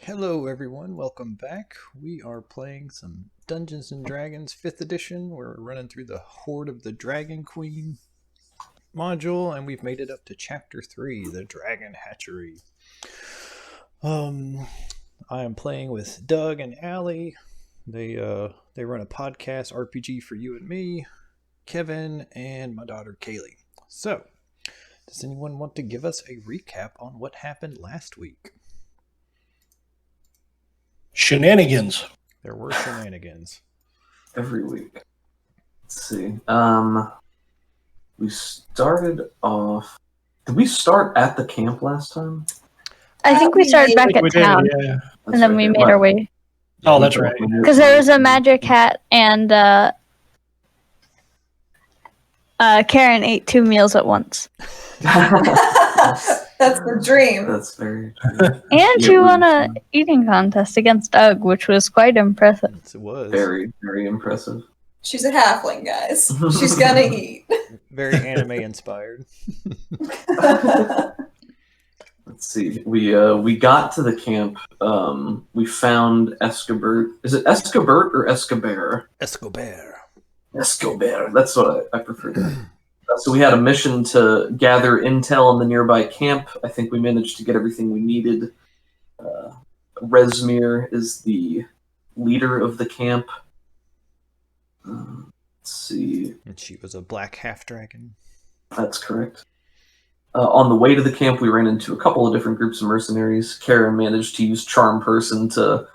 Hello everyone, welcome back. We are playing some Dungeons & Dragons 5th edition. We're running through the Hoard of the Dragon Queen module, and we've made it up to Chapter 3, the Dragon Hatchery. I am playing with Doug and Allie. They run a podcast, RPG for You and Me, Kevin, and my daughter Kaylee. So, does anyone want to give us a recap on what happened last week? Shenanigans. There were shenanigans. Every week. Let's see. We started off... Did we start at the camp last time? I think we started back at town, Yeah. and then we made our way. Oh, that's right. Because there was a magic hat, and Karen ate 2 meals at once. That's the dream. That's very true. And she won a eating contest against Doug, which was quite impressive. Yes, it was. Very, very impressive. She's a halfling, guys. She's gonna eat. Very anime inspired. Let's see. We got to the camp. We found Escobert. Is it Escobert or Escobar? Escobar. Escobar. That's what I prefer. So we had a mission to gather intel in the nearby camp. I think we managed to get everything we needed. Resmir is the leader of the camp. Let's see. And she was a black half-dragon. That's correct. On the way to the camp, we ran into a couple of different groups of mercenaries. Karen managed to use Charm Person to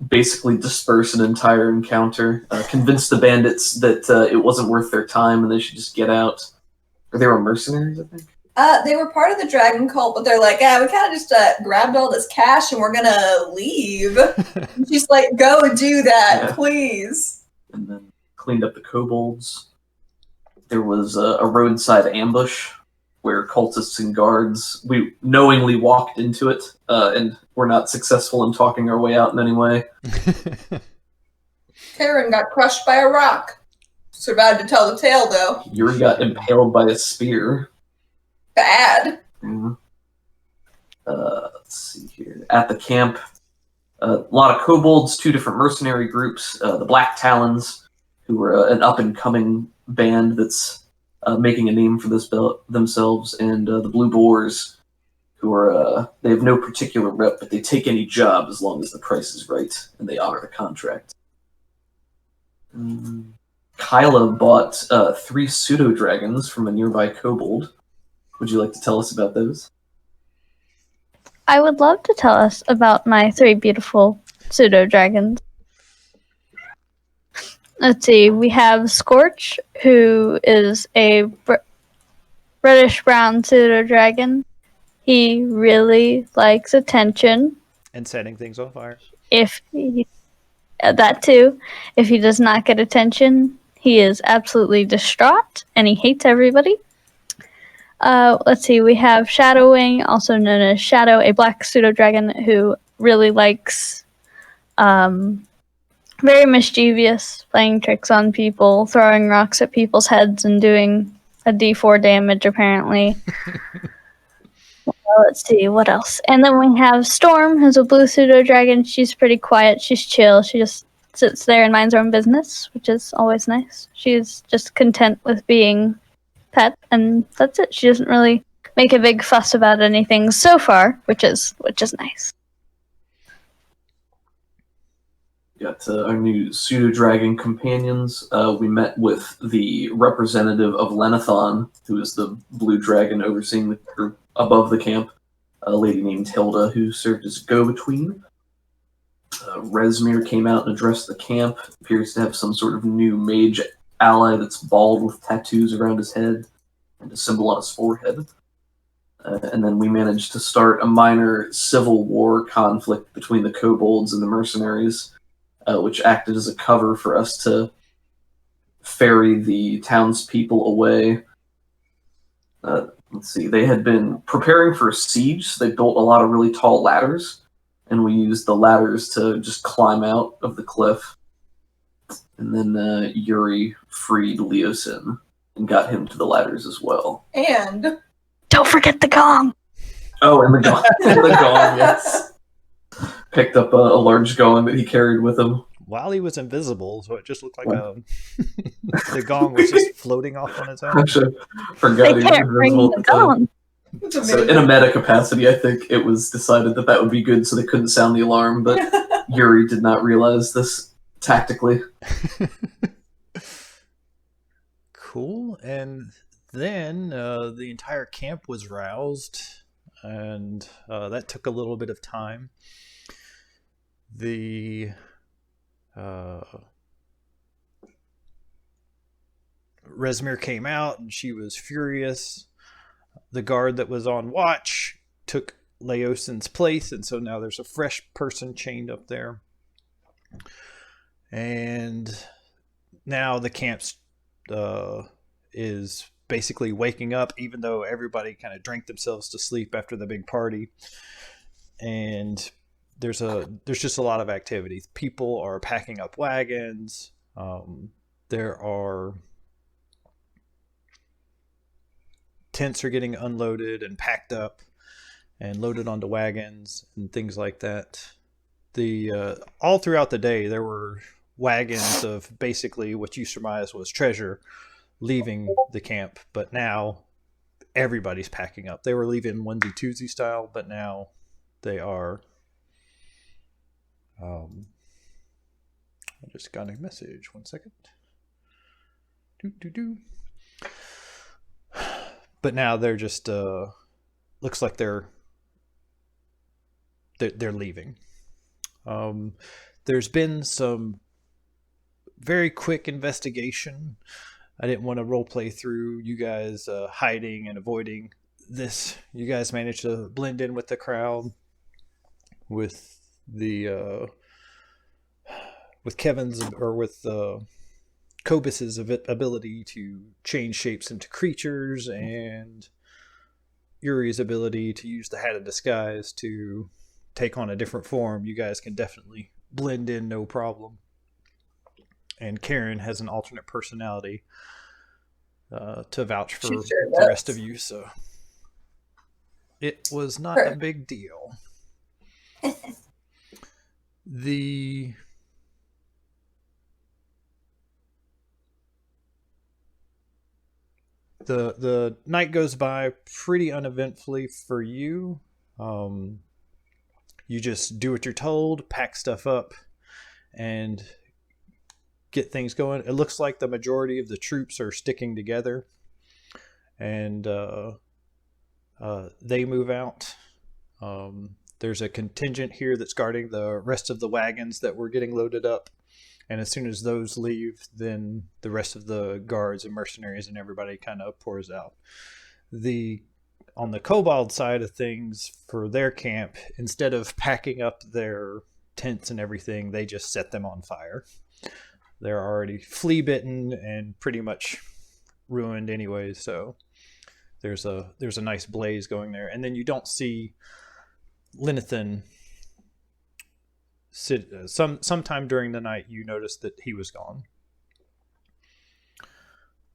basically disperse an entire encounter, convince the bandits that it wasn't worth their time and they should just get out. Or they were mercenaries, I think? They were part of the dragon cult, but they're like, we kind of just grabbed all this cash and we're gonna leave. And she's like, go and do that, please. And then cleaned up the kobolds. There was a roadside ambush where cultists and guards, we knowingly walked into it, and were not successful in talking our way out in any way. Karen got crushed by a rock. Survived to tell the tale, though. Yuri got impaled by a spear. Bad. Mhm. Let's see here. At the camp, a lot of kobolds, 2 different mercenary groups, the Black Talons, who were an up-and-coming band that's making a name for themselves, and the Blue Boars, who are, they have no particular rep, but they take any job as long as the price is right, and they honor the contract. Kyla bought 3 pseudo-dragons from a nearby kobold. Would you like to tell us about those? I would love to tell us about my 3 beautiful pseudo-dragons. Let's see, we have Scorch, who is a reddish-brown pseudo-dragon. He really likes attention. And setting things on fire. That too. If he does not get attention, he is absolutely distraught, and he hates everybody. Let's see, we have Shadowwing, also known as Shadow, a black pseudo-dragon who really likes... very mischievous, playing tricks on people, throwing rocks at people's heads and doing a d4 damage, apparently. Let's see, what else? And then we have Storm, who's a blue pseudo-dragon. She's pretty quiet, she's chill, she just sits there and minds her own business, which is always nice. She's just content with being pet, and that's it. She doesn't really make a big fuss about anything so far, which is nice. Got our new pseudo-dragon companions. We met with the representative of Lenathon, who is the blue dragon overseeing the group above the camp, a lady named Hilda, who served as a go-between. Resmir came out and addressed the camp. Appears to have some sort of new mage ally that's bald with tattoos around his head and a symbol on his forehead. And then we managed to start a minor civil war conflict between the kobolds and the mercenaries, which acted as a cover for us to ferry the townspeople away. Let's see, they had been preparing for a siege, so they built a lot of really tall ladders, and we used the ladders to just climb out of the cliff. And then Yuri freed Leosin and got him to the ladders as well. And Don't forget the gong! Oh, and the gong. And the gong, yes. picked up a large gong that he carried with him. While he was invisible, so it just looked like the gong was just floating off on its own. I forgot They he was can't bring invisible the at the time. gong. It's So amazing. in a meta capacity, I think it was decided that that would be good so they couldn't sound the alarm, but Yuri did not realize this tactically. Cool. And then the entire camp was roused, and that took a little bit of time. The Resmir came out, and she was furious. The guard that was on watch took Laosin's place, and so now there's a fresh person chained up there. And now the camp is basically waking up, even though everybody kind of drank themselves to sleep after the big party. And there's just a lot of activity. People are packing up wagons. There are tents are getting unloaded and packed up and loaded onto wagons and things like that. All throughout the day, there were wagons of basically what you surmise was treasure leaving the camp, but now everybody's packing up. They were leaving onesie twosie style, but now they are. I just got a message. 1 second. But now they're just looks like they're leaving. There's been some very quick investigation. I didn't want to roleplay through you guys hiding and avoiding this. You guys managed to blend in with the crowd, with the with Kevin's or with Cobus's ability to change shapes into creatures, and Yuri's ability to use the Hat of Disguise to take on a different form. You guys can definitely blend in no problem. And Karen has an alternate personality to vouch for the rest of you, so it was not a big deal. The night goes by pretty uneventfully for you. You just do what you're told, pack stuff up, and get things going. It looks like the majority of the troops are sticking together, and they move out. There's a contingent here that's guarding the rest of the wagons that were getting loaded up, and as soon as those leave, then the rest of the guards and mercenaries and everybody kind of pours out. On the Kobold side of things, for their camp, instead of packing up their tents and everything, they just set them on fire. They're already flea bitten and pretty much ruined anyway, so there's a nice blaze going there. And then you don't see Linathan sometime during the night. You notice that he was gone.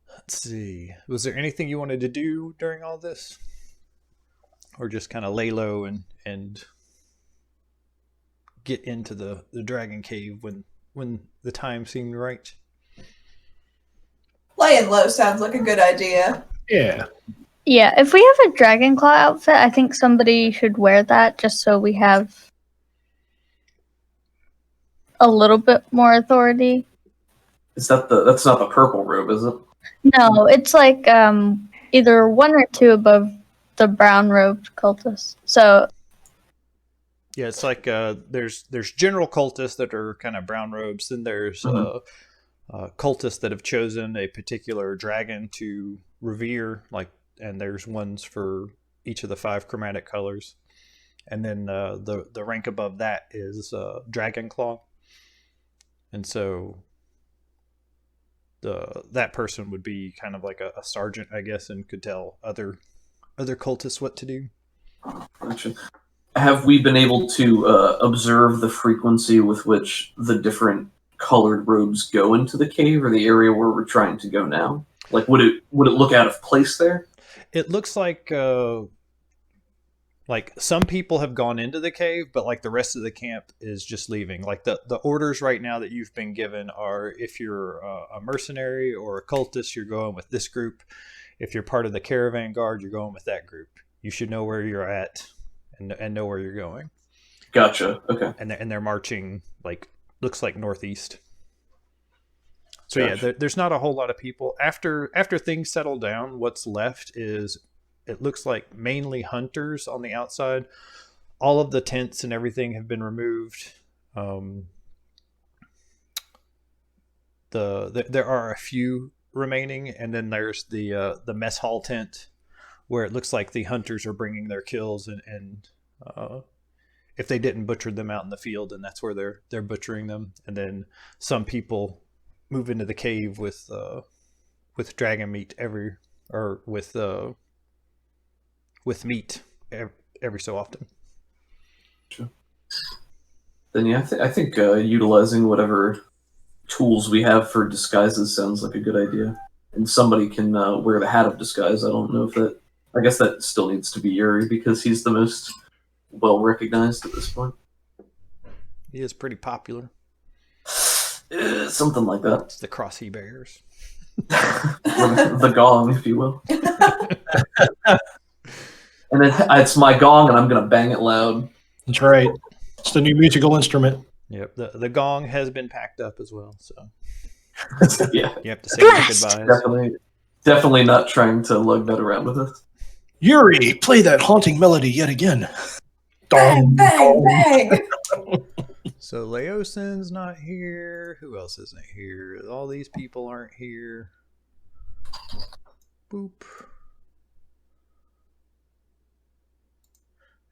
Let's see, was there anything you wanted to do during all this, or just kind of lay low and get into the dragon cave when the time seemed right? Laying low sounds like a good idea. Yeah. Yeah, if we have a Dragon Claw outfit, I think somebody should wear that just so we have a little bit more authority. Is that that's not the purple robe, is it? No, it's like either one or two above the brown robed cultists. So Yeah, it's like there's general cultists that are kind of brown robes, and there's cultists that have chosen a particular dragon to revere, and there's ones for each of the 5 chromatic colors, and then the rank above that is Dragon Claw, and so that person would be kind of like a sergeant, I guess, and could tell other cultists what to do. Gotcha. Have we been able to observe the frequency with which the different colored robes go into the cave or the area where we're trying to go now? Like, would it look out of place there? It looks like Like some people have gone into the cave, but like the rest of the camp is just leaving. Like the orders right now that you've been given are if you're a mercenary or a cultist, you're going with this group. If you're part of the caravan guard, you're going with that group. You should know where you're at and know where you're going. Gotcha. Okay. And they're marching like looks like northeast. So Gotcha. yeah, there's not a whole lot of people. After things settle down, what's left is it looks like mainly hunters on the outside. All of the tents and everything have been removed. There are a few remaining, and then there's the mess hall tent where it looks like the hunters are bringing their kills, and if they didn't butcher them out in the field, then that's where they're butchering them. And then some people move into the cave with dragon meat with meat every so often. Sure. Then yeah, I think utilizing whatever tools we have for disguises sounds like a good idea. And somebody can wear the hat of disguise. I don't know if that. I guess that still needs to be Yuri because he's the most well recognized at this point. He is pretty popular. Something like that. It's the cross he bears. The gong, if you will. And it's my gong, and I'm going to bang it loud. That's right. It's the new musical instrument. Yep, the gong has been packed up as well, so Yeah, you have to say your goodbyes. Definitely not trying to lug that around with us. Yuri, play that haunting melody yet again. Bang, bang, bang. So Laosin's not here. Who else isn't here? All these people aren't here. Boop.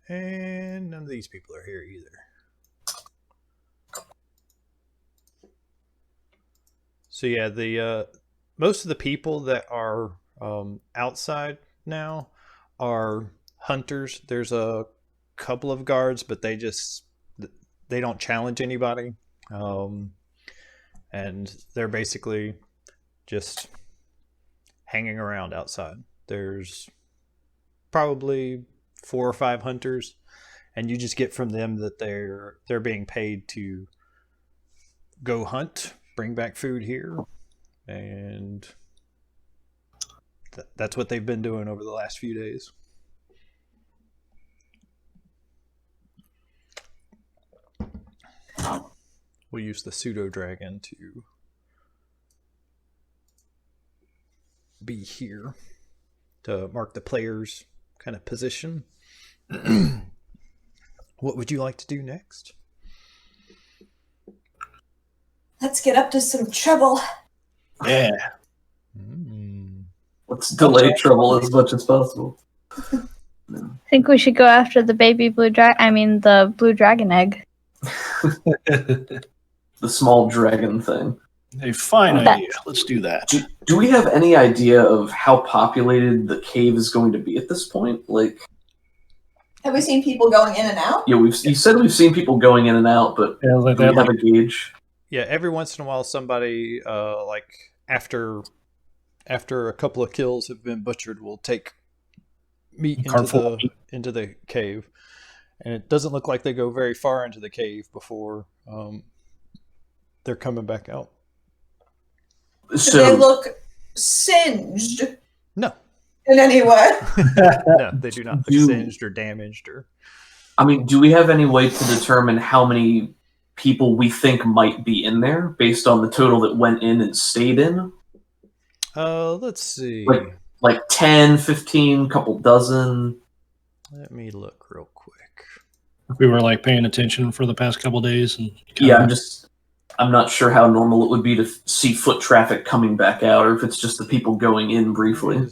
And none of these people are here either. So yeah, the most of the people that are outside now are hunters. There's a couple of guards, but they don't challenge anybody, and they're basically just hanging around outside. There's probably 4 or 5 hunters, and you just get from them that they're being paid to go hunt, bring back food here, and that's what they've been doing over the last few days. We'll use the pseudo dragon to be here to mark the player's kind of position. What would you like to do next? Let's get up to some trouble. Yeah. Let's delay trouble as much as possible. I think we should go after the baby the blue dragon egg. The small dragon thing. A fine idea. Let's do that. Do we have any idea of how populated the cave is going to be at this point? Like, Have we seen people going in and out? yeah, you said we've seen people going in and out, but Yeah, like do we that, have like, a gauge? Yeah, every once in a while somebody like after a couple of kills have been butchered will take meat into the cave. And it doesn't look like they go very far into the cave before they're coming back out. Do So they look singed No. in any way? No, they do not look singed or damaged or. I mean, do we have any way to determine how many people we think might be in there based on the total that went in and stayed in? Let's see. Like 10, 15, couple dozen? Let me look real quick. We were like paying attention for the past couple days, and Yeah, I'm not sure how normal it would be to see foot traffic coming back out, or if it's just the people going in briefly.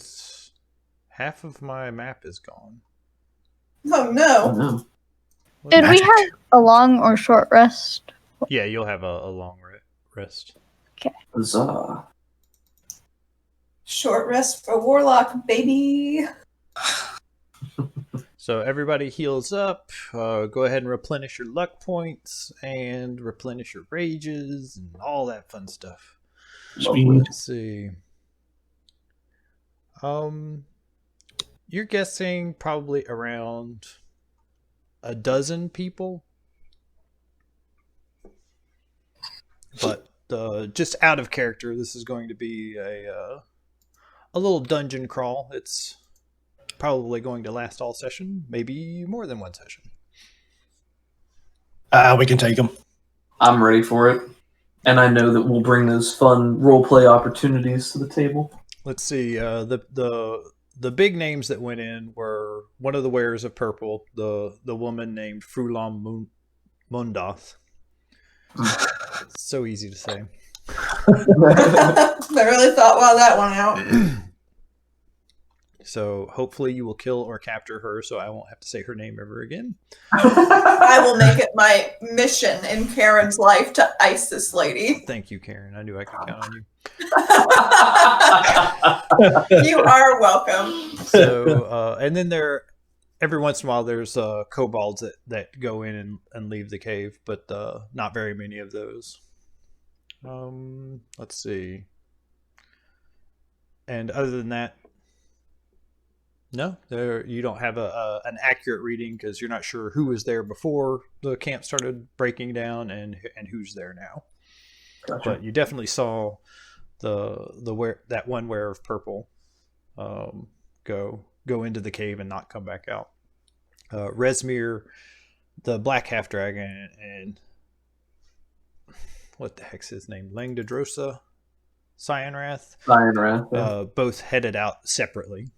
Half of my map is gone. Oh I no. don't know. Did we have a long or short rest? Yeah, you'll have a long rest. Huzzah. Short rest for Warlock, baby. So everybody heals up. Go ahead and replenish your luck points and replenish your rages and all that fun stuff. Speed. Let's see. You're guessing probably around a dozen people, but just out of character, this is going to be a little dungeon crawl. It's probably going to last all session, maybe more than one session. We can take them. I'm ready for it. And I know that we'll bring those fun roleplay opportunities to the table. Let's see. The big names that went in were one of the wearers of purple, the woman named Frulam Mundoth. So easy to say. I really thought well that one out. So hopefully you will kill or capture her, so I won't have to say her name ever again. I will make it my mission in Karen's life to ice this lady. Thank you, Karen. I knew I could count on you. You are welcome. So, and then every once in a while, there's kobolds that go in and leave the cave, but not very many of those. Let's see. And other than that, no, you don't have an accurate reading because you're not sure who was there before the camp started breaking down and who's there now. Gotcha. But you definitely saw that one wearer of purple go into the cave and not come back out. Resmir, the black half dragon, and what the heck's his name? Langdadrosa, Cyanrath. Cyanrath. Yeah. Both headed out separately.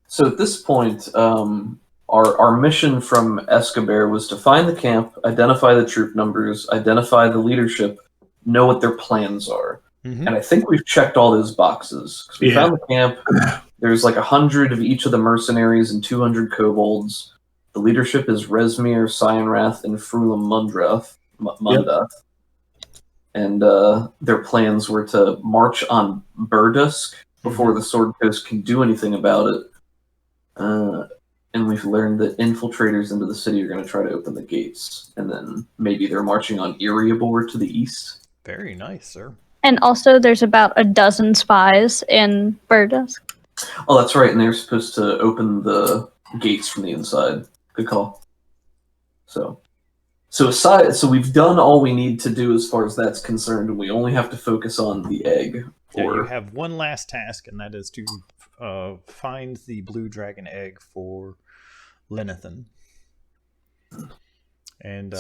So at this point, our mission from Escobar was to find the camp, identify the troop numbers, identify the leadership, know what their plans are. Mm-hmm. And I think we've checked all those boxes. 'Cause we found the camp. There's like 100 of each of the mercenaries and 200 kobolds. The leadership is Resmir, Cyanrath, and Frulam Mundoth. And their plans were to march on Burdusk before the Sword Coast can do anything about it. And we've learned that infiltrators into the city are going to try to open the gates. And then maybe they're marching on Erebor to the east. Very nice, sir. And also, there's about a dozen spies in Burdusk. Oh, that's right. And they're supposed to open the gates from the inside. Good call. So we've done all we need to do as far as that's concerned, and we only have to focus on the egg. Yeah, you have one last task, and that is to find the blue dragon egg for Lenathan. And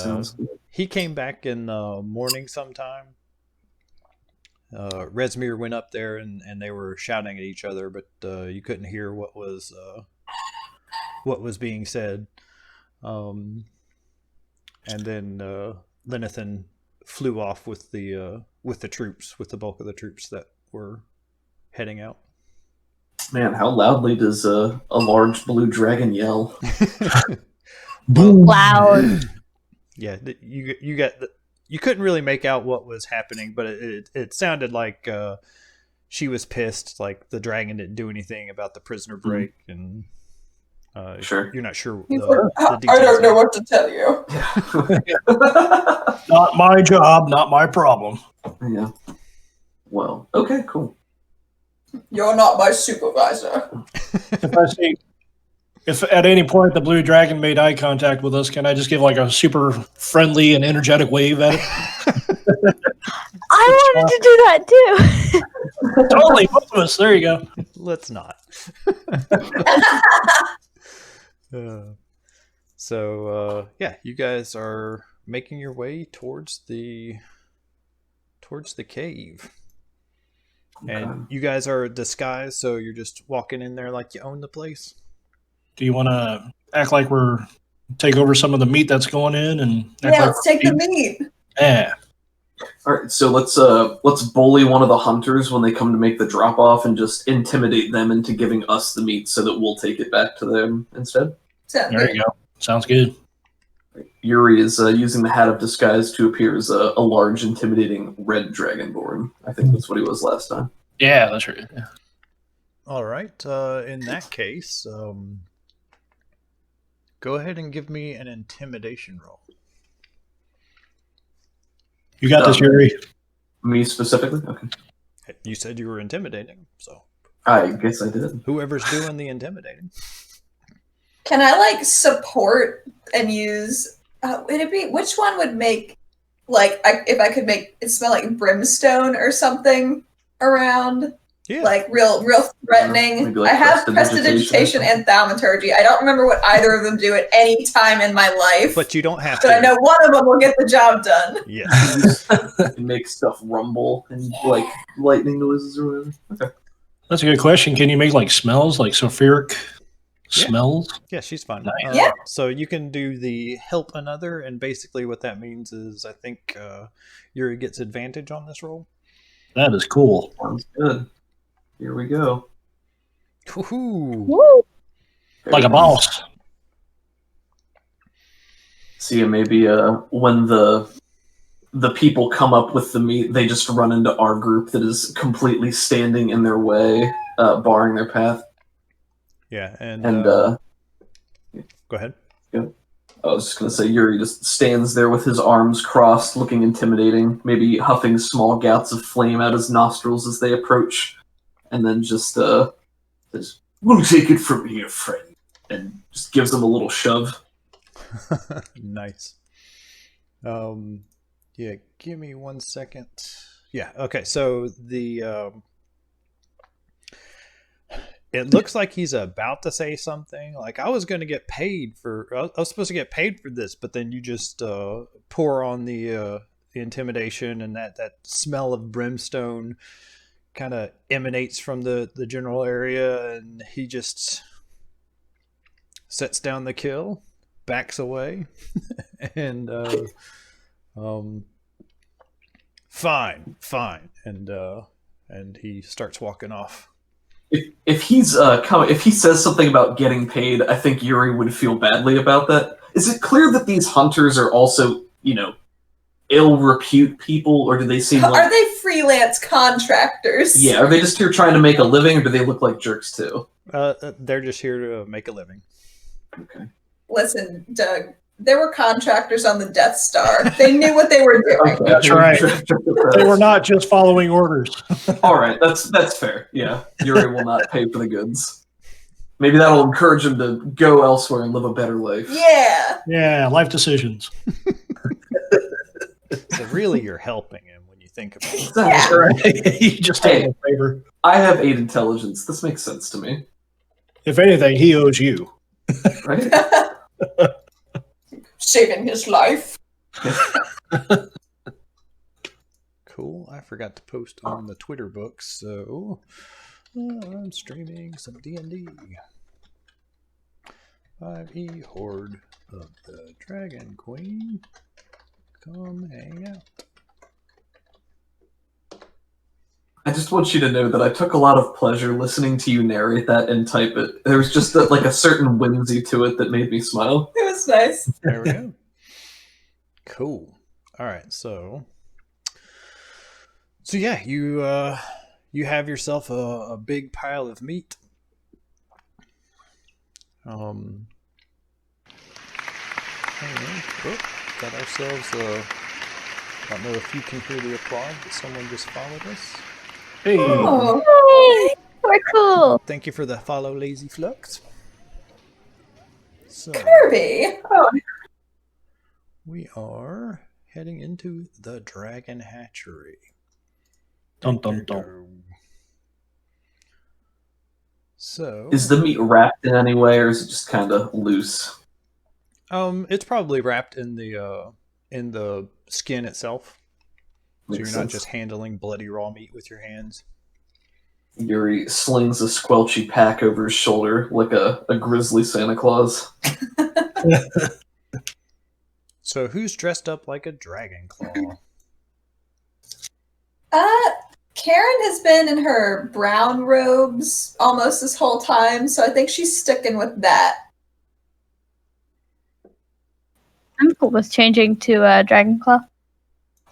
he came back in the morning sometime. Resmir went up there, and they were shouting at each other, but you couldn't hear what was being said. And then Lenathan flew off with the troops, with the bulk of the troops that were heading out. Man, how loudly does a large blue dragon yell? Boom! Loud. Yeah, you couldn't really make out what was happening, but it sounded like she was pissed, like the dragon didn't do anything about the prisoner break, and Sure. you're not sure. I don't know what to tell you. Not my job, not my problem. Yeah. Well, okay, cool. You're not my supervisor. If at any point the blue dragon made eye contact with us, can I just give like a super friendly and energetic wave at it? I wanted to do that too. Totally, both of us. There you go. Let's not. Yeah, you guys are making your way towards the cave. Okay. And you guys are disguised, so you're just walking in there like you own the place. Do you want to act like we're take over some of the meat that's going in and act Yeah, like let's take the meat. Yeah. All right, so let's bully one of the hunters when they come to make the drop off and just intimidate them into giving us the meat so that we'll take it back to them instead. Sounds There good. you go. Sounds good. Yuri is using the hat of disguise to appear as a large, intimidating red dragonborn. I think that's what he was last time. Yeah, that's right. Yeah. All right. In that case, go ahead and give me an intimidation roll. You got this, Yuri. Me specifically? Okay. You said you were intimidating, so I guess I did. Whoever's doing the intimidating. Can I like support and use? Would it be which one would make if I could make it smell like brimstone or something around? Yeah. Like real threatening. Maybe like I have prestidigitation prestidigitation and thaumaturgy. I don't remember what either of them do at any time in my life. But you don't have But to. I know one of them will get the job done. Yes. and make stuff rumble and like lightning noises or whatever. Okay. That's a good question. Can you make like smells, like sulfuric Yeah. smells? Yeah, she's fine. Nice. Yeah. So you can do the help another, and basically what that means is I think Yuri gets advantage on this roll. That is cool. Sounds good. Here we go. Woohoo! Woo! Like a boss. See, maybe when the people come up with the meat, they just run into our group that is completely standing in their way, barring their path. Yeah, and And go ahead. I was just gonna say, Yuri just stands there with his arms crossed, looking intimidating, maybe huffing small gouts of flame out his nostrils as they approach, and then just says, "We'll take it from here, friend," and just gives them a little shove. Nice. Yeah, give me 1 second. Yeah, okay, so the it looks like he's about to say something. Like, I was going to get paid for. I was supposed to get paid for this, but then you just pour on the intimidation, and that smell of brimstone kind of emanates from the general area, and he just sets down the kill, backs away, and fine, and he starts walking off. If he says something about getting paid, I think Yuri would feel badly about that. Is it clear that these hunters are also, ill repute people, or do they seem like... Are they freelance contractors? Yeah, are they just here trying to make a living, or do they look like jerks too? They're just here to make a living. Okay. Listen, Doug, there were contractors on the Death Star. They knew what they were doing. Okay. That's right. They were not just following orders. All right, that's fair. Yeah, Yuri will not pay for the goods. Maybe that'll encourage him to go elsewhere and live a better life. Yeah. Yeah, life decisions. So really, you're helping him when you think about it. That's right. You just Hey. did a favor. I have 8 intelligence. This makes sense to me, If anything, he owes you. right? Saving his life. Cool. I forgot to post on the Twitter books, so I'm streaming some D&D. 5e Hoard of the Dragon Queen. Come hang out. I just want you to know that I took a lot of pleasure listening to you narrate that and type it. There was just a certain whimsy to it that made me smile. It was nice. There we go. Cool. All right, so yeah, you have yourself a big pile of meat. And, got ourselves I don't know if you can hear the applause, but someone just followed us. Hey. Oh. Yay! We're cool. Thank you for the follow, Lazy Flux. So Kirby. Oh, we are heading into the Dragon Hatchery. Dun, dun, dun. So Is the meat wrapped in any way, or is it just kind of loose? it's probably wrapped in the skin itself. So Makes you're not sense. just handling bloody raw meat with your hands. Yuri slings a squelchy pack over his shoulder like a grizzly Santa Claus. So who's dressed up like a dragon claw? Karen has been in her brown robes almost this whole time, so I think she's sticking with that. I'm cool with changing to Dragonclaw.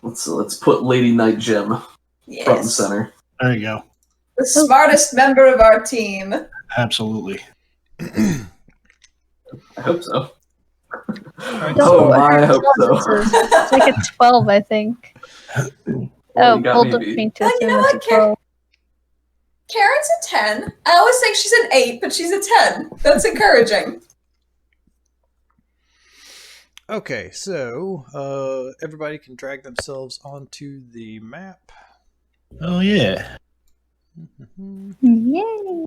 Let's put Lady Night Gem front and Yes. center. There you go. The smartest member of our team. Absolutely. I hope so. Alright, Oh so my, I hope so. It's like a 12, I think. Well, Oh, you got pulled me up beat. me to Oh, you assume know it's what, a 12. Karen's a 10. I always think she's an 8, but she's a 10. That's encouraging. Okay, so everybody can drag themselves onto the map. Oh, yeah. Yay!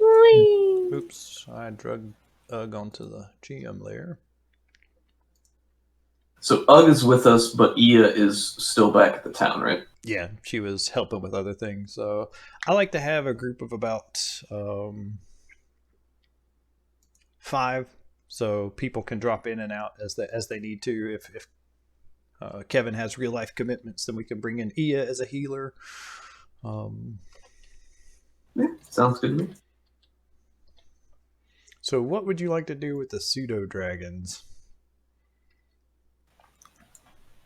Whee! Oops, I drug Ugg onto the GM layer. So Ugg is with us, but Ia is still back at the town, right? Yeah, she was helping with other things. So I like to have a group of about 5, so people can drop in and out as they need to. If Kevin has real life commitments, then we can bring in Ia as a healer. Yeah, sounds good to me. So what would you like to do with the pseudo dragons?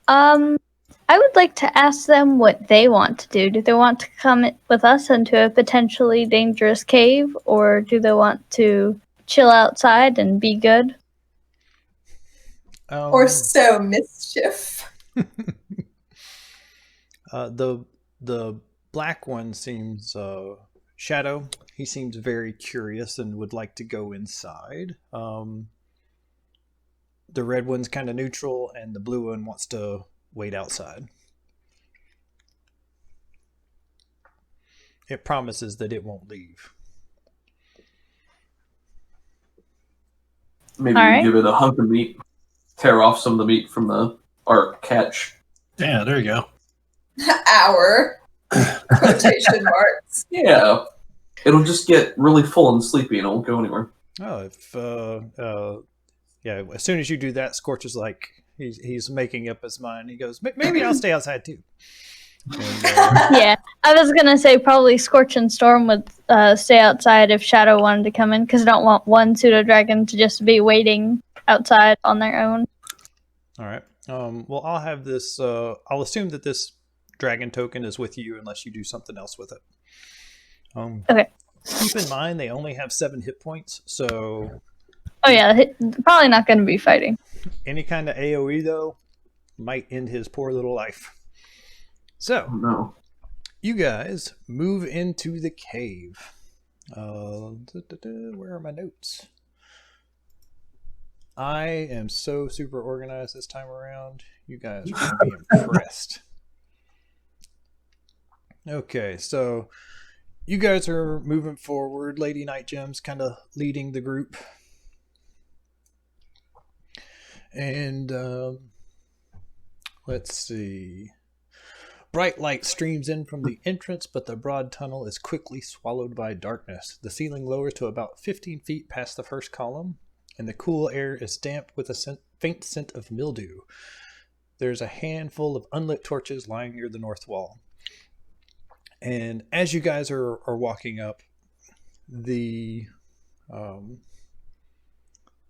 I would like to ask them what they want to do. Do they want to come with us into a potentially dangerous cave, or do they want to chill outside and be good? Or sow mischief. The black one seems Shadow. He seems very curious and would like to go inside. The red one's kind of neutral, and the blue one wants to wait outside. It promises that it won't leave. Maybe All we right. give it a hunk of meat, tear off some of the meat from our catch. Yeah, there you go. Our quotation marks. Yeah. It'll just get really full and sleepy and it won't go anywhere. Oh, yeah, as soon as you do that, Scorch is like, he's making up his mind. He goes, maybe I'll stay outside too. And, Yeah, I was gonna say probably Scorch and Storm would stay outside if Shadow wanted to come in, because I don't want one pseudo dragon to just be waiting outside on their own. all right. Well, I'll have this. I'll assume that this dragon token is with you unless you do something else with it. Okay. Keep in mind they only have 7 hit points, so Oh yeah, probably not going to be fighting. any kind of AoE though might end his poor little life. So Oh, no. you guys move into the cave. Where are my notes? I am so super organized this time around. You guys are going to be impressed. Okay, so you guys are moving forward. Lady Night Gem's kind of leading the group. And let's see. Bright light streams in from the entrance, but the broad tunnel is quickly swallowed by darkness. The ceiling lowers to about 15 feet past the first column, and the cool air is damp with a faint scent of mildew. There's a handful of unlit torches lying near the north wall. And as you guys are walking up, the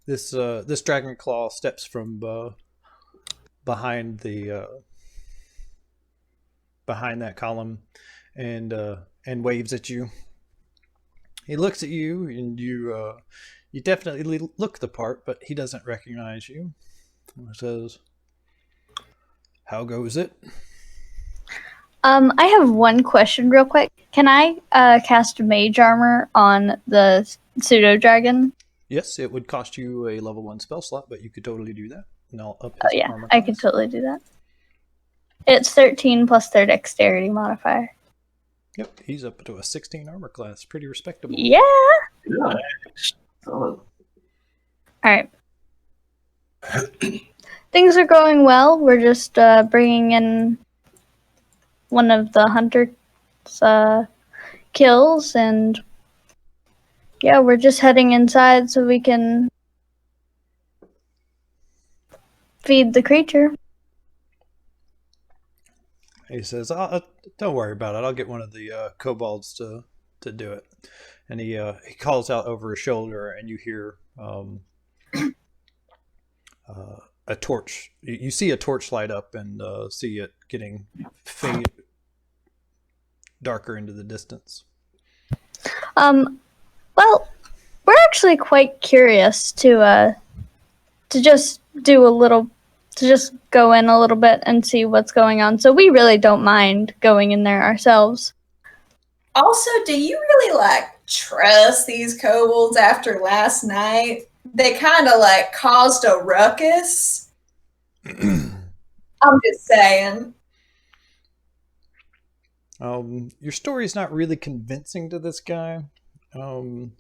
this dragon claw steps from behind that column and waves at you. He looks at you, and you definitely look the part, but he doesn't recognize you. He says, "How goes it?" I have one question real quick. Can I cast mage armor on the pseudo dragon? Yes, it would cost you a level 1 spell slot, but you could totally do that. And I'll up Oh his yeah, armor I class. could totally do that. It's 13 plus their dexterity modifier. Yep, he's up to a 16 armor class. Pretty respectable. Yeah. Yeah. Solid. All right. Things are going well. We're just bringing in one of the hunter's kills, and yeah, we're just heading inside so we can feed the creature. He says, "Don't worry about it. I'll get one of the kobolds to do it." And he calls out over his shoulder, and you hear a torch. You see a torch light up, and see it getting faint, darker into the distance. Well, we're actually quite curious to just do a little, to just go in a little bit and see what's going on. So we really don't mind going in there ourselves. Also, do you really trust these kobolds after last night? They kind of caused a ruckus. I'm just saying. Your story's not really convincing to this guy. But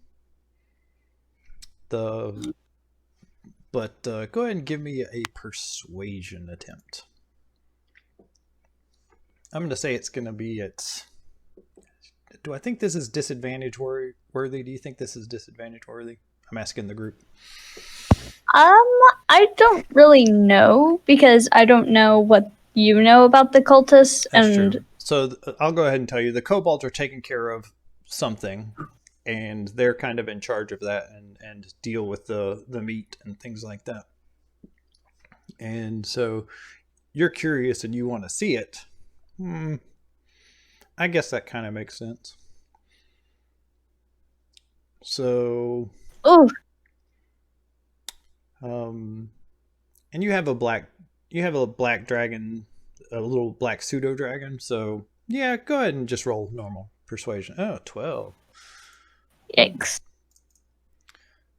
go ahead and give me a persuasion attempt. I'm going to say it's going to be at... Do I think this is disadvantage worthy? Do you think this is disadvantage worthy? I'm asking the group. I don't really know because I don't know what you know about the cultists. That's true. So I'll go ahead and tell you the kobolds are taking care of something, and they're kind of in charge of that and deal with the meat and things like that. And so you're curious and you want to see it. I guess that kind of makes sense. So, and you have a black dragon, a little black pseudo dragon. So yeah, go ahead and just roll normal persuasion. Oh, 12. Yikes.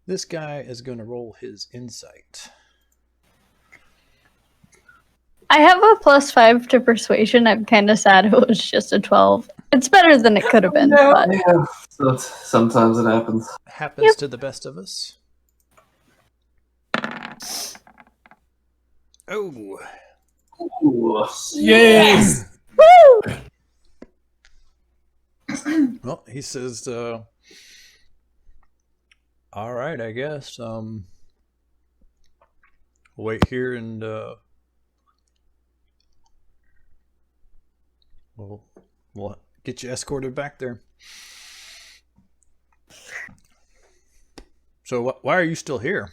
This guy is going to roll his insight. I have a +5 to persuasion. I'm kind of sad it was just a 12. It's better than it could have been. No. But... Yeah, so sometimes it happens. Happens to the best of us. Oh. Ooh. Yay! Woo! Well, he says, all right, I guess. We'll wait here and we'll get you escorted back there. So why are you still here?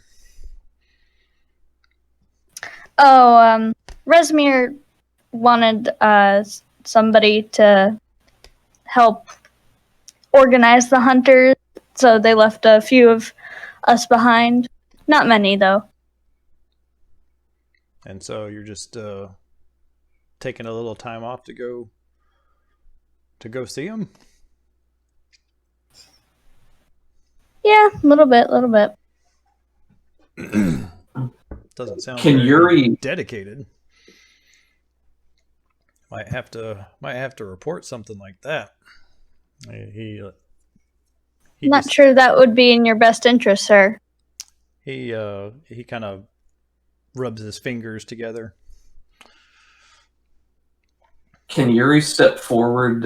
Oh, Resmir wanted somebody to help organize the hunters, so they left a few of us behind. Not many, though. And so you're just taking a little time off to go see them? Yeah, a little bit. Doesn't sound Can very Yuri- dedicated. Might have to report something like that. He Not just- sure that would be in your best interest, sir. He kind of rubs his fingers together. Can Yuri step forward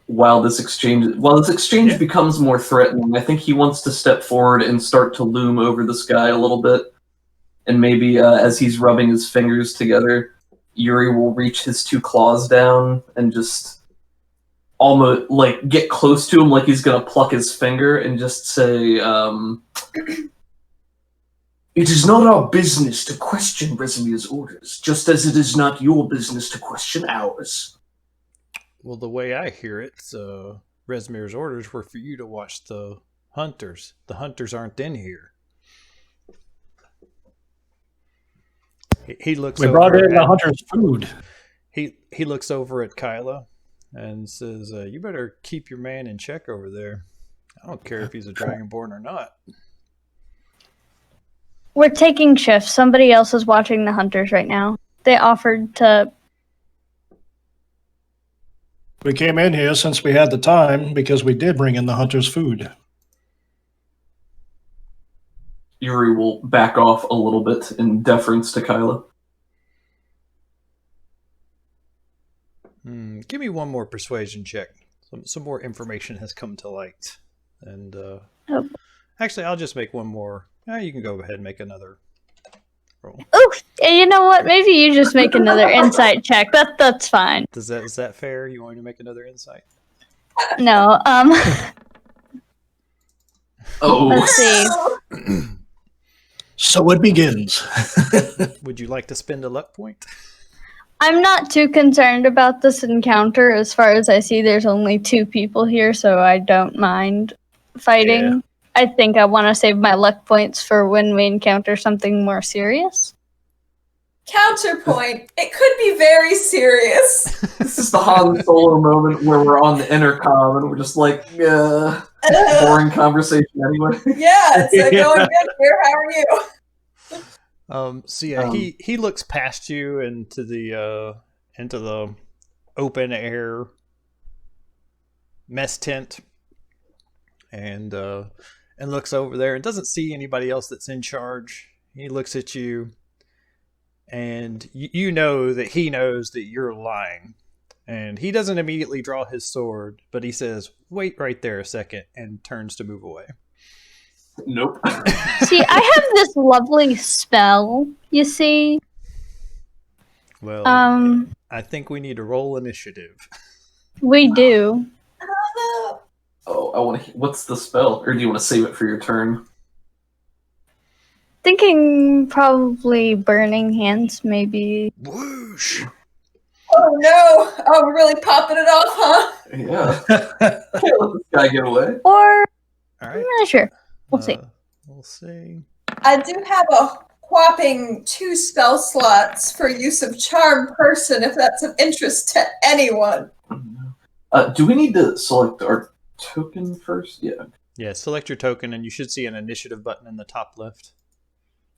while this exchange becomes more threatening? I think he wants to step forward and start to loom over this guy a little bit. And maybe as he's rubbing his fingers together, Yuri will reach his two claws down and just almost get close to him like he's going to pluck his finger and just say, "It is not our business to question Resumir's orders, just as it is not your business to question ours." Well, the way I hear it, Resmir's orders were for you to watch the hunters. The hunters aren't in here. He looks. We over brought in at, the hunter's food. He looks over at Kyla and says, "You better keep your man in check over there. I don't care if he's a dragonborn or not." We're taking shifts. Somebody else is watching the hunters right now. They offered to... We came in here since we had the time because we did bring in the hunter's food. Yuri will back off a little bit in deference to Kyla. Give me one more persuasion check. Some more information has come to light. And actually, I'll just make one more. You can go ahead and make another roll. Oh, you know what? Maybe you just make another insight check. That's fine. Is that fair? You want me to make another insight? No, Oh, let's see. So it begins. Would you like to spend a luck point? I'm not too concerned about this encounter. As far as I see, there's only 2 people here, so I don't mind fighting. Yeah. I think I want to save my luck points for when we encounter something more serious. Counterpoint, it could be very serious. This is the Han Solo moment where we're on the intercom and we're just like, boring conversation anyway. Yeah, it's like going good here. How are you? So yeah, he looks past you into the open air mess tent, and looks over there and doesn't see anybody else that's in charge. He looks at you, and you know that he knows that you're lying, and he doesn't immediately draw his sword, but he says, "Wait right there a second," and turns to move away. Nope. See, I have this lovely spell, you see. Well, I think we need to roll initiative. We do. Oh, Oh, I want to. What's the spell? Or do you want to save it for your turn? Thinking probably burning hands, maybe. Whoosh! oh no! Oh, we're really popping it off, huh? Yeah. Can't let this guy get away. Or, All I'm right. not sure. We'll see. We'll see. I do have a whopping 2 spell slots for use of Charm Person, if that's of interest to anyone. Do we need to select our token first? Yeah. Yeah, select your token, and you should see an initiative button in the top left.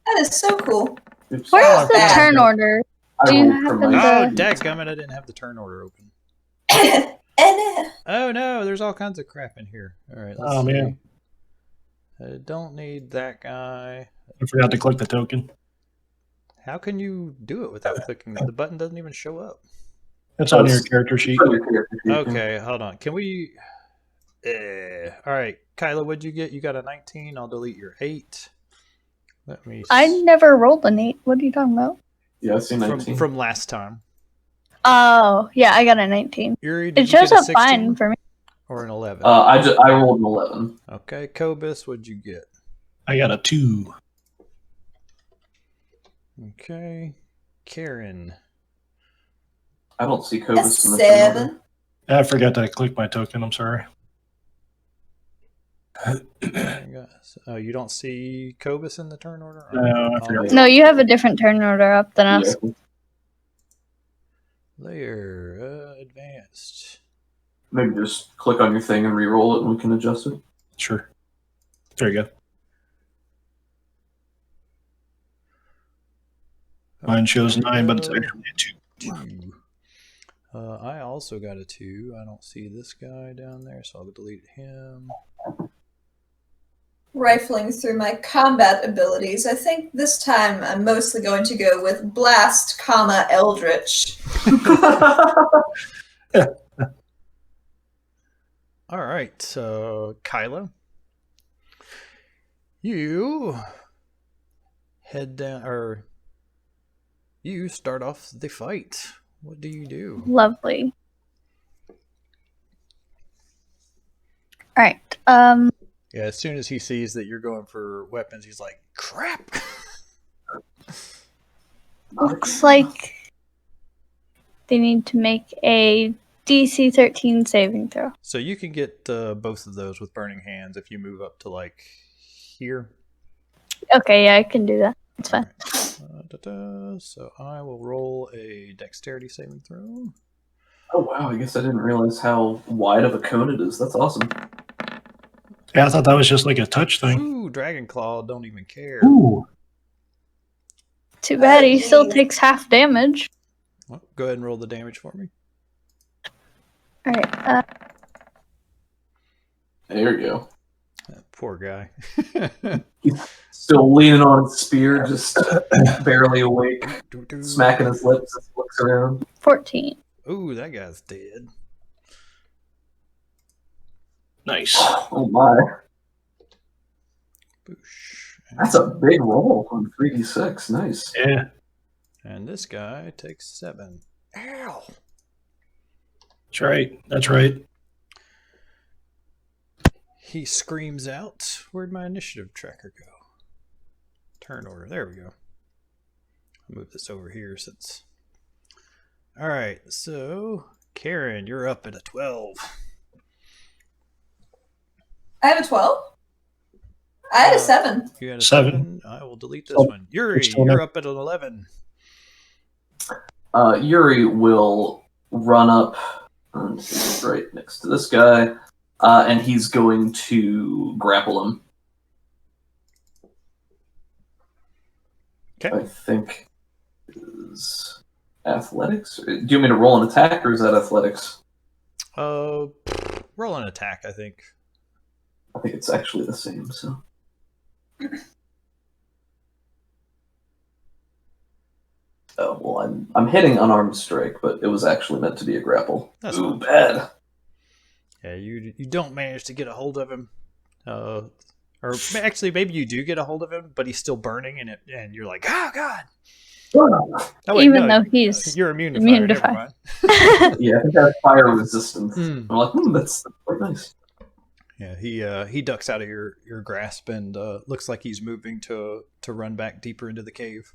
That is so cool. Oops. Where's the bad. turn order? I do you rolled for happen my- Oh, dadgummit, I didn't have the turn order open. And Oh no, there's all kinds of crap in here. All right, let's Oh, see. man. I don't need that guy. I forgot to click the token. How can you do it without clicking? The button doesn't even show up. That's on your character sheet. It's on your character sheet. Okay, hold on. Can we... all right, Kyla, what'd you get? You got a 19. I'll delete your 8. Let me... I never rolled an 8. What are you talking about? Yeah, I see 19. from last time. Oh, yeah, I got a 19. Yuri, did It you shows get a up 16 fine for me. or an 11? I rolled an 11. Okay, Kobus, what'd you get? I got a 2. Okay, Karen. I don't see a Cobus in the turn order. 7. I forgot to click my token. I'm sorry. Oh, you don't see Kobus in the turn order? No, I forgot. No, you have a different turn order up than us. Yeah. Layer, advanced. Maybe just click on your thing and re-roll it and we can adjust it. Sure. There you go. Mine shows 9, but it's actually a 2. 2. I also got a 2. I don't see this guy down there, so I'll delete him. Rifling through my combat abilities, I think this time I'm mostly going to go with Blast, Eldritch. All right, so Kyla, you head down, or you start off the fight. What do you do? Lovely. Alright, Yeah, as soon as he sees that you're going for weapons, he's like, crap! looks like they need to make a DC 13 saving throw. So you can get both of those with Burning Hands if you move up to, like, here. Okay, yeah, I can do that. It's fine. So I will roll a dexterity saving throw. Oh wow, I guess I didn't realize how wide of a cone it is. That's awesome. Yeah, I thought that was just like a touch thing. Ooh, Dragon Claw, don't even care. Ooh. Too bad he still takes half damage. Well, go ahead and roll the damage for me. Alright, There you go. Poor guy. Still leaning on his spear, just barely awake, smacking his lips as he looks around. 14. Ooh, that guy's dead. Nice. Oh my. Boosh. That's a big roll on 3d6. Nice. Yeah. And this guy takes 7. Ow! That's right. That's right. He screams out. Where'd my initiative tracker go? Turn order. There we go. I'll move this over here since... Alright, so... Karen, you're up at a 12. I have a 12? I had a 7. You got a 7. 7? I will delete this Oh, one. Yuri, you're still you're there. up at an 11. Yuri will run up and he's right next to this guy, and he's going to grapple him. Okay. I think is athletics. Do you want me to roll an attack, or is that athletics? Roll an attack, I think. I think it's actually the same. So. Oh well, I'm hitting unarmed strike, but it was actually meant to be a grapple. That's Ooh, fine. bad. Yeah, you don't manage to get a hold of him. Or actually, maybe you do get a hold of him, but he's still burning, and you're like, oh god. Oh, wait, Even no, though he's you're immune to immune fire. to Never fire. mind. Yeah, I think I have fire resistance. Hmm. I'm like, that's quite nice. Yeah, he ducks out of your grasp and looks like he's moving to run back deeper into the cave.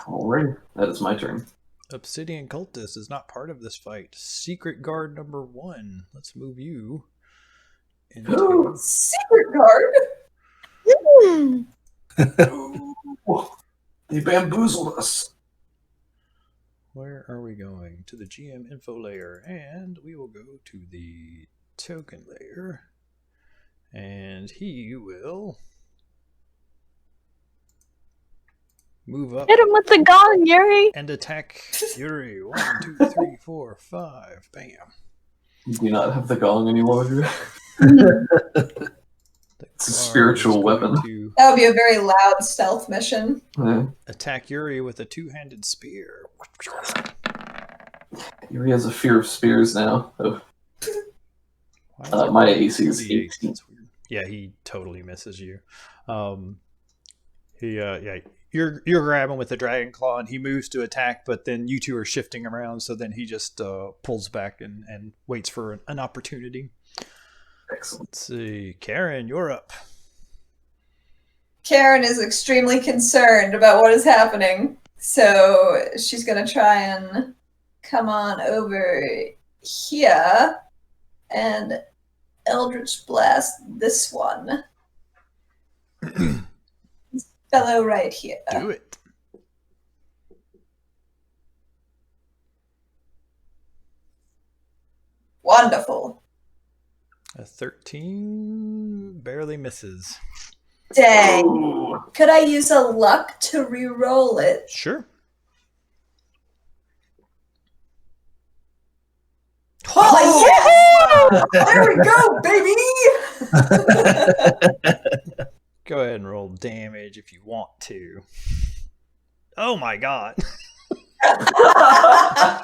Alright, that is my turn. Obsidian Cultist is not part of this fight. Secret Guard number 1. Let's move you into... Secret guard. They bamboozled us. Where are we going? To the GM info layer, and we will go to the token layer, and he will move up Hit him with the gong, Yuri. and attack Yuri. 1, 2, 3, 4, 5. Bam. You do not have the gong any longer. It's a Guard spiritual is going weapon. to That would be a very loud stealth mission. Yeah. attack Yuri with a two-handed spear. Yuri has a fear of spears now. Oh. Why is it My rolling AC is 2d8? 18. That's weird. Yeah, he totally misses you. You're grabbing with the dragon claw, and he moves to attack, but then you two are shifting around, so then he just pulls back and waits for an opportunity. Excellent. Let's see, Karen, you're up. Karen is extremely concerned about what is happening, so she's gonna try and come on over here and Eldritch Blast this one. This fellow right here. Do it. Wonderful. A 13 barely misses. Dang. Ooh. Could I use a luck to re-roll it? Sure. Oh, yeah! There we go, baby! Go ahead and roll damage if you want to. Oh my god.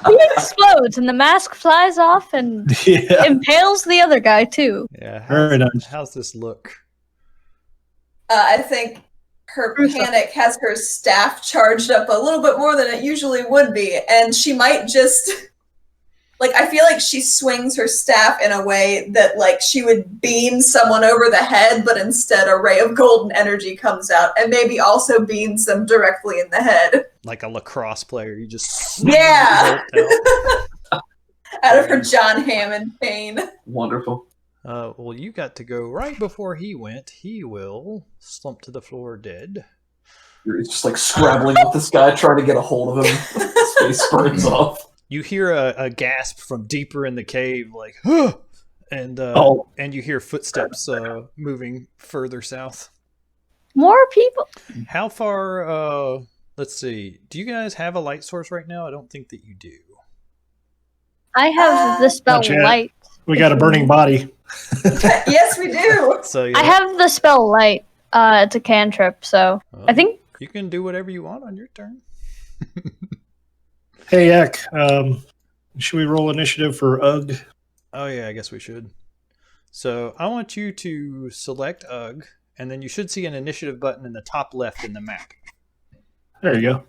He explodes, and the mask flies off and Yeah. impales the other guy too. Yeah. Very nice. How's this look? I think her panic has her staff charged up a little bit more than it usually would be, and she might just... Like, I feel like she swings her staff in a way that, like, she would beam someone over the head, but instead a ray of golden energy comes out, and maybe also beams them directly in the head. Like a lacrosse player, you just Yeah! bolt out. Out of her John Hammond pain. Wonderful. Well, you got to go right before he went. He will slump to the floor dead. Yuri's just like scrabbling with this guy, trying to get a hold of him. His face burns off. You hear a gasp from deeper in the cave, like, huh! And you hear footsteps moving further south. More people. How far? Let's see. Do you guys have a light source right now? I don't think that you do. I have the spell Not yet. light. We got a burning body. Yes, we do! So yeah, I have the spell light. It's a cantrip, so I think you can do whatever you want on your turn. Hey, Ek, should we roll initiative for Ugg? Oh yeah, I guess we should. So I want you to select Ugg, and then you should see an initiative button in the top left in the map. There you go.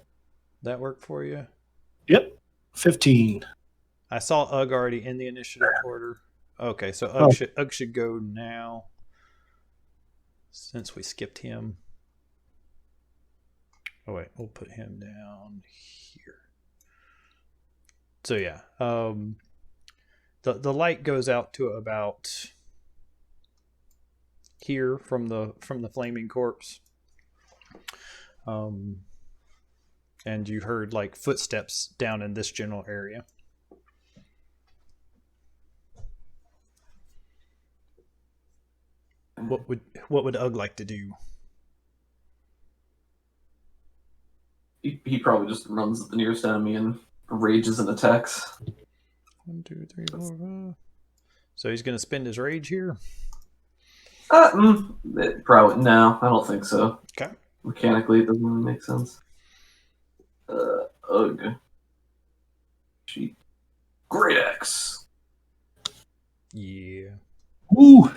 That work for you? Yep. 15. I saw Ugg already in the initiative order. Okay, so Ugg should go now, since we skipped him. Oh wait, we'll put him down here. So yeah, the light goes out to about here from the flaming corpse. And you heard like footsteps down in this general area. What would Ugg like to do? He probably just runs at the nearest enemy and rages and attacks. 1, 2, 3, 4, 5. So he's gonna spend his rage here. Probably no, I don't think so. Okay. Mechanically, it doesn't really make sense. Ugh. Great Axe. Yeah. Ooh.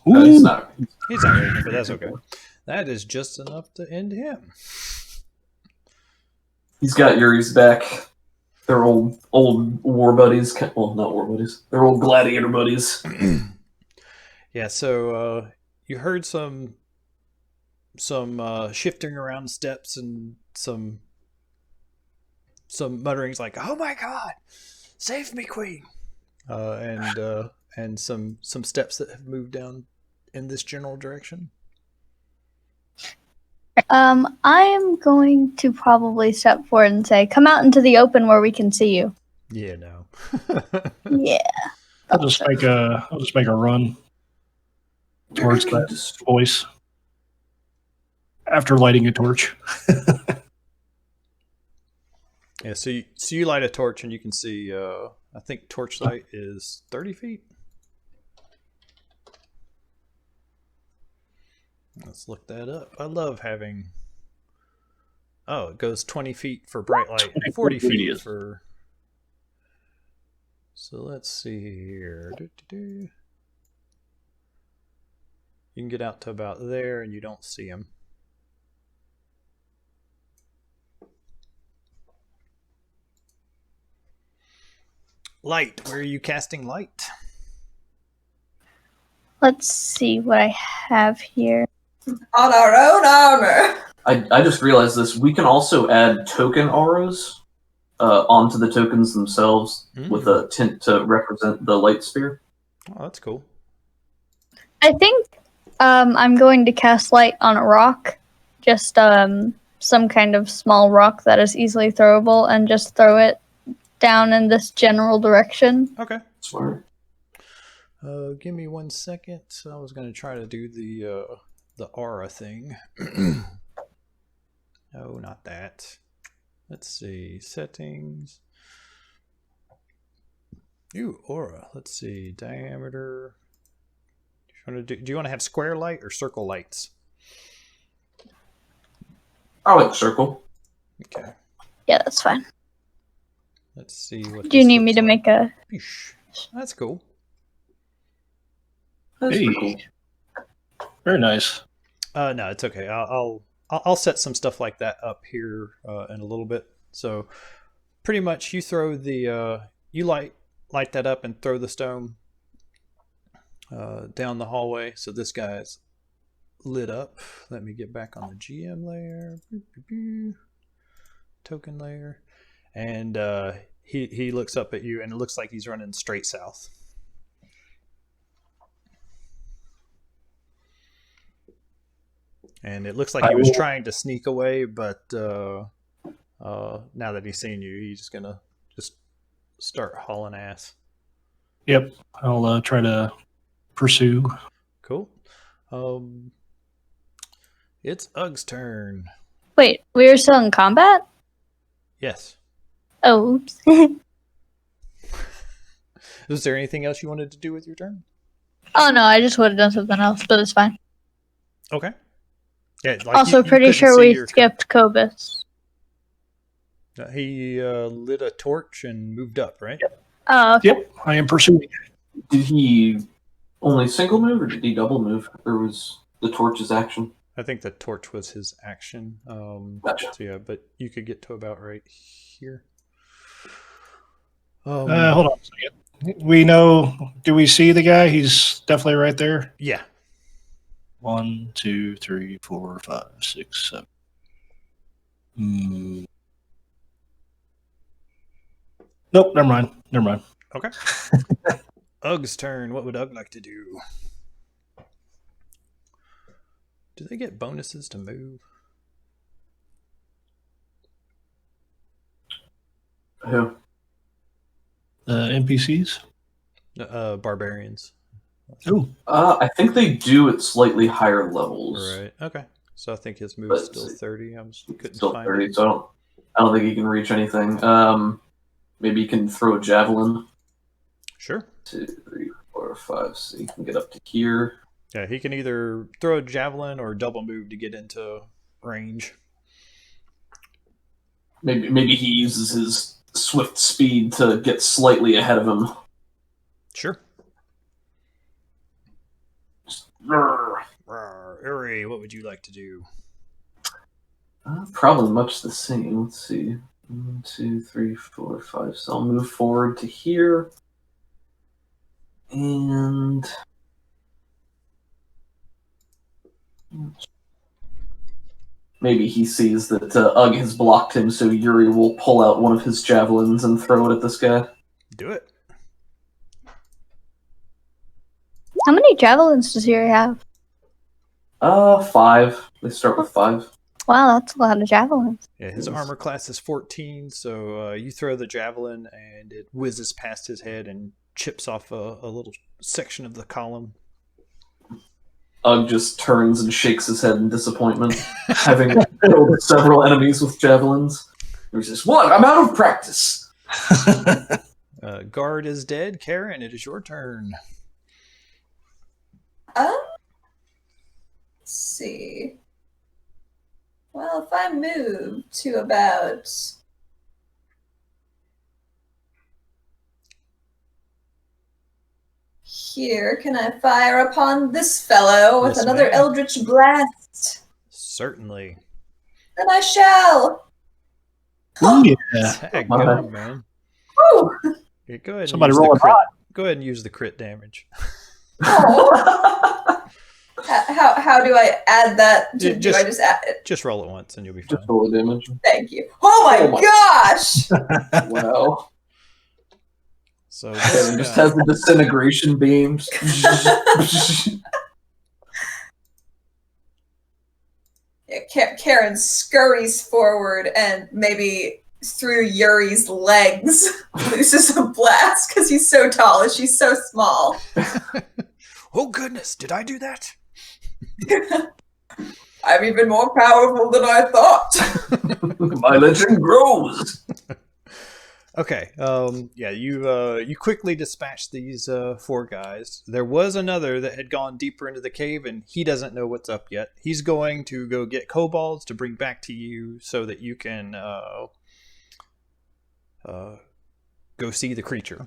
Ooh. He's not. He's not raging, but that's okay. That is just enough to end him. He's got Yuri's back. They're old war buddies. Well, not war buddies. They're old gladiator buddies. Yeah. So you heard some shifting around steps and some mutterings like, "Oh my God, save me, Queen!" And some steps that have moved down in this general direction. I am going to probably step forward and say, "Come out into the open where we can see you." Yeah, no. Yeah. I'll just make a run towards that voice after lighting a torch. Yeah, so you light a torch and you can see, I think torchlight is 30 feet. Let's look that up. I love having... Oh, it goes 20 feet for bright light, 40 feet for... So let's see here. You can get out to about there and you don't see him. Light, where are you casting light? Let's see what I have here. On our own armor. I just realized this. We can also add token auras onto the tokens themselves with a tint to represent the light sphere. Oh, that's cool. I think I'm going to cast light on a rock. Just some kind of small rock that is easily throwable and just throw it down in this general direction. Okay. Smart. Give me 1 second. I was going to try to do the aura thing. No, not that. Let's see. Settings. Ooh, aura. Let's see. Diameter. Do you want to have square light or circle lights? I like circle. Okay. Yeah, that's fine. Let's see what. Do you need me to make a... That's cool. That's Hey. pretty cool. Very nice. No, it's okay. I'll set some stuff like that up here in a little bit. So, pretty much, you throw the you light that up and throw the stone down the hallway. So this guy's lit up. Let me get back on the GM layer, token layer, and he looks up at you, and it looks like he's running straight south. And it looks like he was trying to sneak away, but now that he's seen you, he's just gonna start hauling ass. Yep. I'll try to pursue. Cool. It's Ugg's turn. Wait, we are still in combat? Yes. Oh, oops. Is there anything else you wanted to do with your turn? Oh no, I just would have done something else, but it's fine. Okay. Yeah. Like Also, you pretty couldn't sure see we your- skipped Cobus. He lit a torch and moved up, right? Oh, okay. Yep. I am pursuing. Did he only single move or did he double move? Or was the torch's action? I think the torch was his action. Gotcha. So yeah, but you could get to about right here. Hold on a second. We know. Do we see the guy? He's definitely right there. Yeah. 1, 2, 3, 4, 5, 6, 7. Nope. Never mind. Okay. Ugg's turn. What would Ugg like to do? Do they get bonuses to move? Who? NPCs? Barbarians. Oh, I think they do at slightly higher levels. Right. Okay. So I think his move But is still 30. I couldn't Still find 30, it. so I don't think he can reach anything. Maybe he can throw a javelin. Sure. 2, 3, 4, 5. So he can get up to here. Yeah, he can either throw a javelin or double move to get into range. Maybe he uses his swift speed to get slightly ahead of him. Sure. Brrr. Uri, what would you like to do? Probably much the same. Let's see. 1, 2, 3, 4, 5. So I'll move forward to here. And maybe he sees that Ugg has blocked him, so Yuri will pull out one of his javelins and throw it at this guy. Do it. How many javelins does Yuri have? 5. They start with 5. Wow, that's a lot of javelins. Yeah, his armor class is 14, so you throw the javelin and it whizzes past his head and chips off a little section of the column. Ugg just turns and shakes his head in disappointment, having killed several enemies with javelins. He says, "What? I'm out of practice." Guard is dead. Karen, it is your turn. Let's see. Well, if I move to about here, can I fire upon this fellow with Yes, another ma'am. eldritch blast? Certainly. Then I shall. ooh, yeah. Tag my going, man. Woo! Yeah, go ahead. Somebody and use roll the a crit. die. Go ahead and use the crit damage. Oh. How do I add that? Yeah, Do I just add it? Just roll it once and you'll be fine. Just roll the damage. Thank you. Oh my Oh my- gosh! Wow. So Kevin this just guy- has the disintegration beams. Yeah, Karen scurries forward and maybe through Yuri's legs looses a blast because he's so tall and she's so small. Oh goodness, did I do that? I'm even more powerful than I thought. My legend grows. Okay. Yeah, you quickly dispatched these 4 guys. There was another that had gone deeper into the cave, and he doesn't know what's up yet. He's going to go get kobolds to bring back to you so that you can go see the creature.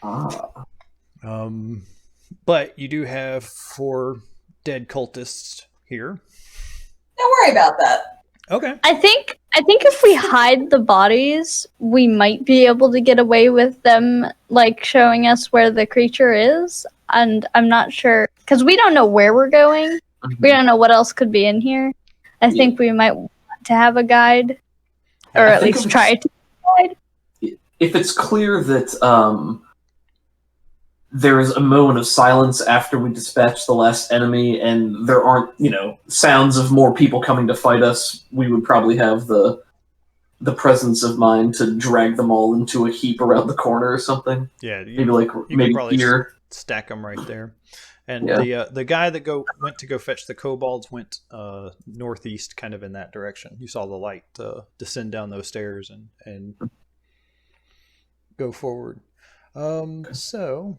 Ah. But you do have 4 dead cultists here. Don't worry about that. Okay. I think if we hide the bodies, we might be able to get away with them like showing us where the creature is. And I'm not sure because we don't know where we're going. We don't know what else could be in here. I think we might want to have a guide, or I at think least if try to. If it's clear that there is a moment of silence after we dispatch the last enemy, and there aren't, sounds of more people coming to fight us, we would probably have the presence of mind to drag them all into a heap around the corner or something. Yeah. Maybe could probably here. stack them right there. And Yeah. the guy that went to go fetch the kobolds went northeast, kind of in that direction. You saw the light descend down those stairs and go forward. So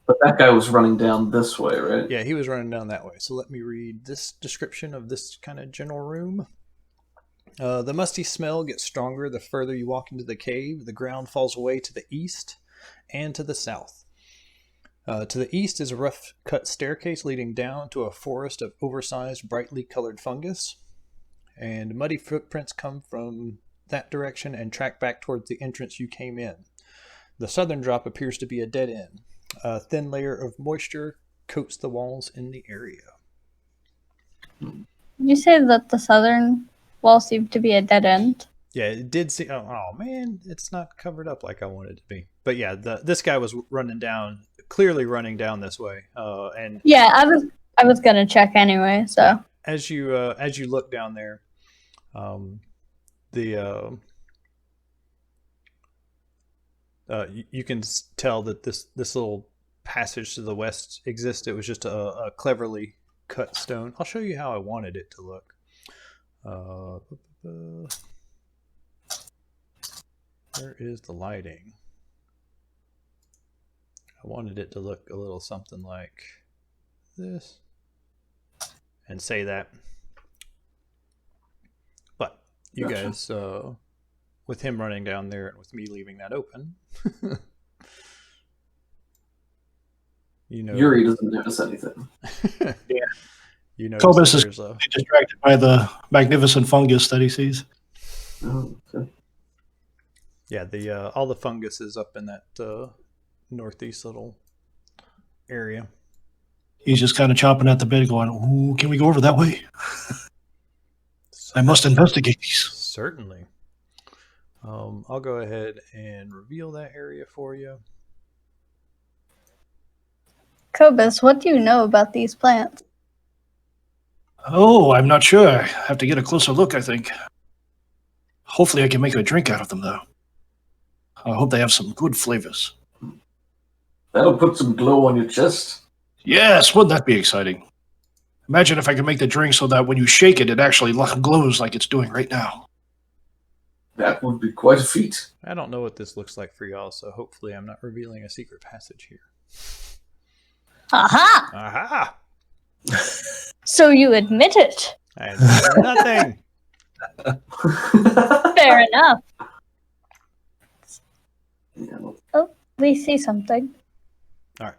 But that guy was running down this way, right? yeah, he was running down that way. So let me read this description of this kind of general room. The musty smell gets stronger the further you walk into the cave. The ground falls away to the east and to the south. To the east is a rough-cut staircase leading down to a forest of oversized, brightly colored fungus. And muddy footprints come from that direction and track back towards the entrance you came in. The southern drop appears to be a dead end. A thin layer of moisture coats the walls in the area. You say that the southern wall seemed to be a dead end. Yeah, it did see. Oh man, it's not covered up like I wanted it to be. But yeah, this guy was clearly running down this way. And Yeah, I was gonna check anyway. So as you look down there, you can tell that this little passage to the west exists. It was just a cleverly cut stone. I'll show you how I wanted it to look. Where is the lighting? I wanted it to look a little something like this, and say that. But you guys, with him running down there and with me leaving that open, you know, Yuri doesn't notice anything. Yeah. You know, Cobus is there's a distracted by the magnificent fungus that he sees. Oh, okay. yeah, the all the fungus is up in that northeast little area. He's just kind of chomping at the bit, going, "Ooh, can we go over that way? I must investigate these." Certainly. I'll go ahead and reveal that area for you. Cobus, what do you know about these plants? Oh, I'm not sure. I have to get a closer look, I think. Hopefully I can make a drink out of them, though. I hope they have some good flavors. That'll put some glow on your chest. Yes, wouldn't that be exciting? Imagine if I could make the drink so that when you shake it, it actually glows like it's doing right now. That would be quite a feat. I don't know what this looks like for y'all, so hopefully I'm not revealing a secret passage here. Aha! Aha! So you admit it. I had nothing. Fair enough. Yeah, well, We see something. All right.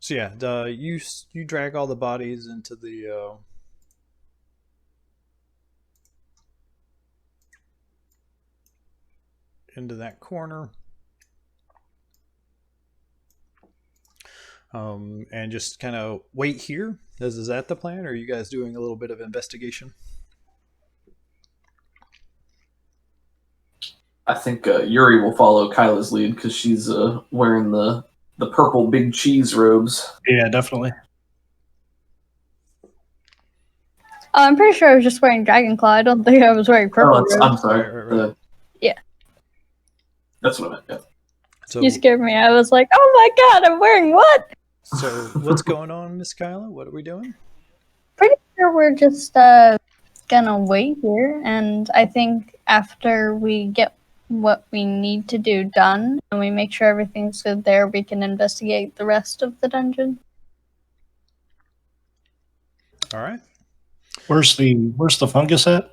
So yeah, you drag all the bodies into the into that corner, and just kind of wait here. Is that the plan, or are you guys doing a little bit of investigation? I think Yuri will follow Kyla's lead because she's wearing the purple big cheese robes. Yeah, definitely. Oh, I'm pretty sure I was just wearing Dragon Claw. I don't think I was wearing purple. Oh, I'm robes. sorry. Right. Yeah. That's what I meant. Yeah. So, You scared me. I was like, oh my god, I'm wearing what? so what's going on, Miss Kyla? What are we doing? Pretty sure we're just gonna wait here, and I think after we get what we need to do done and we make sure everything's good there, we can investigate the rest of the dungeon. All right. Where's the fungus at?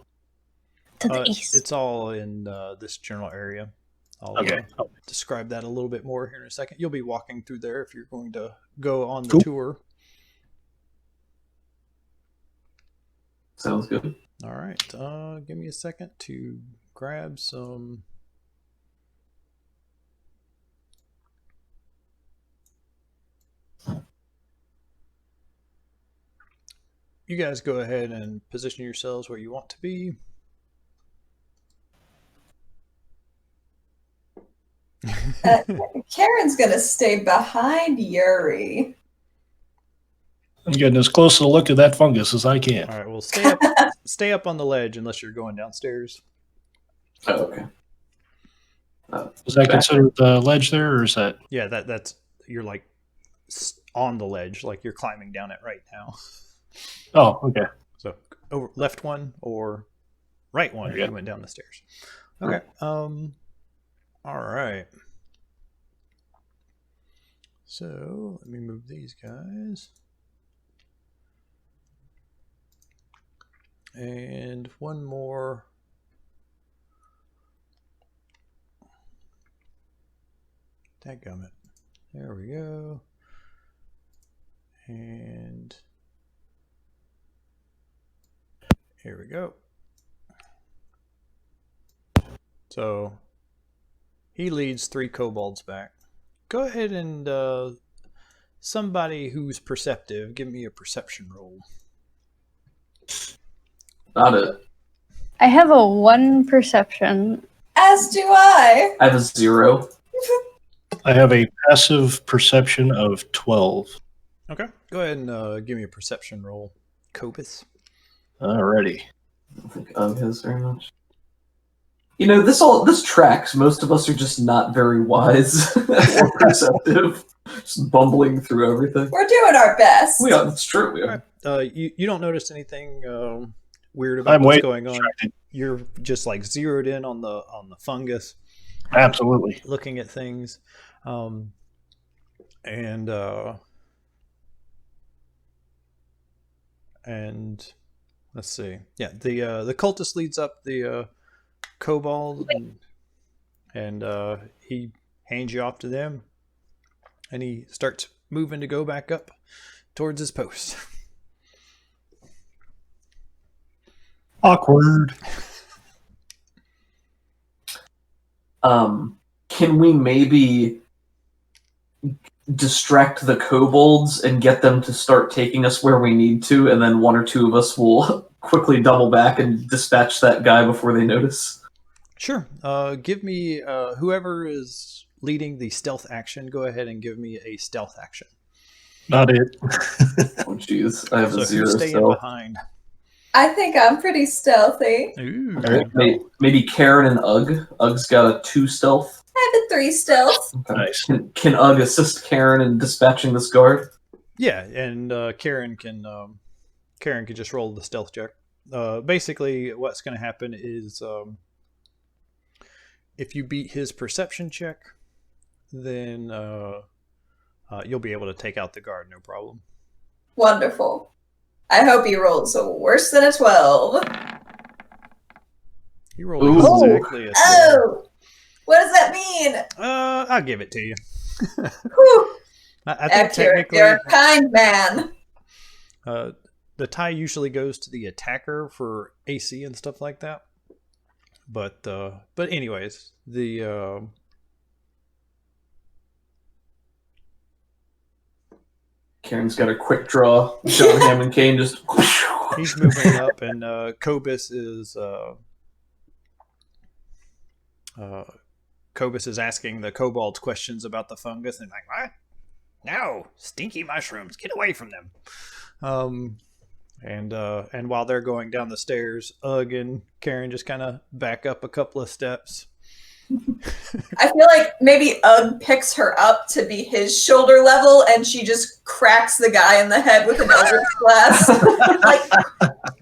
To the east. It's all in this general area. I'll Okay. describe that a little bit more here in a second. You'll be walking through there if you're going to go on the Cool. tour. Sounds good. All right. Give me a second to grab some. You guys go ahead and position yourselves where you want to be. Karen's gonna stay behind Yuri. I'm getting as close to the look of that fungus as I can. All right. Well, stay up on the ledge unless you're going downstairs. Oh, okay. Is that considered the ledge there, or is that? Yeah, that's you're like on the ledge, like you're climbing down it right now. Oh, okay. So over left one or right one if Yeah. you went down the stairs. Okay. All right. So let me move these guys. And one more. Dadgummit. There we go. And here we go. So he leads 3 kobolds back. Go ahead and somebody who's perceptive, give me a perception roll. Not it. I have a 1 perception. As do I. I have a 0. I have a passive perception of 12. Okay. Go ahead and give me a perception roll, Cobus. Alrighty. I don't think Og has very much. You know, this tracks. Most of us are just not very wise or perceptive, just bumbling through everything. We're doing our best. We are. That's true. We All are. right. You don't notice anything weird about I'm what's way going on. distracted. You're just like zeroed in on the fungus, Absolutely. looking at things, and let's see. Yeah, the cultist leads up the kobold, and he hands you off to them, and he starts moving to go back up towards his post. Awkward. Can we maybe distract the kobolds and get them to start taking us where we need to, and then one or two of us will quickly double back and dispatch that guy before they notice? Sure. Give me whoever is leading the stealth action. Go ahead and give me a stealth action. Not it. Oh, jeez. I have So a zero who's staying stealth. behind? I think I'm pretty stealthy. Ooh. Maybe Karen and Ugg. Ugg's got a 2 stealth. I have a 3 stealth. Okay. Nice. Can Ugg assist Karen in dispatching this guard? Yeah, and Karen can just roll the stealth check. Basically, what's going to happen is if you beat his perception check, then you'll be able to take out the guard, no problem. Wonderful. I hope he rolls worse than a 12. You rolled Ooh. exactly a 12. Oh! What does that mean? I'll give it to you. Whew. I think technically, You're a kind man. the tie usually goes to the attacker for AC and stuff like that. But anyways, the Karen's got a quick draw. John Hammond Kane just. he's moving up, and Cobus is asking the kobolds questions about the fungus, and like, what? No, stinky mushrooms, get away from them. And while they're going down the stairs, Ugg and Karen just kind of back up a couple of steps. I feel like maybe Ugg picks her up to be his shoulder level, and she just cracks the guy in the head with an Eldritch Blast. Like,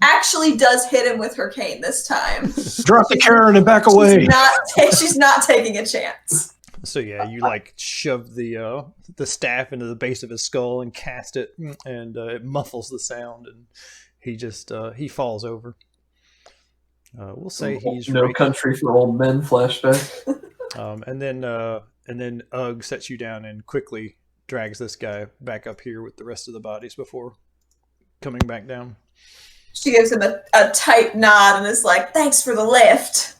actually does hit him with her cane this time. Drop the Karen and back away. She's not taking a chance. So yeah, you like shove the staff into the base of his skull and cast it, and it muffles the sound, and he just he falls over. We'll say he's No right. Country for Old Men flashback. And then Ugg sets you down and quickly drags this guy back up here with the rest of the bodies before coming back down. She gives him a tight nod and is like, "Thanks for the lift."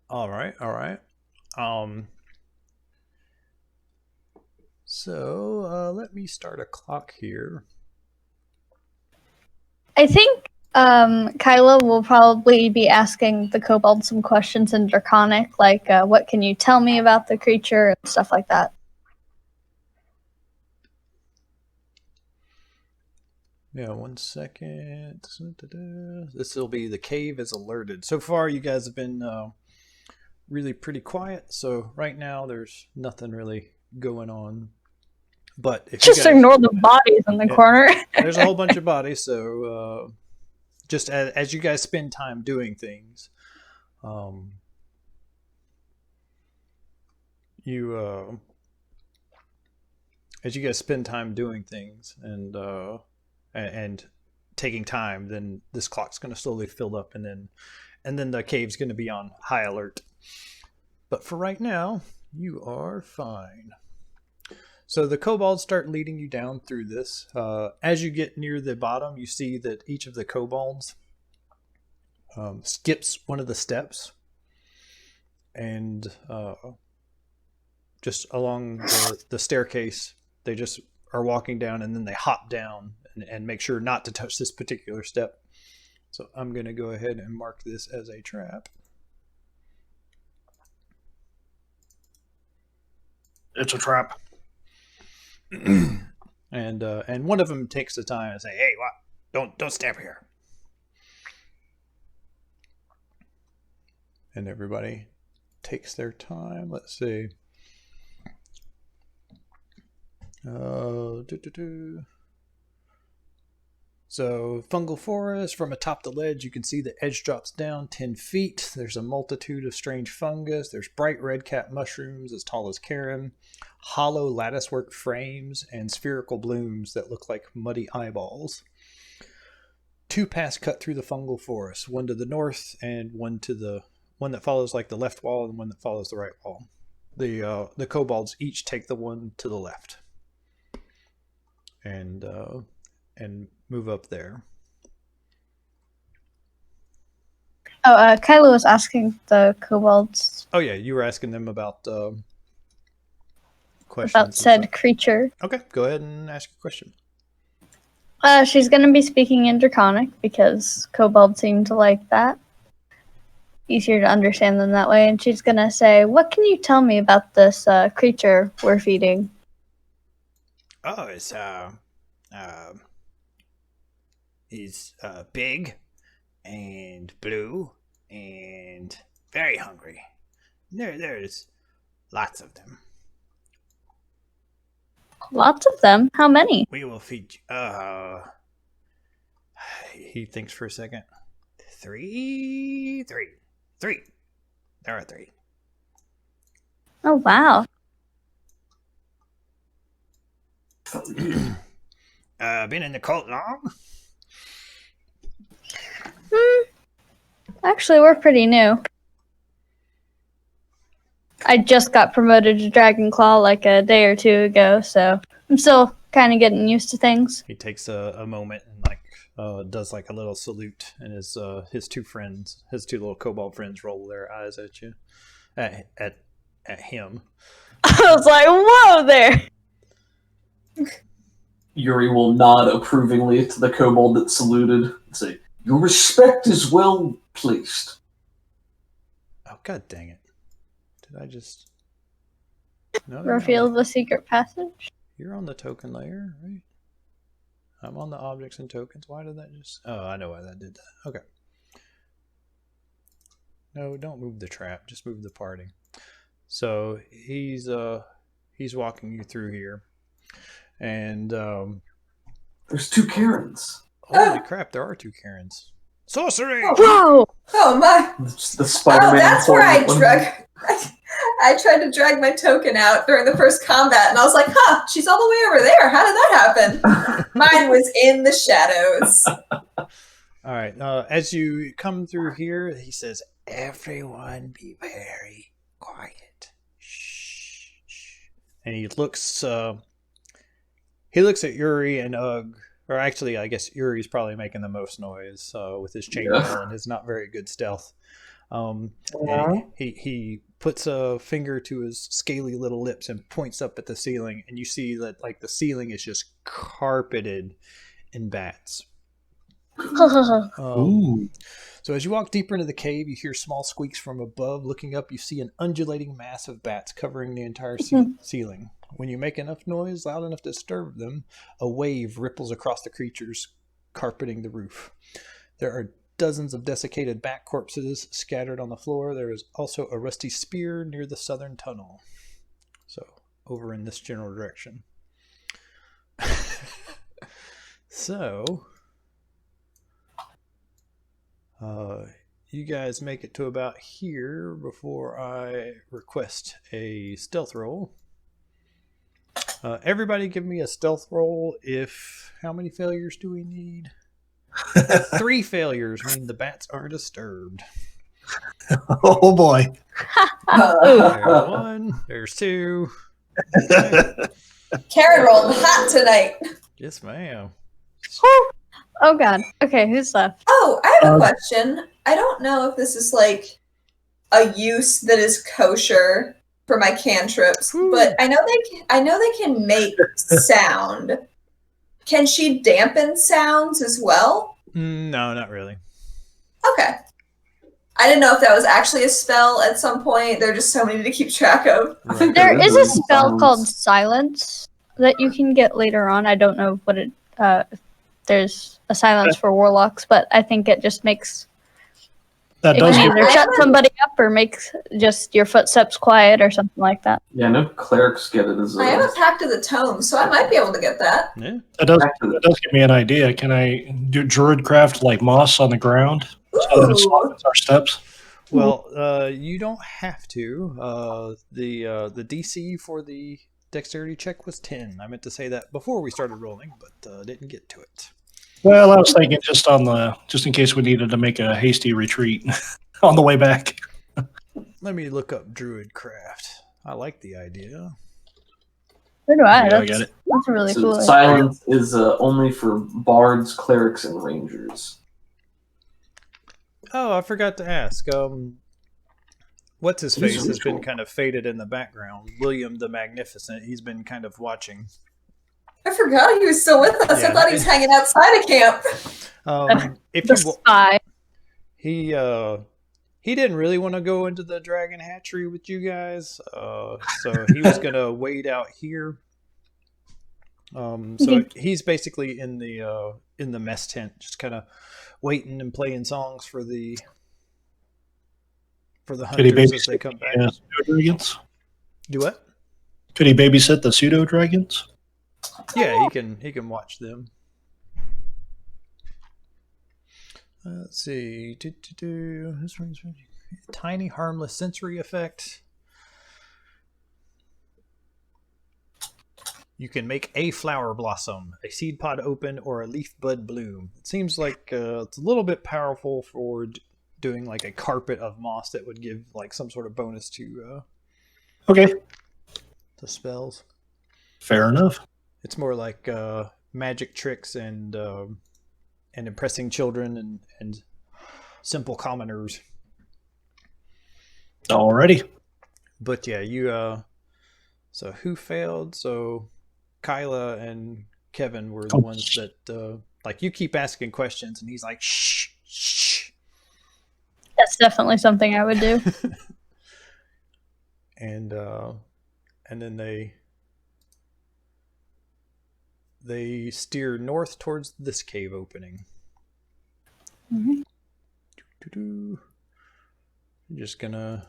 All right. So let me start a clock here. I think Kyla will probably be asking the kobold some questions in Draconic, like, what can you tell me about the creature, and stuff like that. Yeah, 1 second. This will be the cave is alerted. So far, you guys have been really pretty quiet. So right now, there's nothing really going on. But if Just you guys, ignore the bodies in the corner. there's a whole bunch of bodies. So just as you guys spend time doing things, as you guys spend time doing things and taking time, then this clock's going to slowly fill up, and then the cave's going to be on high alert. But for right now, you are fine. So the kobolds start leading you down through this. As you get near the bottom, you see that each of the kobolds skips one of the steps, and just along the staircase, they just are walking down, and then they hop down and make sure not to touch this particular step. So I'm going to go ahead and mark this as a trap. It's a trap. And one of them takes the time and say, "Hey, what? Don't step here." And everybody takes their time. Let's see. So, fungal forest, from atop the ledge, you can see the edge drops down 10 feet. There's a multitude of strange fungus. There's bright red cap mushrooms as tall as Karen, hollow latticework frames, and spherical blooms that look like muddy eyeballs. 2 paths cut through the fungal forest, one to the north and one to the one that follows like the left wall and one that follows the right wall. The kobolds each take the one to the left and move up there. Oh, Kyla was asking the kobolds Oh yeah, you were asking them about questions. about and said stuff. creature. Okay, go ahead and ask your question. She's going to be speaking in Draconic because kobolds seem to like that. Easier to understand them that way. And she's going to say, what can you tell me about this creature we're feeding? Oh, he's big and blue and very hungry. There's lots of them. Lots of them? How many? We will feed you. He thinks for a second. Three. There are 3. Oh, wow. Been in the cult long? Actually, we're pretty new. I just got promoted to Dragon Claw like a day or 2 ago, so I'm still kind of getting used to things. He takes a moment and does like a little salute, and his 2 friends, his 2 little kobold friends, roll their eyes at you, at him. I was like, whoa there! Yuri will nod approvingly to the kobold that saluted and say, "Your respect is well placed." Oh, god dang it. Did I just... No, Reveal the secret passage. You're on the token layer, right? I'm on the objects and tokens. Why did that just... Oh, I know why that did that. Okay. No, don't move the trap. Just move the party. So he's walking you through here. And There's 2 Karens. holy crap, there are 2 Karens. Sorcery! Whoa! Oh my! The Spider-Man. Oh, that's where I one. I tried to drag my token out during the first combat, and I was like, huh, she's all the way over there. How did that happen? Mine was in the shadows. All right. As you come through here, he says, "Everyone be very quiet." Shh. And he looks at Yuri and Ugg. Or actually, I guess Yuri's probably making the most noise with his chainmail and his not very good stealth. And he puts a finger to his scaly little lips and points up at the ceiling, and you see that like the ceiling is just carpeted in bats. So as you walk deeper into the cave, you hear small squeaks from above. Looking up, you see an undulating mass of bats covering the entire ceiling. When you make enough noise, loud enough to disturb them, a wave ripples across the creatures, carpeting the roof. There are dozens of desiccated bat corpses scattered on the floor. There is also a rusty spear near the southern tunnel. So, over in this general direction. So, you guys make it to about here before I request a stealth roll. Everybody give me a stealth roll. How many failures do we need? 3 failures mean the bats are disturbed. Oh boy. There's 1. There's 2. Karen rolled hot tonight. Yes, ma'am. Oh god. Okay, who's left? Oh, I have a question. I don't know if this is like a use that is kosher for my cantrips, but I know they can make sound. Can she dampen sounds as well? No, not really. Okay. I didn't know if that was actually a spell at some point. There are just so many to keep track of. I think There is a spell silence. called Silence that you can get later on. I don't know what it... there's a silence for warlocks, but I think it just makes That It does can get either shut somebody up or make just your footsteps quiet or something like that. Yeah, no clerics get it as I am a Pact of the Tome, so I might be able to get that. Yeah. that does give me an idea. Can I do druid craft like moss on the ground so that it Ooh. softens our steps? Well, you don't have to. The DC for the dexterity check was 10. I meant to say that before we started rolling, but didn't get to it. Well, I was thinking just in case we needed to make a hasty retreat on the way back. Let me look up Druidcraft. I like the idea. So do I. Yeah, I That's, get it. that's a really So cool. silence is only for bards, clerics, and rangers. Oh, I forgot to ask. What's his face has been cool. kind of faded in the background. William the Magnificent. He's been kind of watching. I forgot he was still with us. Yeah. I thought he was hanging outside of camp. If The you spy. he didn't really want to go into the Dragon Hatchery with you guys, so he was gonna wait out here. So he's basically in the mess tent, just kind of waiting and playing songs for the Could he hunters as they babysit come back. the pseudo dragons? Do what? Could he babysit the pseudo dragons? Yeah, he can watch them. Let's see. Tiny harmless sensory effect. You can make a flower blossom, a seed pod open, or a leaf bud bloom. It seems like it's a little bit powerful for doing like a carpet of moss that would give like some sort of bonus to Okay, the spells. fair enough. It's more like magic tricks and impressing children and simple commoners. Alrighty. But yeah, you so who failed? So Kyla and Kevin were the ones that like you keep asking questions and he's like shh shh. That's definitely something I would do. And then they steer north towards this cave opening. Mhm. You're just gonna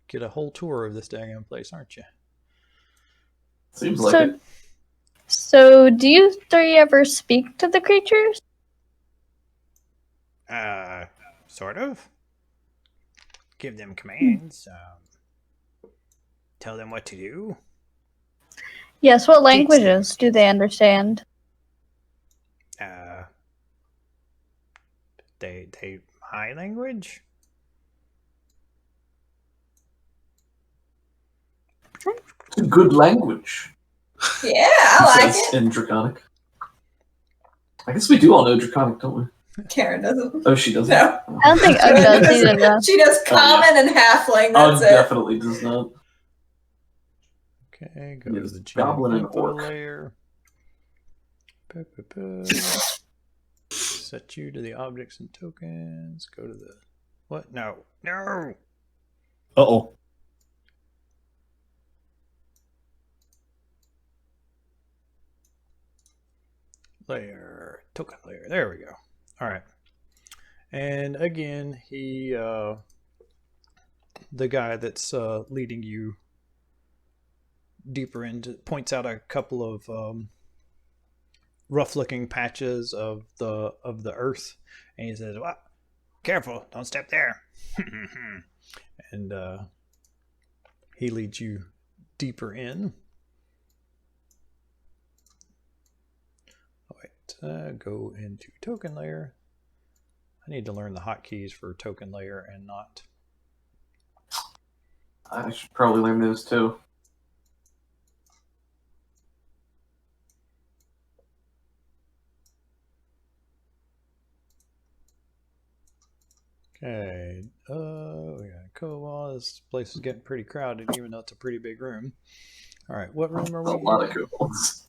get a whole tour of this daggone place, aren't you? Seems like it. So do you three ever speak to the creatures? Sort of. Give them commands. Tell them what to do. Yes, what languages do they understand? They my language. It's a good language. Yeah, I like Says it. in Draconic. I guess we do all know Draconic, don't we? Karen doesn't. Oh, she doesn't. No. I don't think Ugg does either, though. She does common and halfling. Ugg That's it. definitely does not. Okay, go Yes, to the goblin and info orc. layer. Set you to the objects and tokens. Go to the what? No. Uh-oh. Layer, token layer. There we go. All right. And again, the guy that's leading you deeper into points out a couple of rough-looking patches of the earth, and he says, "Well, careful, don't step there." And he leads you deeper in. Go into token layer. I need to learn the hotkeys for token layer and not. I should probably learn those too. Okay. We got co-wall. This place is getting pretty crowded, even though it's a pretty big room. All right, what room are we A in? lot of coupons.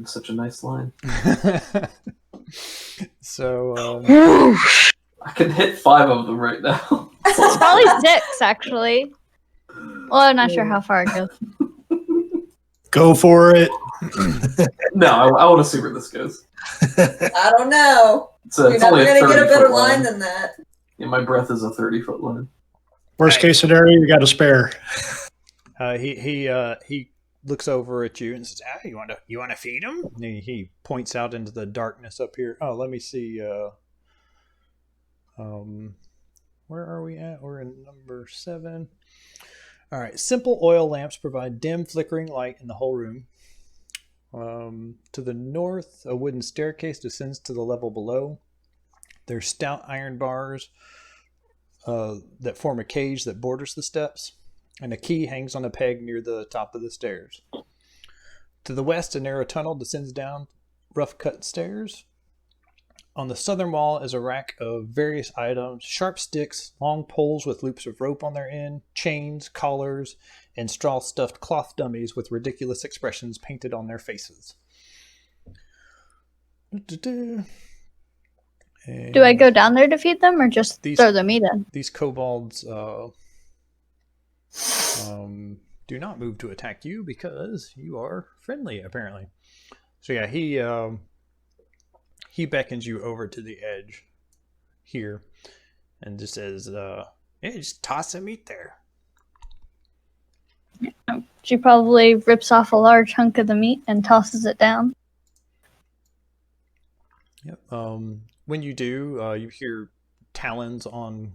Such a nice line. So I can hit 5 of them right now. It's probably 6, actually. Well, I'm not sure how far it goes. Go for it. No, I want to see where this goes. I don't know. You're never only going to get a better 30-foot line than that. Yeah, my breath is a 30-foot line. Worst case scenario, you got a spare. He looks over at you and says, you want to feed him? And he points out into the darkness up here. Oh, let me see. Where are we at? We're in number 7. All right. Simple oil lamps provide dim, flickering light in the whole room. To the north, a wooden staircase descends to the level below. There's stout iron bars that form a cage that borders the steps, and a key hangs on a peg near the top of the stairs. To the west, a narrow tunnel descends down rough-cut stairs. On the southern wall is a rack of various items, sharp sticks, long poles with loops of rope on their end, chains, collars, and straw-stuffed cloth dummies with ridiculous expressions painted on their faces. Do I go down there to feed them, or just throw the meat in? These kobolds do not move to attack you because you are friendly, apparently. So yeah, he beckons you over to the edge here and just says, just toss some meat there. She probably rips off a large hunk of the meat and tosses it down. Yep. When you do, you hear talons on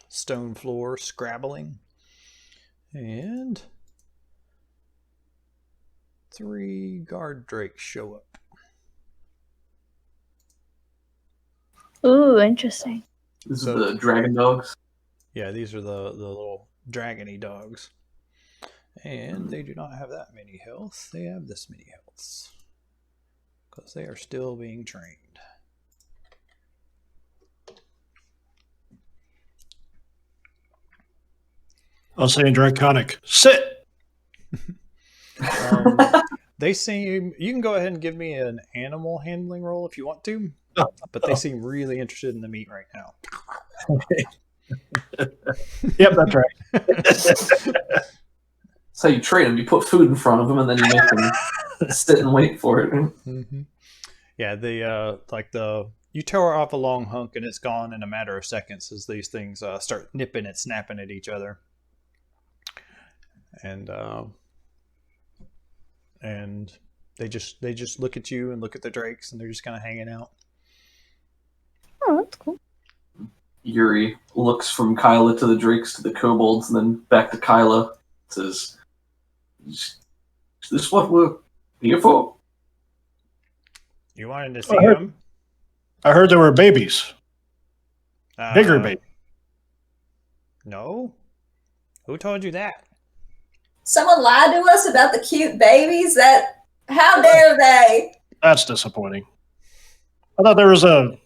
stone floor scrabbling. And 3 guard drakes show up. Ooh, interesting. This is the dragon dogs? Yeah, these are the little dragony dogs. And they do not have that many health. They have this many healths. Because they are still being trained. I'll say in Draconic, sit! They seem... You can go ahead and give me an animal handling roll if you want to. But they seem really interested in the meat right now. Yep, that's right. That's how you train them. You put food in front of them, and then you make them sit and wait for it. Mm-hmm. Yeah, you tear off a long hunk, and it's gone in a matter of seconds as these things start nipping and snapping at each other. And they just look at you and look at the drakes, and they're just kind of hanging out. Oh, that's cool. Yuri looks from Kyla to the drakes to the kobolds, and then back to Kyla. Says, "Is this what we're here for?" You wanted to see them? I heard there were babies. Bigger babies. No. Who told you that? Someone lied to us about the cute babies? How dare they? That's disappointing. I thought there was a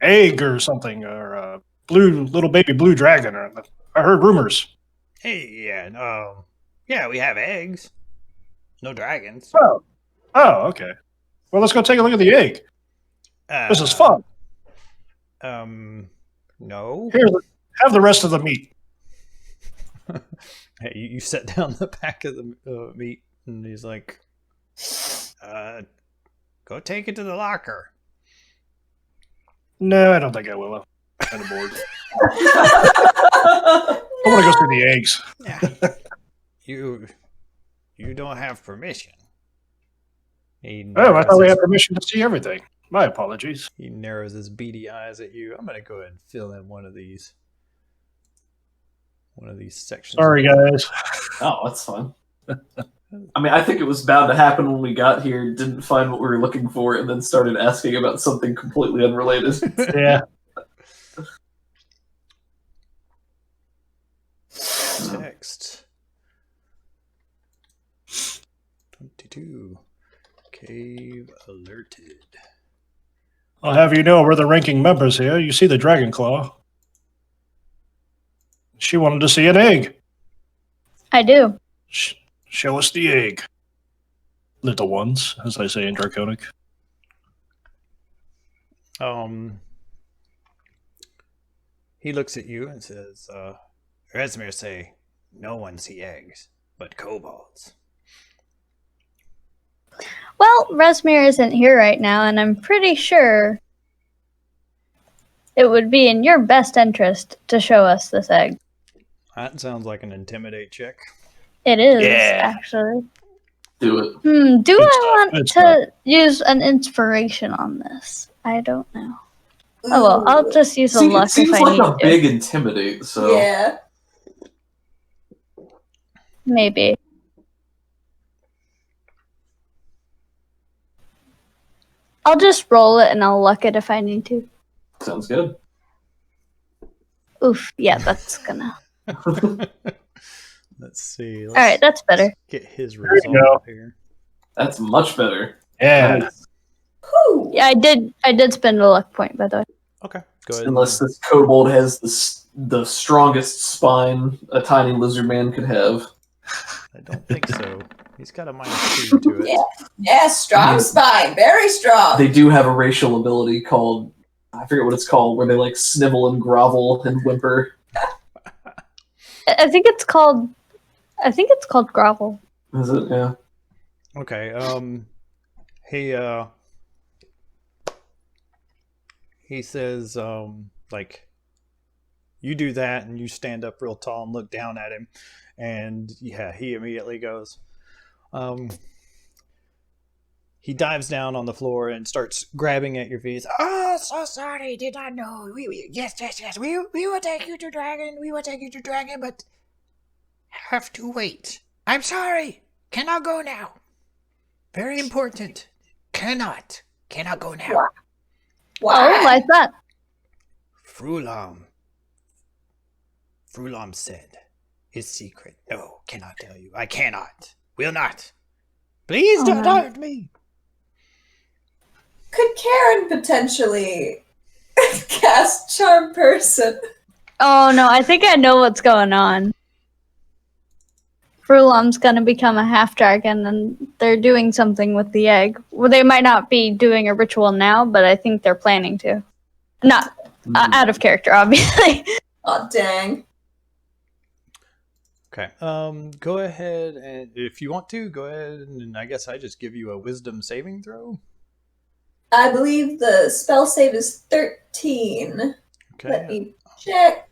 egg or something, or a little baby blue dragon. I heard rumors. Hey, yeah, we have eggs. No dragons. Oh, okay. Well, let's go take a look at the egg. This is fun. No. Here, have the rest of the meat. Hey, you set down the pack of the meat, and he's like, go take it to the locker. No, I don't think I will. I'm kind of bored. I want to go through the eggs. Yeah. You don't have permission. I thought we had permission to see everything. My apologies. He narrows his beady eyes at you. I'm going to go ahead and fill in one of these sections. Sorry, guys. Oh, that's fine. I mean, I think it was bound to happen when we got here, didn't find what we were looking for, and then started asking about something completely unrelated. Yeah. Text. 22. Cave alerted. I'll have you know we're the ranking members here. You see the Dragon Claw. She wanted to see an egg. I do. Show us the egg. Little ones, as I say in Draconic. He looks at you and says, Resmir say, no one see eggs, but kobolds. Well, Resmir isn't here right now, and I'm pretty sure it would be in your best interest to show us this egg. That sounds like an intimidate check. It is, Yeah. actually. Do it. Do Good I stuff, want good to use an inspiration on this? I don't know. Oh well, I'll just use a luck It seems if I like need a to. big intimidate, so Yeah. Maybe. I'll just roll it and I'll luck it if I need to. sounds good. Oof, yeah, that's gonna... Let's see. Alright, that's better. Get his you result go. up here. That's much better. Yeah. Nice. Whew. Yeah, I did spend a luck point, by the way. Okay, go ahead. Unless this kobold has the strongest spine a tiny lizard man could have. I don't think so. He's got a -2 to it. Yeah. Yeah, strong Yeah. spine. Very strong. They do have a racial ability called, I forget what it's called, where they like snivel and grovel and whimper. I think it's called grovel. Is it? Yeah. Okay. He says, like, you do that, and you stand up real tall and look down at him, and yeah, he immediately goes. He dives down on the floor and starts grabbing at your feet. Oh, so sorry, did not know. Yes. We will take you to Dragon. We will take you to Dragon, but have to wait. I'm sorry. Cannot go now. Very important. Cannot go now. Why? Oh, like that. Frulam said, it's secret. No, cannot tell you. I cannot. Will not. Please don't hurt me. Could Karen potentially cast Charm Person? Oh no, I think I know what's going on. Frulam's gonna become a half dragon, and they're doing something with the egg. Well, they might not be doing a ritual now, but I think they're planning to. Not out of character, obviously. Oh dang. Okay. Go ahead, and if you want to, go ahead, and I guess I just give you a wisdom saving throw. I believe the spell save is 13. Okay. Let me check.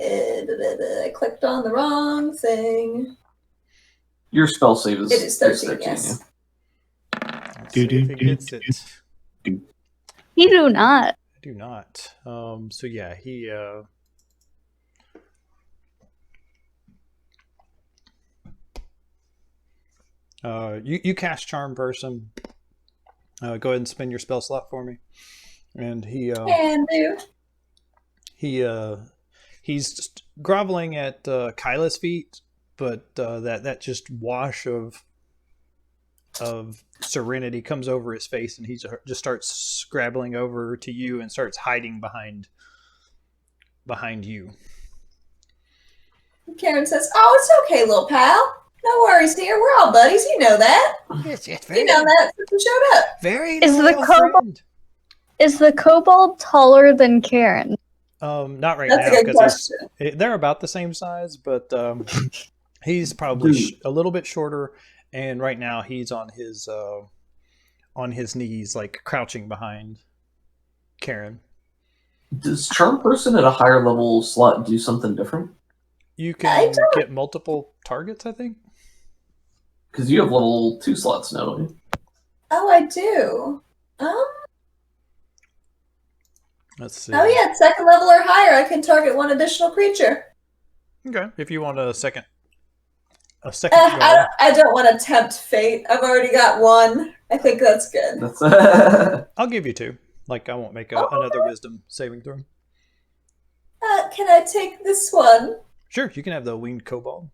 I clicked on the wrong thing. Your spell save is It is 13, yes. Let's see if he gets it. You do not. I do not. So yeah, he you cast Charm Person. Go ahead and spin your spell slot for me. And Can do. he's just groveling at Kyla's feet, but that just wash of serenity comes over his face, and he just starts scrabbling over to you and starts hiding behind you. Karen says, "Oh, it's okay, little pal. No worries here. We're all buddies. You know that. Yes, You know that since we showed up." very Is the loyal kobold- friend. Is the kobold taller than Karen? Not right That's now a good question. they're about the same size, but he's probably Dude. a little bit shorter, and right now he's on his knees, like crouching behind Karen. Does Charm Person at a higher level slot do something different? You I can don't- get multiple targets, I think. Because you have level 2 slots now, don't you? Oh, I do. Let's see. Oh yeah, second level or higher, I can target one additional creature. Okay, if you want a second goal. I don't want to tempt fate. I've already got one. I think that's good. That's I'll give you 2. Like, I won't make another wisdom saving throw. Can I take this one? Sure, you can have the winged kobold.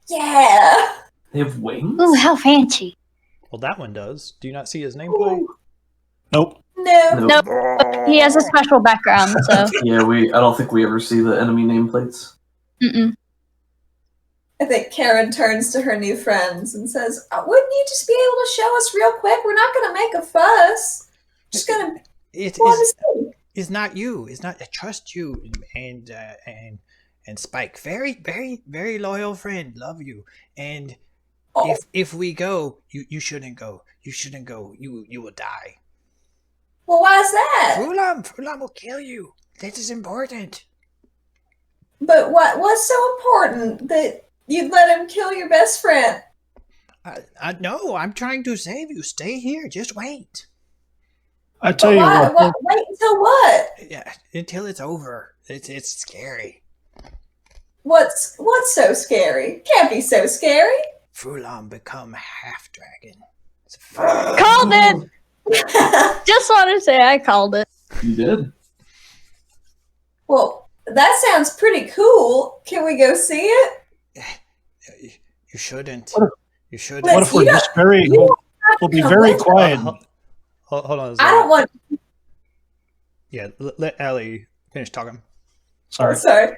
Yeah. They have wings? Ooh, how fancy. Well, that one does. Do you not see his nameplate? Nope. No. Nope. Nope. He has a special background, so. Yeah, I don't think we ever see the enemy nameplates. Mm-mm. I think Karen turns to her new friends and says, "Wouldn't you just be able to show us real quick? We're not going to make a fuss. Just going to want to see." It's not you. It's not. I trust you and Spike. Very, very, very loyal friend. Love you. And if we go, you shouldn't go. You shouldn't go. You will die. Well, why is that? Fulam will kill you. This is important. But what's so important that you'd let him kill your best friend? No, I'm trying to save you. Stay here. Just wait. I tell you what. Wait until what? Yeah, until it's over. It's scary. What's so scary? Can't be so scary. Fulam become half dragon. Called it! Just want to say I called it. You did. Well, that sounds pretty cool. Can we go see it? You shouldn't. You shouldn't. What if we're just we'll be very quiet. Hold on. I don't want. Yeah, let Allie finish talking. Sorry. Sorry.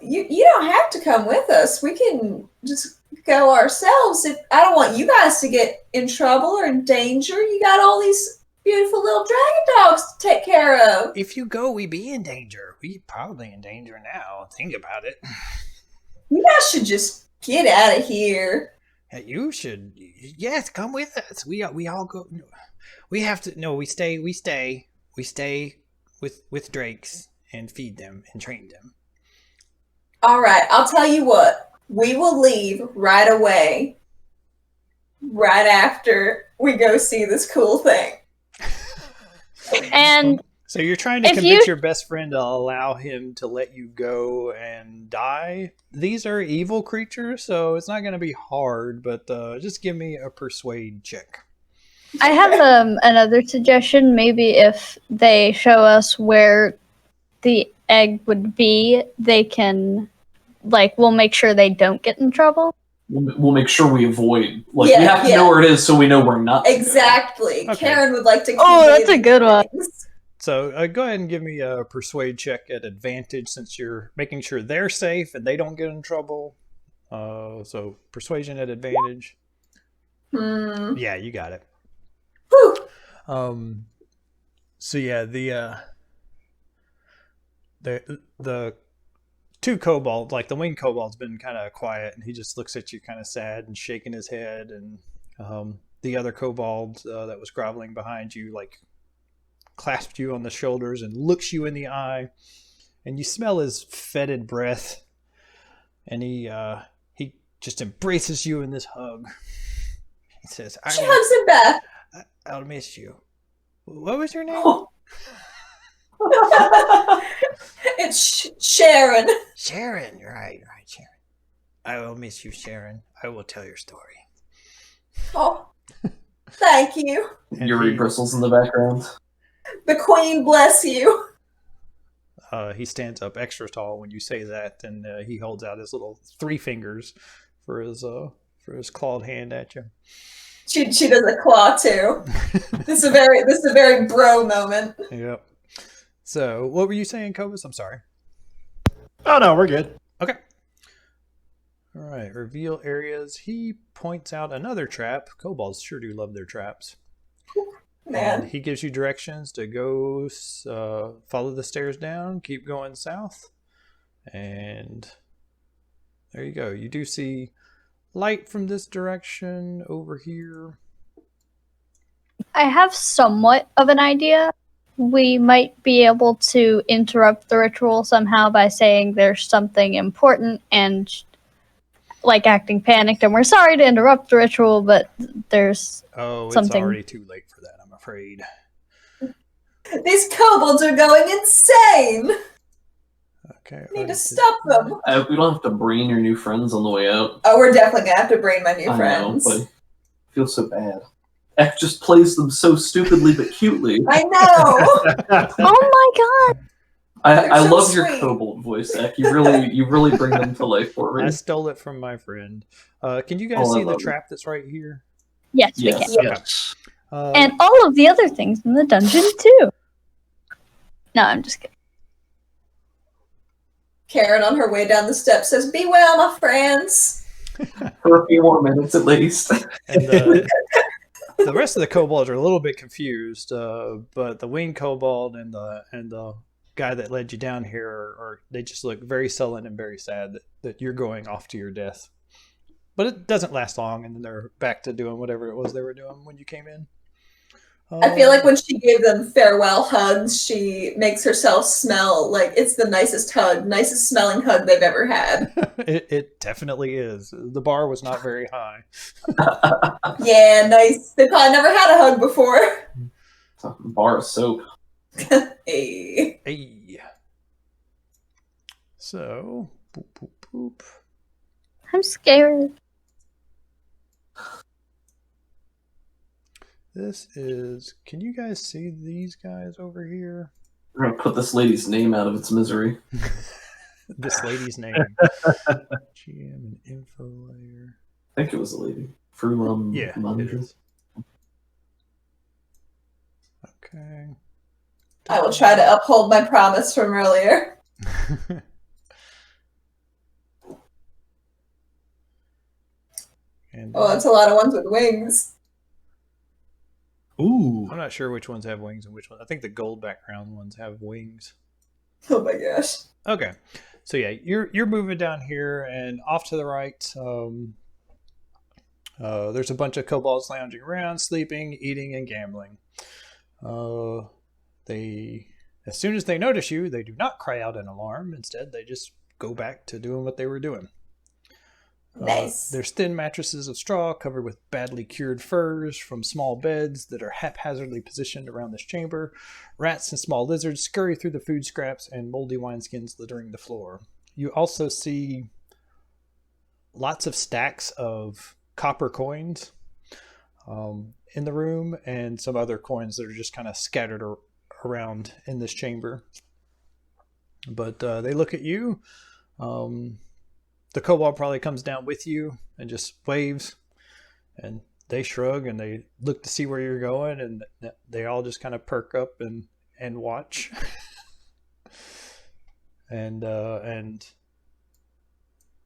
You don't have to come with us. We can just go ourselves. If I don't want you guys to get in trouble or in danger. You got all these beautiful little dragon dogs to take care of. If you go, we be in danger. We probably in danger now. Think about it. You guys should just get out of here. You should. Yes, come with us. We all go. We have to. No, we stay. We stay with drakes and feed them and train them. All right, I'll tell you what. We will leave right away. Right after we go see this cool thing. And so you're trying to convince your best friend to allow him to let you go and die? These are evil creatures, so it's not going to be hard, but just give me a persuade check. I have another suggestion. Maybe if they show us where the egg would be, they can, we'll make sure they don't get in trouble. We'll make sure we avoid. We have to know where it is so we know we're not. Exactly. Okay. Karen would like to. Oh, that's a good one. So go ahead and give me a persuade check at advantage since you're making sure they're safe and they don't get in trouble. So persuasion at advantage. Yeah, you got it. Whew. So yeah, the two kobolds, the winged kobold's been kind of quiet, and he just looks at you kind of sad and shaking his head. And the other kobold that was groveling behind you, clasped you on the shoulders and looks you in the eye, and you smell his fetid breath. And he just embraces you in this hug. He says, She hugs him back. I'll miss you. What was your name? It's Sharon. Sharon, right, Sharon. I will miss you, Sharon. I will tell your story. Oh, thank you. Yuri bristles in the background. The queen bless you. He stands up extra tall when you say that, and he holds out his little 3 fingers for his clawed hand at you. She does a claw too. This is a very bro moment. Yep. So, what were you saying, Cobus? I'm sorry. Oh no, we're good. Okay. All right. Reveal areas. He points out another trap. Kobolds sure do love their traps. Man. And he gives you directions to go follow the stairs down, keep going south, and there you go. You do see light from this direction over here. I have somewhat of an idea. We might be able to interrupt the ritual somehow by saying there's something important and acting panicked, and we're sorry to interrupt the ritual, but there's something. It's already too late for that, I'm afraid. These kobolds are going insane. Okay. We need to stop them. We don't have to brain your new friends on the way out. Oh, we're definitely gonna have to brain my new I friends. know, but I feel so bad. Ek just plays them so stupidly but cutely. I know. Oh my god! I so love your sweet. kobold voice, Ek. You really bring them to life for me. I stole it from my friend. Can you guys Oh, I see the love it. trap that's right here? Yes, we Yes. can. Yes. And all of the other things in the dungeon too. No, I'm just kidding. Karen on her way down the steps says, "Be well, my friends." For a few more minutes at least. And the rest of the kobolds are a little bit confused, but the winged kobold and the guy that led you down here they just look very sullen and very sad that you're going off to your death. but it doesn't last long, and then they're back to doing whatever it was they were doing when you came in. I feel like when she gave them farewell hugs, she makes herself smell like it's the nicest smelling hug they've ever had. It definitely is. The bar was not very high. Yeah, nice. They probably never had a hug before. It's a bar of soap. Hey. Hey. So, boop, boop, boop. I'm scared. This is. Can you guys see these guys over here? We're gonna put this lady's name out of its misery. This lady's name. GM and info layer. I think it was a lady. Frulum. Yeah, it is. Okay. I will try to uphold my promise from earlier. And, Oh, that's a lot of ones with wings. Ooh. I'm not sure which ones have wings and which ones. I think the gold background ones have wings. Oh my gosh. Okay, so yeah, you're moving down here, and off to the right, there's a bunch of kobolds lounging around, sleeping, eating, and gambling. They, as soon as they notice you, they do not cry out in alarm. Instead, they just go back to doing what they were doing. Nice. There's thin mattresses of straw covered with badly cured furs from small beds that are haphazardly positioned around this chamber. Rats and small lizards scurry through the food scraps and moldy wineskins littering the floor. You also see lots of stacks of copper coins in the room, and some other coins that are just kind of scattered around in this chamber. But they look at you. The kobold probably comes down with you and just waves, and they shrug and they look to see where you're going, and they all just kind of perk up and watch. and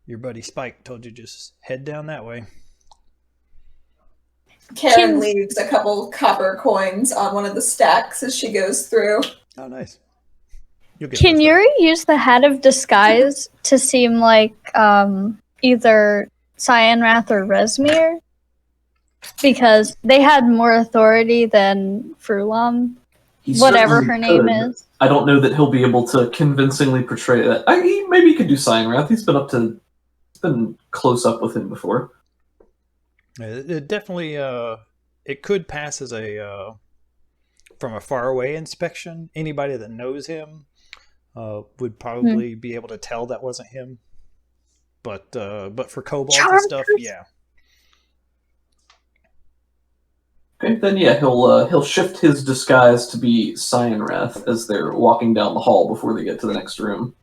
your buddy Spike told you just head down that way. Karen leaves a couple copper coins on one of the stacks as she goes through. Oh, nice. You'll get Can those Yuri use the Hat of Disguise to seem like either Cyanrath or Resmir? Because they had more authority than Frulam, He whatever certainly her name could. is. I don't know that he'll be able to convincingly portray that. Maybe he could do Cyanrath. He's been close up with him before. It definitely it could pass as a from a far away inspection. Anybody that knows him would probably be able to tell that wasn't him. But for kobolds and stuff, yeah. Okay, then yeah, he'll shift his disguise to be Cyanrath as they're walking down the hall before they get to the next room.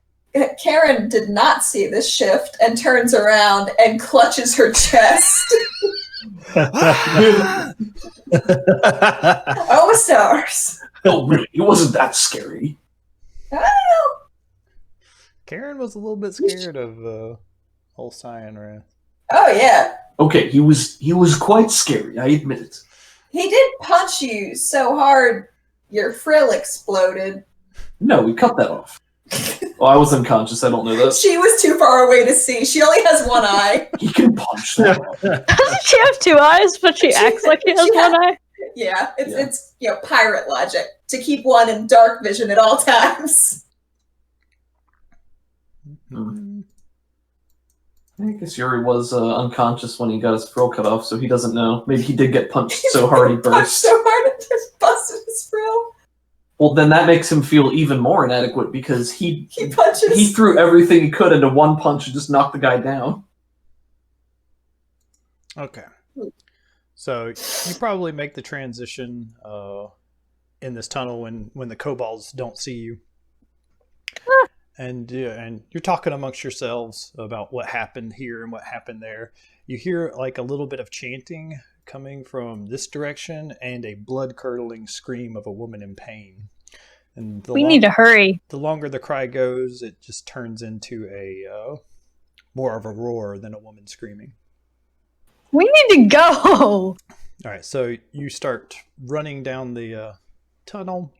Karen did not see this shift and turns around and clutches her chest. Oh, stars. Oh, really? It wasn't that scary. I don't know. Karen was a little bit scared of old Cyanrath. Oh, yeah. Okay, he was quite scary, I admit it. He did punch you so hard your frill exploded. No, we cut that off. Oh, I was unconscious, I don't know that. She was too far away to see. She only has one eye. He can punch that off. Doesn't she have two eyes, but she acts like she has one eye? Yeah, it's pirate logic to keep one in dark vision at all times. Mm-hmm. I guess Yuri was unconscious when he got his frill cut off, so he doesn't know. Maybe he did get punched so hard he Punched burst. so hard it just busted his frill. Well, then that makes him feel even more inadequate because he punches. he threw everything he could into one punch and just knocked the guy down. Okay. So you probably make the transition in this tunnel when the kobolds don't see you. And you're talking amongst yourselves about what happened here and what happened there. You hear like a little bit of chanting coming from this direction and a blood-curdling scream of a woman in pain. And We need to hurry. The longer the cry goes, it just turns into a more of a roar than a woman screaming. We need to go. All right, so you start running down the tunnel.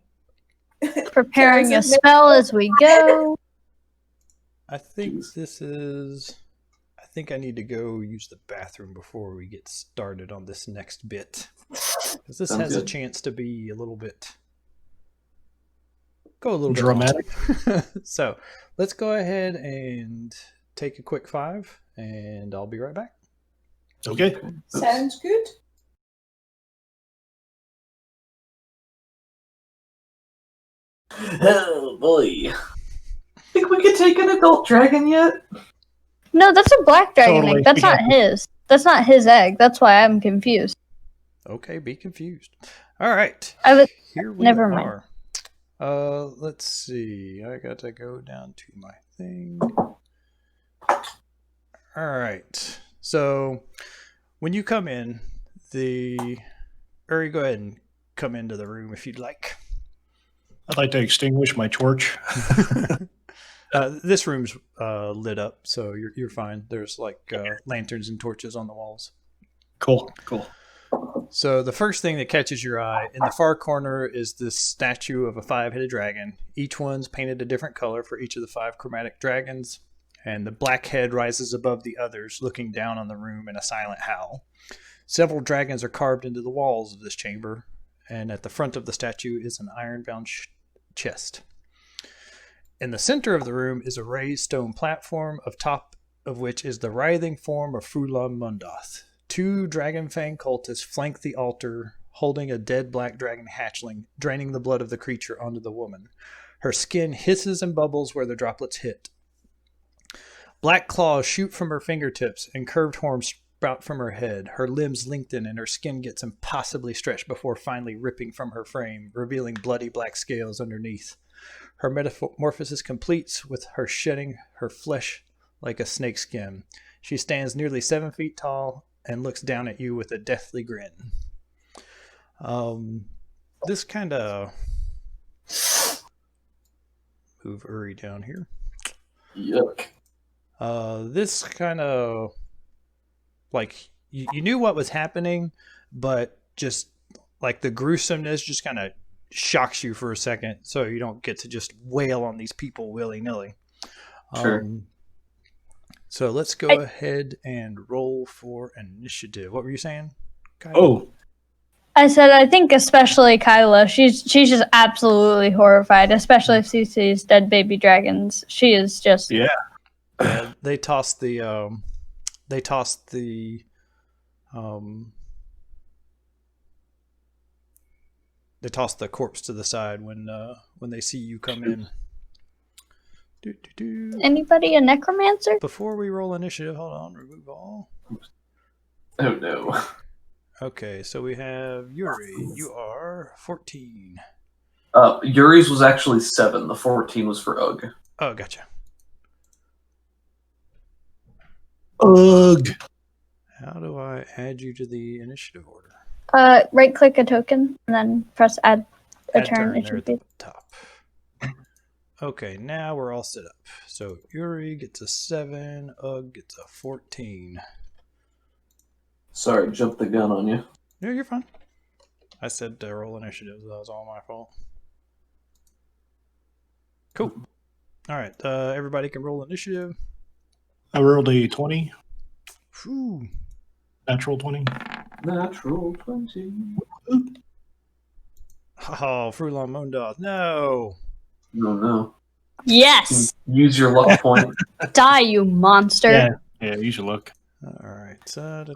Preparing a spell as we go. I think this is think I need to go use the bathroom before we get started on this next bit. Because this Sounds has a good. chance to be a little bit Dramatic. long. So let's go ahead and take a quick 5, and I'll be right back. Okay. Sounds good. Oh boy. Think we could take an adult dragon yet? No, that's a black dragon Totally. egg. That's not his. That's not his egg. That's why I'm confused. Okay, be confused. All right. I was. Here we Never mind. are. Let's see. I got to go down to my thing. All right. So when you come in, Uri, go ahead and come into the room if you'd like. I'd like to extinguish my torch. This room's lit up, so you're fine. There's like lanterns and torches on the walls. Cool. So the first thing that catches your eye in the far corner is this statue of a 5-headed dragon. Each one's painted a different color for each of the 5 chromatic dragons, and the black head rises above the others, looking down on the room in a silent howl. Several dragons are carved into the walls of this chamber, and at the front of the statue is an iron-bound chest. In the center of the room is a raised stone platform, of top of which is the writhing form of Frulan Mundoth. 2 dragon fang cultists flank the altar, holding a dead black dragon hatchling, draining the blood of the creature onto the woman. Her skin hisses and bubbles where the droplets hit. Black claws shoot from her fingertips, and curved horns sprout from her head. Her limbs lengthen, and her skin gets impossibly stretched before finally ripping from her frame, revealing bloody black scales underneath. Her metamorphosis completes with her shedding her flesh like a snakeskin. She stands nearly 7 feet tall and looks down at you with a deathly grin. This kind of move Uri down here. Yuck. This kind of like you knew what was happening, but just like the gruesomeness just kind of shocks you for a second, so you don't get to just wail on these people willy-nilly. Sure. So let's go ahead and roll for initiative. What were you saying, Kyla? Oh, I said I think especially Kyla. She's just absolutely horrified, especially if she sees dead baby dragons. She is just yeah. They tossed the corpse to the side when they see you come in. Anybody a necromancer? Before we roll initiative, hold on, remove all. Oh no. Okay, so we have Uri. You are 14. Yuri's was actually 7. The 14 was for Ugg. Oh, gotcha. Ugh. How do I add you to the initiative order? Right click a token and then press add a Add turn. It there should at be. the top. Okay, now we're all set up. So Uri gets a 7, Ugg gets a 14. Sorry, jumped the gun on you. No, you're fine. I said to roll initiative, so that was all my fault. Cool. All right, everybody can roll initiative. I rolled a 20. Whew. Natural 20. Natural 20. Oh, Frulan Mundoth, no! No. Yes, Use your luck point. die, you monster! Yeah, you should look. All right. Out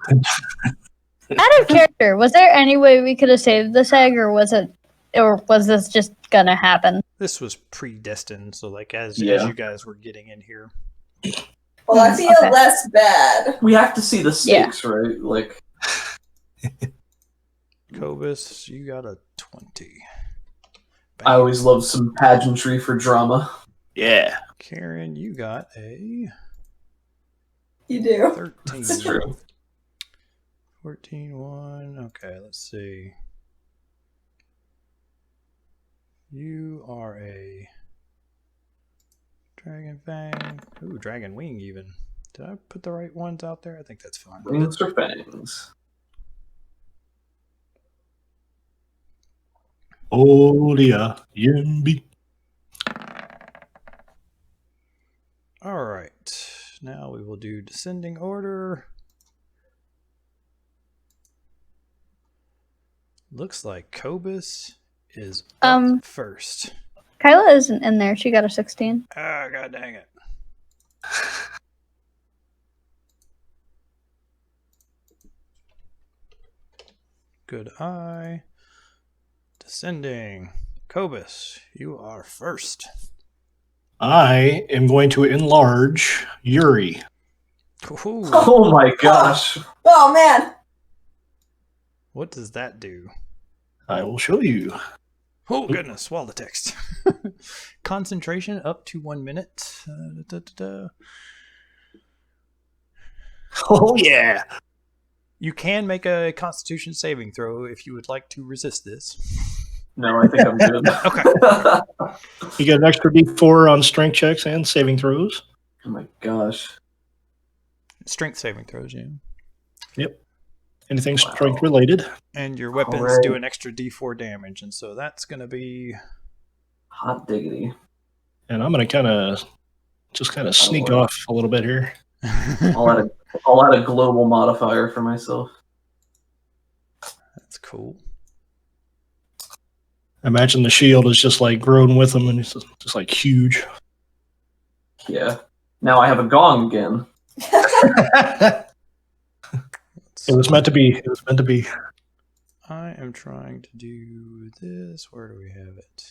of character, was there any way we could have saved this egg, or was this just gonna happen? This was predestined, so like as Yeah. you guys were getting in here. Well, I feel Okay. less bad. We have to see the stakes, right? Like, Cobus, you got a 20. I always love some pageantry for drama. Yeah. Karen, you got a You do. 13. That's true. 14, 1. Okay, let's see. You are a Dragon Fang. Ooh, Dragon Wing even. Did I put the right ones out there? I think that's fine. Wings or fangs? Olia Yimby. All right. Now we will do descending order. Looks like Cobus is up first. Kyla isn't in there. She got a 16. Ah, god dang it. Good eye. Descending. Cobus, you are first. I am going to enlarge Yuri. Ooh, Oh my gosh. Oh man. what does that do? I will show you. Oh goodness, swallow the text. Concentration up to 1 minute. Oh, yeah. You can make a Constitution saving throw if you would like to resist this. No, I think I'm good. Okay. You get an extra D4 on strength checks and saving throws. Oh my gosh. Strength saving throws, yeah. Yep. Anything strength related. And your weapons Alright. do an extra D4 damage, and so that's going to be... Hot diggity. And I'm going to kind of sneak Lord. off a little bit here. I'll add a global modifier for myself. That's cool. Imagine the shield is just like grown with them and it's just like huge. Yeah. Now I have a gong again. It was meant to be. It was meant to be. I am trying to do this. Where do we have it?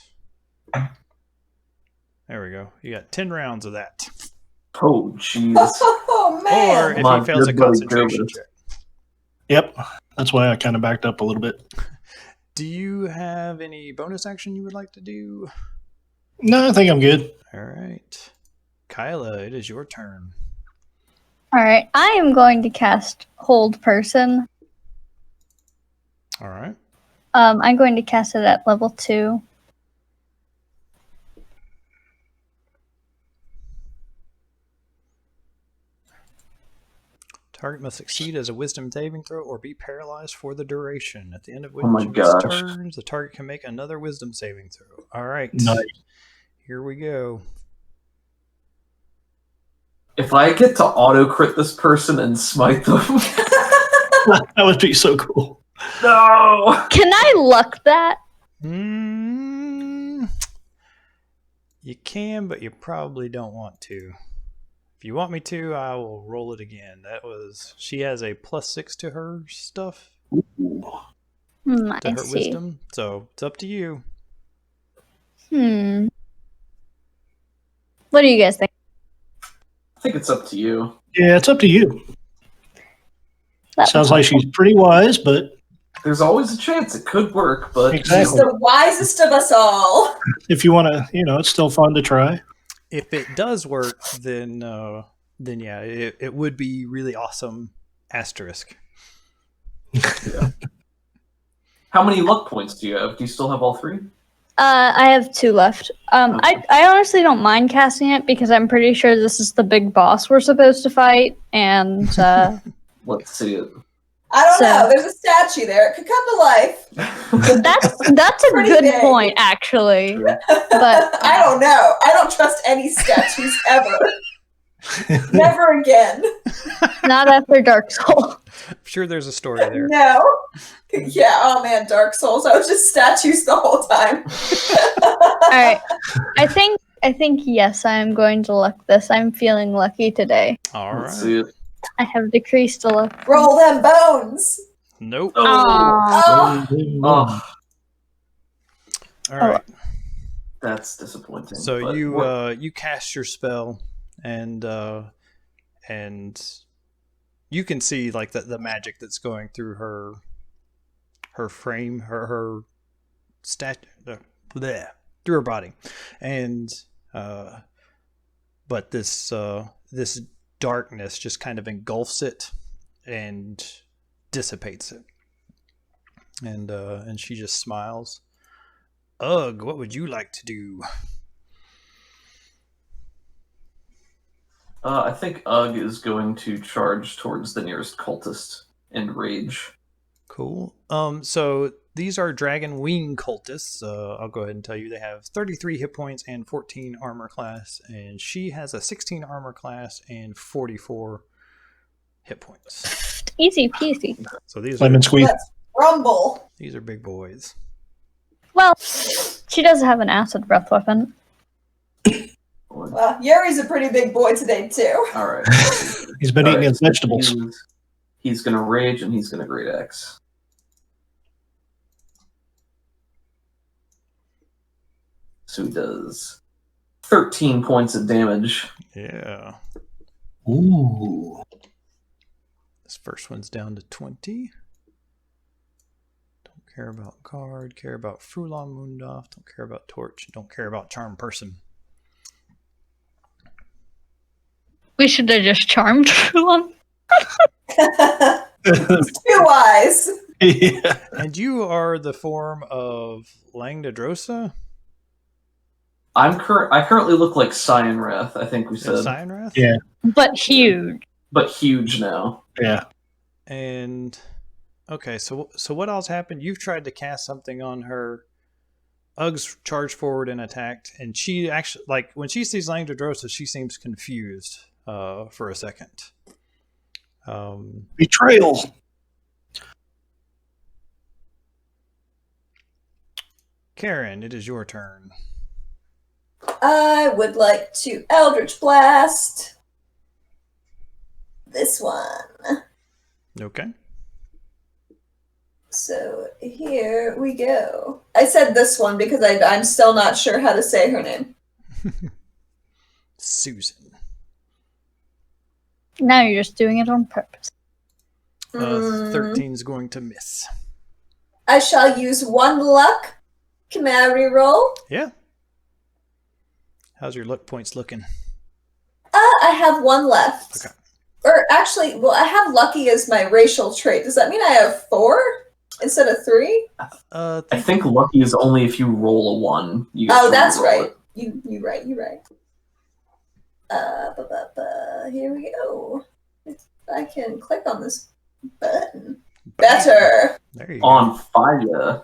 There we go. You got 10 rounds of that. Oh, jeez. Oh Or man. if My he fails a good buddy concentration Cobus. check. Yep. That's why I kind of backed up a little bit. Do you have any bonus action you would like to do? No, I think I'm good. All right. Kyla, it is your turn. Alright, I am going to cast Hold Person. All right. I'm going to cast it at level 2. Target must succeed as a wisdom saving throw or be paralyzed for the duration, at the end of which Oh my of its gosh. turns, the target can make another wisdom saving throw. All right. Nice. Here we go. If I get to auto crit this person and smite them. That would be so cool. No! Can I luck that? You can, but you probably don't want to. If you want me to, I will roll it again. She has a +6 to her stuff, I to her see. wisdom. So it's up to you. What do you guys think? I think it's up to you. Yeah, it's up to you. That Sounds like she's pretty wise, but There's always a chance it could work, but She's Exactly. the wisest of us all. if you want to, it's still fun to try. If it does work, then yeah, it would be really awesome. Asterisk. how many luck points do you have? Do you still have all 3? I have 2 left. I honestly don't mind casting it because I'm pretty sure this is the big boss we're supposed to fight, and Let's see it. I don't So- know. There's a statue there. It could come to life. that's a Pretty good big. point, actually. But I don't know. I don't trust any statues ever. Never again. not after Dark Soul. I'm sure there's a story there. No. Yeah, oh man, Dark Souls. I was just statues the whole time. All right, I think yes, I am going to luck this. I'm feeling lucky today. All Let's right. see it. I have decreased a luck. Roll them bones. Nope. Oh, Aw. oh, All right. that's disappointing. So but you cast your spell, and you can see like the magic that's going through her frame, her through her body, and but this darkness just kind of engulfs it and dissipates it, and she just smiles. Ugh, what would you like to do? I think Ugg is going to charge towards the nearest cultist and rage. Cool. So these are Dragon Wing cultists. I'll go ahead and tell you they have 33 hit points and 14 armor class, and she has a 16 armor class and 44 hit points. Easy peasy. So these Lemon are squeeze. Let's rumble. these are big boys. Well, she does have an acid breath weapon. Well, Yuri's a pretty big boy today too. All right. He's been eating his vegetables. He's going to rage and he's going to great axe. So he does 13 points of damage. Yeah. Ooh. This first one's down to 20. Don't care about guard. Care about Frulon Moondoff. Don't care about torch. Don't care about charm person. We should have just charmed one. Too wise. Yeah. And you are the form of Langdadrosa? I currently look like Cyan Wrath, I think we said. Cyanrath? Yeah. But huge. But huge now. Yeah. And okay, so what else happened? You've tried to cast something on her. Uggs charged forward and attacked, and she actually, like, when she sees Langdadrosa, she seems confused for a second. Betrayal. Karen, it is your turn. I would like to Eldritch Blast this one. Okay. So here we go. I said this one because I'm still not sure how to say her name. Susan. Now you're just doing it on purpose. 13 is going to miss. I shall use one luck. Can I reroll? Yeah. How's your luck points looking? I have one left. Okay. Or actually, well, I have lucky as my racial trait. Does that mean I have 4 instead of 3? I think lucky is only if you roll a 1. You get Oh, to that's reroll right. it. You're right. Here we go. If I can click on this button. Better. There you On go. fire.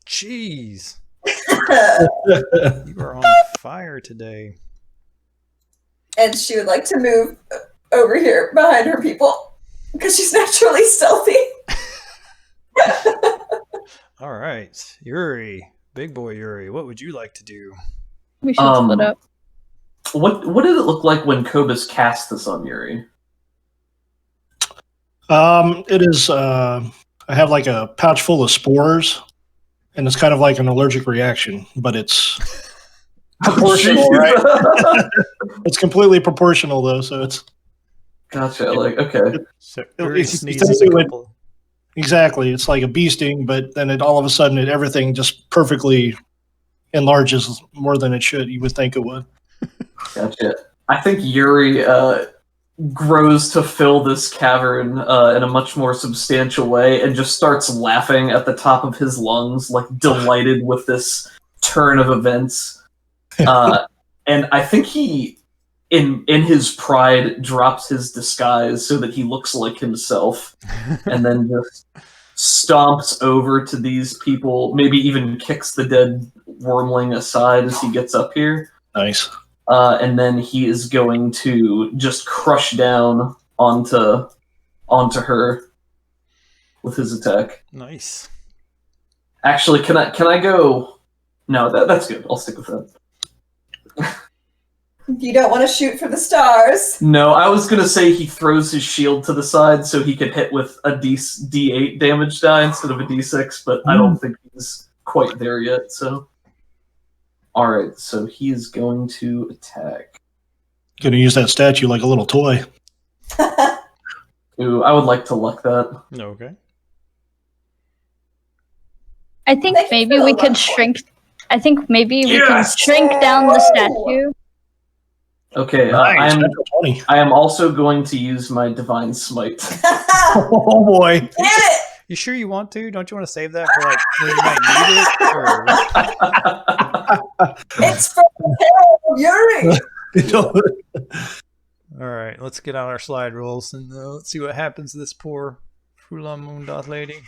Jeez. You are on fire today. And she would like to move over here behind her people because she's naturally stealthy. All right. Yuri. Big boy Yuri. What would you like to do? We should split up. What did it look like when Kobus cast this on Yuri? It is. I have like a pouch full of spores, and it's kind of like an allergic reaction, but it's proportional, right? It's completely proportional, though, so it's Gotcha. Like, okay. So Yuri It's sneezes a essentially couple. exactly. It's like a bee sting, but then all of a sudden, everything just perfectly enlarges more than it should. You would think it would. Gotcha. I think Yuri grows to fill this cavern in a much more substantial way and just starts laughing at the top of his lungs, like delighted with this turn of events. And I think he, in his pride, drops his disguise so that he looks like himself, and then just stomps over to these people, maybe even kicks the dead wormling aside as he gets up here. Nice. And then he is going to just crush down onto her with his attack. Nice. Actually, can I go? No, that's good. I'll stick with that. You don't want to shoot for the stars. No, I was gonna say he throws his shield to the side so he could hit with a D8 damage die instead of a D6, but I don't think he's quite there yet. So, all right, so he is going to attack. Gonna use that statue like a little toy. Ooh, I would like to luck that. Okay. I think Thank you maybe for we the could luck shrink. I think maybe we can Yes! shrink down the statue. Okay, Nice. Natural 20. I am also going to use my divine smite. Oh boy. Get it! You sure you want to? Don't you want to save that for like when you might need it? Or... It's from the tail of Yuri! All right, let's get out our slide rolls and let's see what happens to this poor Frulon Moondoth lady.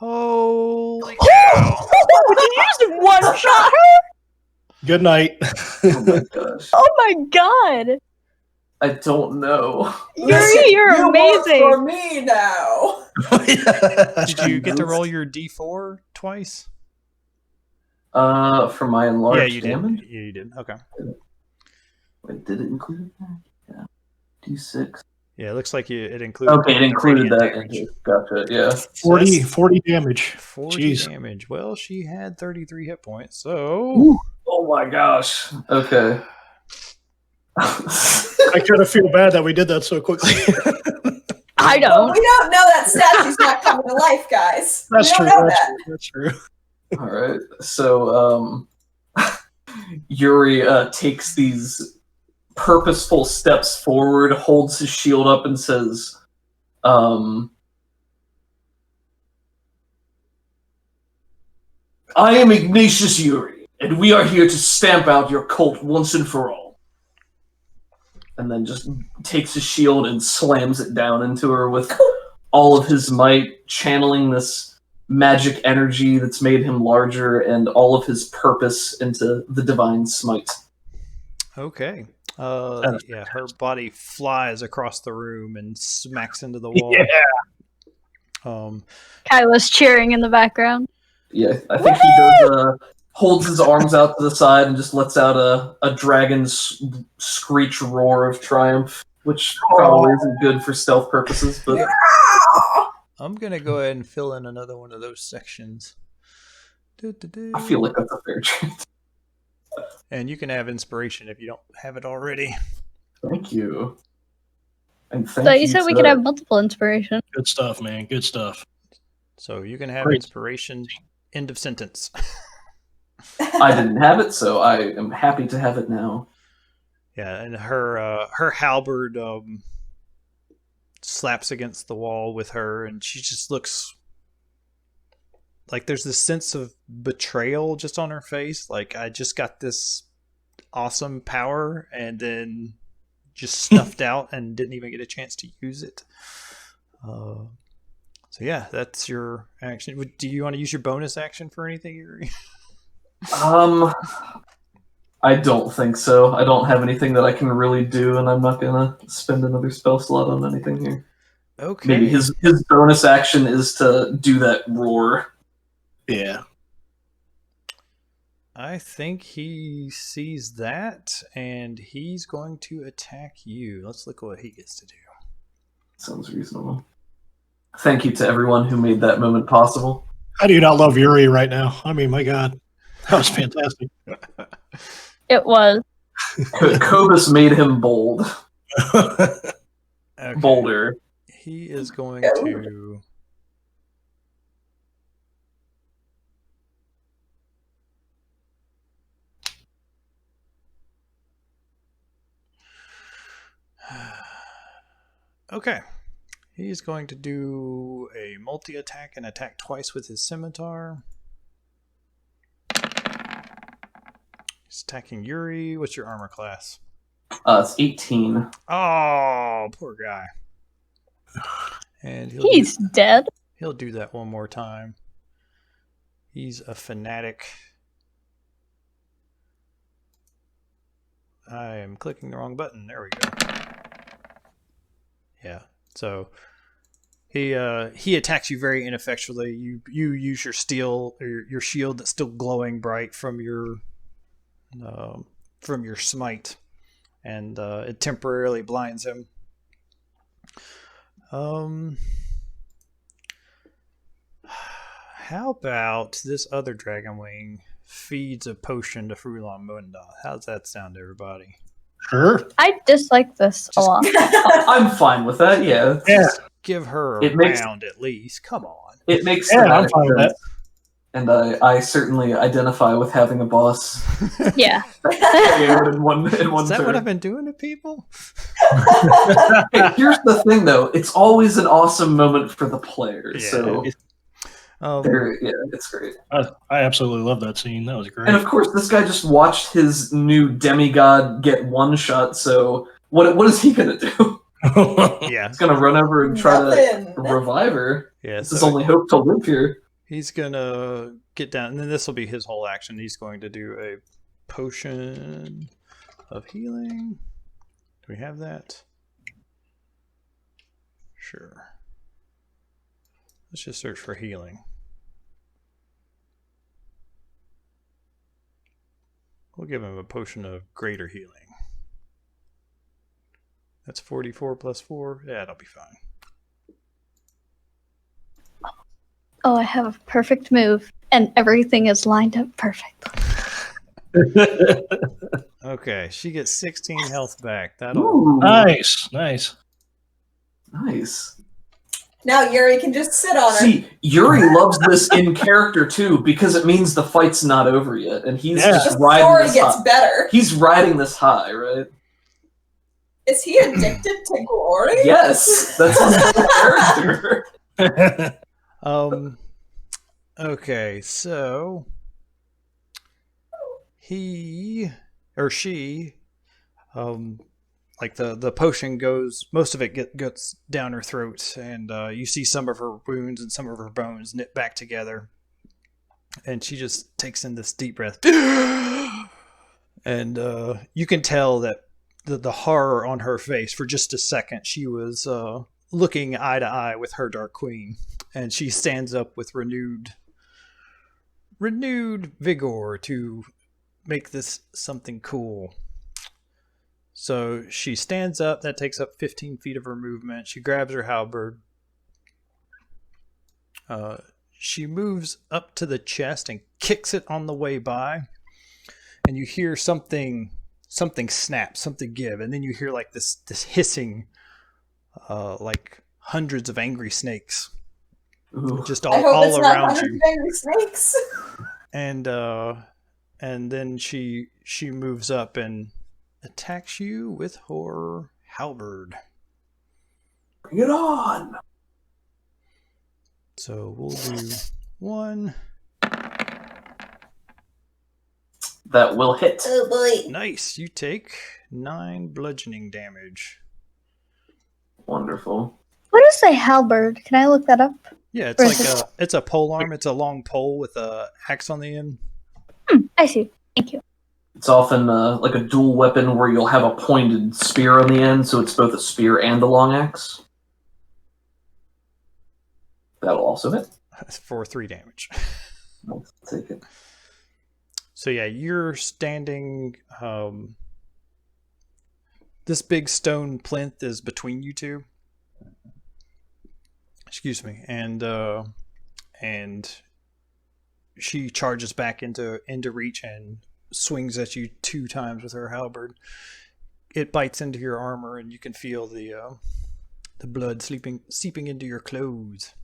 Holy cow! You just one shot her? Good night. Oh my gosh. Oh my god! I don't know. Yuri, you're you amazing. work for me now. Did you get to roll your D4 twice? For my enlarged Yeah, you damage? did. Yeah, you did. Okay. Wait, did it include that? Yeah. D6. Yeah, it looks like it included. Okay, it the included radiant that. damage. Gotcha, yeah. 40 damage. 40 Jeez. damage. Well, she had 33 hit points, so Ooh. Oh my gosh. Okay. I kind of feel bad that we did that so quickly. I Well, don't. we don't know that statue's not coming to life, guys. That's we true. don't know that. That's true. All right. So, Yuri takes these purposeful steps forward, holds his shield up, and says, I am Ignatius Yuri, and we are here to stamp out your cult once and for all. And then just takes his shield and slams it down into her with all of his might, channeling this magic energy that's made him larger and all of his purpose into the divine smite. okay. Yeah, her body flies across the room and smacks into the wall. Yeah. Kyla's cheering in the background. Yeah, I think he does. Holds his arms out to the side and just lets out a dragon's screech roar of triumph, which probably isn't good for stealth purposes, but I'm gonna go ahead and fill in another one of those sections. I feel like that's a fair trade. And you can have inspiration if you don't have it already. Thank you. And thank So you said we could have multiple inspiration. Good stuff, man. Good stuff. So you can have Great. inspiration. End of sentence. I didn't have it, so I am happy to have it now. Yeah, and her halberd slaps against the wall with her, and she just looks like there's this sense of betrayal just on her face. Like, I just got this awesome power and then just snuffed out and didn't even get a chance to use it. So yeah, that's your action. Do you want to use your bonus action for anything, Yuri? I don't think so. I don't have anything that I can really do, and I'm not gonna spend another spell slot on anything here. Okay. Maybe his bonus action is to do that roar. Yeah. I think he sees that, and he's going to attack you. Let's look at what he gets to do. Sounds reasonable. Thank you to everyone who made that moment possible. How do you not love Yuri right now? I mean, my God. That was fantastic. It was. Cobus made him bold. Okay. Bolder. He is going to... Okay. He's going to do a multi-attack and attack twice with his scimitar. He's attacking Yuri. What's your armor class? It's 18. Oh, poor guy. And He's dead. he'll do that one more time. He's a fanatic. I am clicking the wrong button. There we go. Yeah. So he attacks you very ineffectually. You use your steel or your shield that's still glowing bright from your smite, and it temporarily blinds him. How about this other dragon wing feeds a potion to Frulon Munda? How's that sound to everybody? Sure. I dislike this a lot. I'm fine with that, yeah. Yeah. Give her a It makes- round at least. Come on. It makes Yeah, I'm thematic fine with sense. And I certainly identify with having a boss. Yeah. in one Is that turn. what I've been doing to people? Hey, here's the thing, though. It's always an awesome moment for the players. So, it's great. I absolutely love that scene. That was great. And of course, this guy just watched his new demigod get one shot. So, what is he gonna do? Yeah. He's gonna run over and try to Nothing. revive her. Yeah. It's his only hope to live here. He's gonna get down, and then this will be his whole action. He's going to do a potion of healing. Do we have that? Sure. Let's just search for healing. We'll give him a potion of greater healing. That's 44 plus 4. Yeah, that'll be fine. Oh, I have a perfect move, and everything is lined up perfectly. Okay, she gets 16 health back. That'll Ooh, Nice. nice. Now Yuri can just sit on her. See, Yuri loves this in character too because it means the fight's not over yet, and he's Yeah. just The riding story this gets high. better. He's riding this high, right? Is he addicted to glory? Yes, that's his whole character. Okay, so he or she like the potion goes, most of it gets down her throat, and you see some of her wounds and some of her bones knit back together, and she just takes in this deep breath. And you can tell that the horror on her face, for just a second she was looking eye to eye with her Dark Queen, and she stands up with renewed vigor to make this something cool. So she stands up. That takes up 15 feet of her movement. She grabs her halberd. She moves up to the chest and kicks it on the way by. And you hear something snap, something give, and then you hear like this hissing, like hundreds of angry snakes, Ooh. just I hope all it's not around 100 you. angry snakes. And then she moves up and attacks you with her halberd. Bring it on! So we'll do 1. That will hit. Oh boy. Nice. You take 9 bludgeoning damage. Wonderful. What is a halberd? Can I look that up? Yeah, it's Or like is it's a pole arm. It's a long pole with a axe on the end. I see. Thank you. It's often like a dual weapon where you'll have a pointed spear on the end, so it's both a spear and a long axe. That'll also hit. For 3 damage. I'll take it. So yeah, you're standing. This big stone plinth is between you two. Excuse me, and she charges back into reach and swings at you 2 times with her halberd. It bites into your armor, and you can feel the blood seeping into your clothes.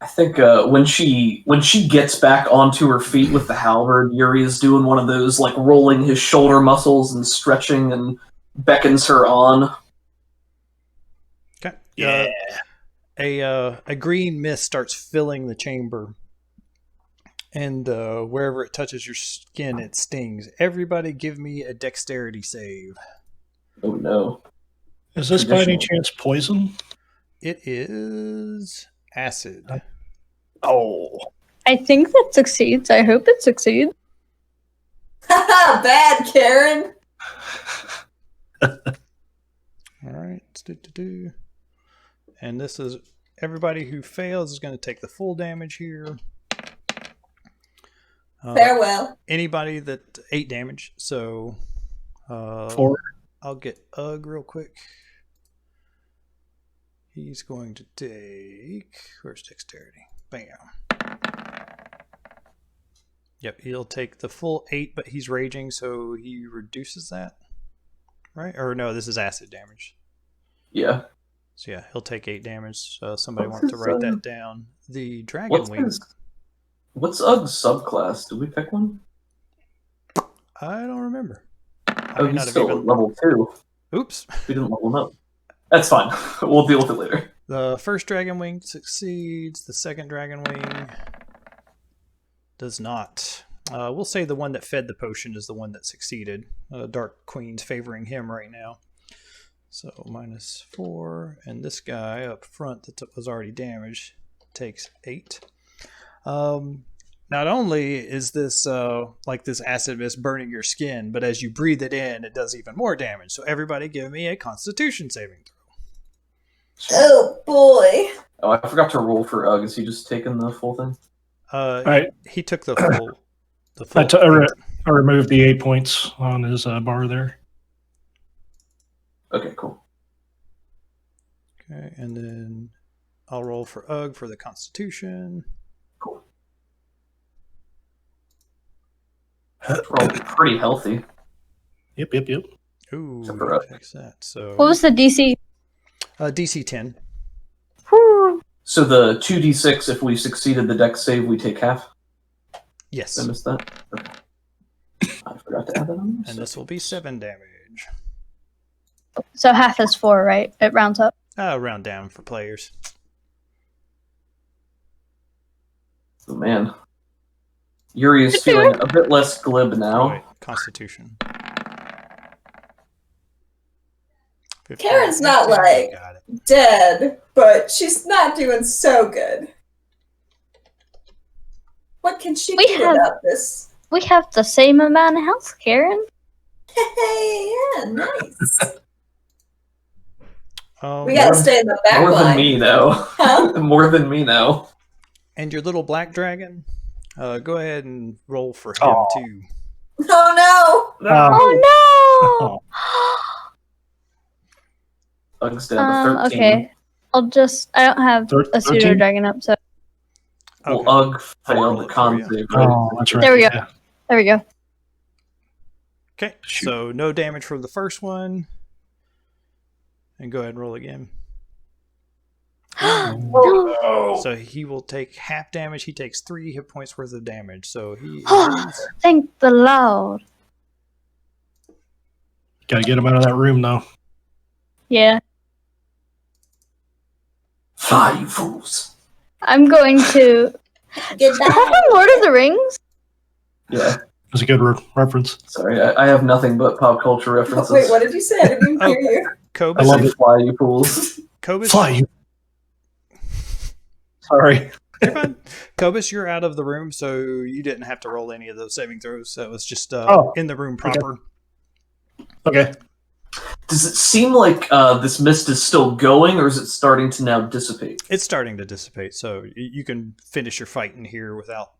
I think when she gets back onto her feet with the halberd, Yuri is doing one of those like rolling his shoulder muscles and stretching and beckons her on. Okay. Yeah. A green mist starts filling the chamber, and wherever it touches your skin, it stings. Everybody, give me a dexterity save. Oh no! Is this by any chance poison? It is acid. Oh. I think that succeeds. I hope it succeeds. Haha, bad, Karen. All right. And this is everybody who fails is going to take the full damage here. Farewell. Anybody that 8 damage. So 4. I'll get Ugg real quick. He's going to take, where's dexterity? Bam. Yep, he'll take the full 8, but he's raging, so he reduces that. Right? Or no, this is acid damage. Yeah. So yeah, he'll take 8 damage. Somebody wants to write that down. The dragon wing. What's Ugg's subclass? Did we pick one? I don't remember. Oh, he's still at level 2. Oops. We didn't level him up. That's fine. We'll deal with it later. The first dragon wing succeeds. The second dragon wing does not. We'll say the one that fed the potion is the one that succeeded. Dark Queen's favoring him right now. So -4. And this guy up front that was already damaged takes 8. Not only is this like this acid mist burning your skin, but as you breathe it in, it does even more damage. So everybody give me a Constitution saving throw. Oh boy. Oh, I forgot to roll for Ugg. Is he just taking the full thing? Right. He took the full. I removed the 8 points on his bar there. Okay, cool. Okay, and then I'll roll for Ugg for the Constitution. Cool. We're all pretty healthy. Yep. Ooh, Except for Ugg. takes that. So What was the DC? DC 10. Whew. So the 2d6, if we succeeded the dex save, we take half. Yes. Did I missed that? Okay. I forgot to add that on. And this will be 7 damage. So half is 4, right? It rounds up. Round down for players. Oh, man. Yuri is feeling a bit less glib now. Wait, Constitution. 15. Karen's not like Got it. dead, but she's not doing so good. What can she We do have- about this? We have the same amount of health, Karen. Hey, yeah, nice. We Yeah. gotta stay in the back More than line. me, though. Huh? More than me now. And your little black dragon, go ahead and roll for him Aw. too. Oh Oh no! Ug's down to 13. Okay. I don't have a pseudo 13? dragon up, so Well, Okay. Ugg failed roll the it for con you. save, right? Oh, that's right. There we go. Yeah. there we go. Okay, Shoot. so no damage from the first one. And go ahead and roll again. Oh. So he will take half damage. He takes 3 hit points worth of damage. So he is... Thank the Lord. Got to get him out of that room, though. Yeah. Fly, you fools. I'm going to. Goodbye. Is that from Lord of the Rings? Yeah, That's a good reference. sorry. I have nothing but pop culture references. Wait, what did you say? I didn't hear you. I Cobus, I love said it. fly, you fools. Cobus, Fly you. Sorry. you're fine. Cobus, you're out of the room, so you didn't have to roll any of those saving throws. That was just in the room proper. Okay. Does it seem like this mist is still going, or is it starting to now dissipate? It's starting to dissipate, so you can finish your fight in here without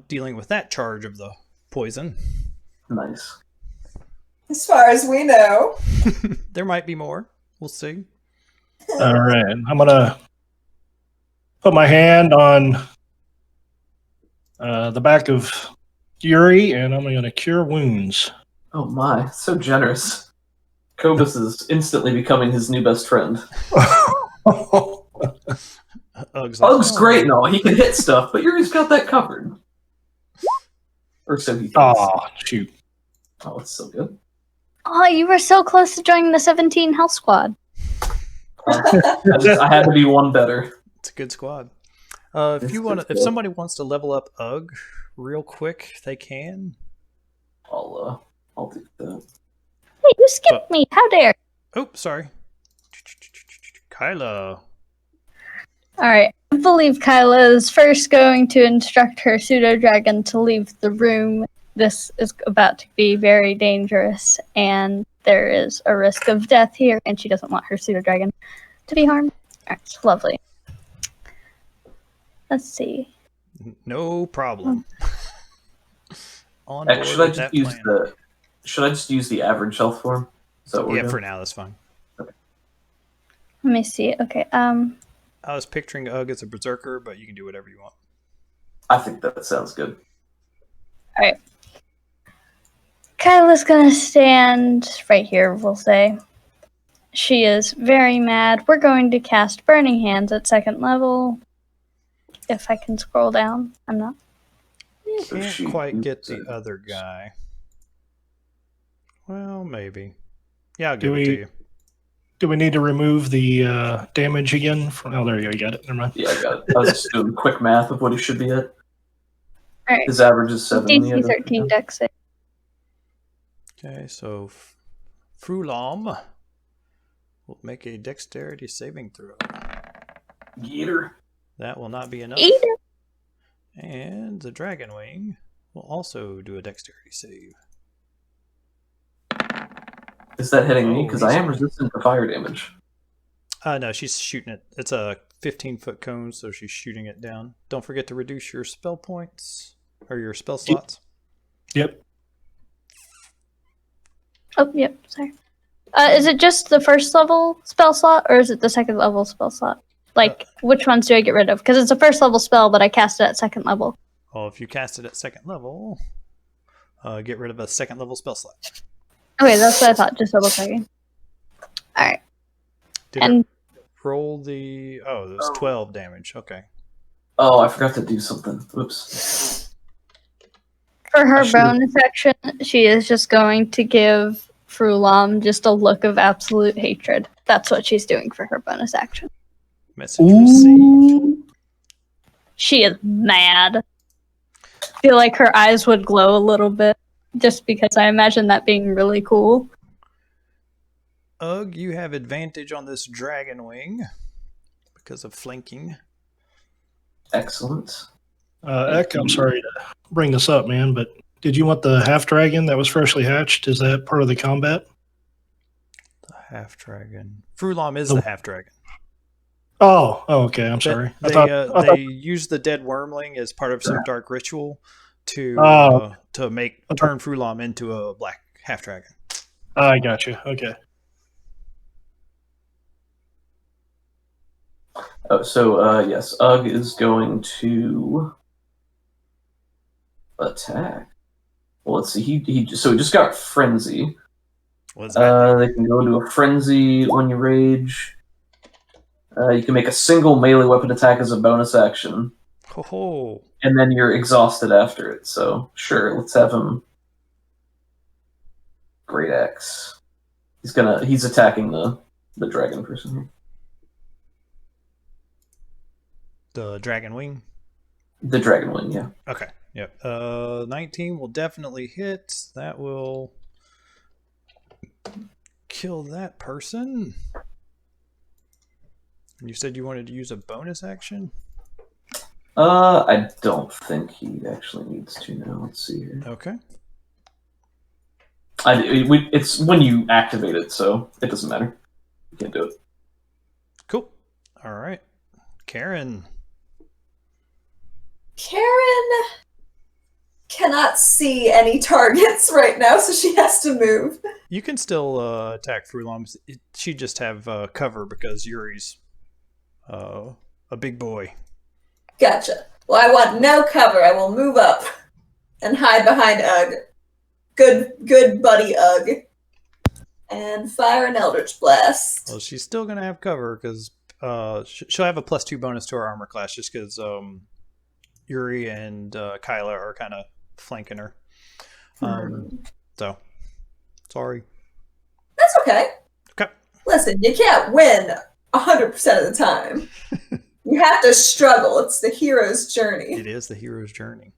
dealing with that charge of the poison. Nice. As far as we know. There might be more. We'll see. All right. I'm going to put my hand on the back of Yuri, and I'm going to cure wounds. Oh my, so generous. Cobus is instantly becoming his new best friend. Ugg's like, Ug's "Oh." great and all. He can hit stuff, but Yuri's got that covered. Or so he thinks. Oh, shoot. Oh, it's so good. Oh, you were so close to joining the 17 health squad. I had to be one better. It's a good squad. If somebody wants to level up Ugg real quick, they can. I'll do that. Hey, you skipped me. How dare. Oh, sorry. Kyla. Alright. I believe Kyla is first going to instruct her pseudo dragon to leave the room. This is about to be very dangerous, and there is a risk of death here, and she doesn't want her pseudo dragon to be harmed. Alright, lovely. Let's see. No problem. On board Should I with that just use plan. Should I just use the average health form? So Yeah, for now that's fine. Let me see. Okay, I was picturing Ugg as a berserker, but you can do whatever you want. I think that sounds good. Alright. Kyla's gonna stand right here, we'll say. She is very mad. We're going to cast Burning Hands at 2nd level. If I can scroll down. I'm not. So Can't she quite get the uses- other guy. Well, maybe. Yeah, I'll Do give it to we- you. Do we need to remove the damage again? Oh, there you go. You got it. Never mind. Yeah, I got it. I was just doing quick math of what he should be at. Alright. His average is 7. DC 13 dex save. Okay, so Frulam will make a dexterity saving throw. Geeter. That will not be enough. Eat it. And the Dragon Wing will also do a dexterity save. Is that hitting me? Oh, Because I am resistant to fire damage. No, she's shooting it. It's a 15-foot cone, so she's shooting it down. Don't forget to reduce your spell points or your spell slots. Yep. Oh, yep. Sorry. Is it just the first level spell slot, or is it the second level spell slot? Like, which ones do I get rid of? Because it's a first level spell, but I cast it at second level. Well, if you cast it at second level, get rid of a second level spell slot. Okay, that's what I thought. Just double checking. All right. Did And it roll the... Oh, it was 12 damage. Okay. Oh, I forgot to do something. Oops. for her should've- bonus action, she is just going to give Frulam just a look of absolute hatred. That's what she's doing for her bonus action. Message received. Ooh. She is mad. I feel like her eyes would glow a little bit, just because I imagine that being really cool. Ugh, you have advantage on this Dragon Wing because of flanking. Excellent. Eck, I'm sorry to bring this up, man, but did you want the half dragon that was freshly hatched? Is that part of the combat? The half dragon. Frulam is the half dragon. Oh, okay. I'm sorry. They, I thought they use the dead wormling as part of some dark ritual to turn Frulam into a black half dragon. I got you. Okay. Oh, so yes, Ugg is going to attack. Well, let's see. He just got frenzy. What's that? They can go into a frenzy when you rage. You can make a single melee weapon attack as a bonus action, Ho and then you're exhausted after it. So sure, let's have him. Great axe. He's attacking the dragon person here. The Dragon Wing. The dragon wing, yeah. Okay. Yep. 19 will definitely hit. That will kill that person. You said you wanted to use a bonus action? I don't think he actually needs to now. Let's see here. Okay. It's when you activate it, so it doesn't matter. You can't do it. Cool. All right. Karen. Karen cannot see any targets right now, so she has to move. You can still attack Frulam. She just have cover because Yuri's a big boy. Gotcha. Well, I want no cover. I will move up and hide behind Ugg. Good buddy Ugg. And fire an Eldritch Blast. Well, she's still going to have cover because she'll have a +2 bonus to her armor class just because Yuri and Kyla are kind of flanking her. So, sorry. That's okay. Okay. Listen, you can't win 100% of the time. You have to struggle. It's the hero's journey. It is the hero's journey.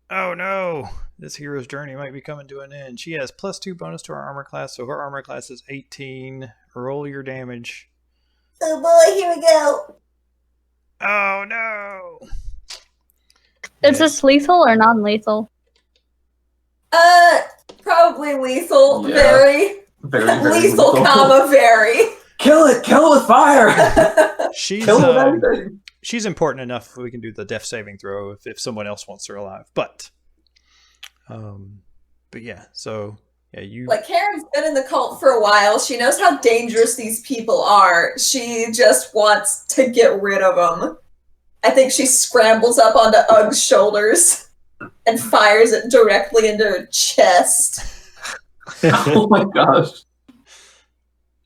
Oh no! This hero's journey might be coming to an end. She has +2 bonus to her armor class, so her armor class is 18. Roll your damage. Oh boy, here we go. Oh no! Is this lethal or non-lethal? Probably lethal. Yeah. Very. Very Lethal, comma, very. Kill it with fire. She's Kill it with everything. she's important enough we can do the death saving throw if someone else wants her alive. But yeah, so yeah, you Like, Karen's been in the cult for a while. She knows how dangerous these people are. She just wants to get rid of them. I think she scrambles up onto Ugg's shoulders and fires it directly into her chest. Oh my gosh.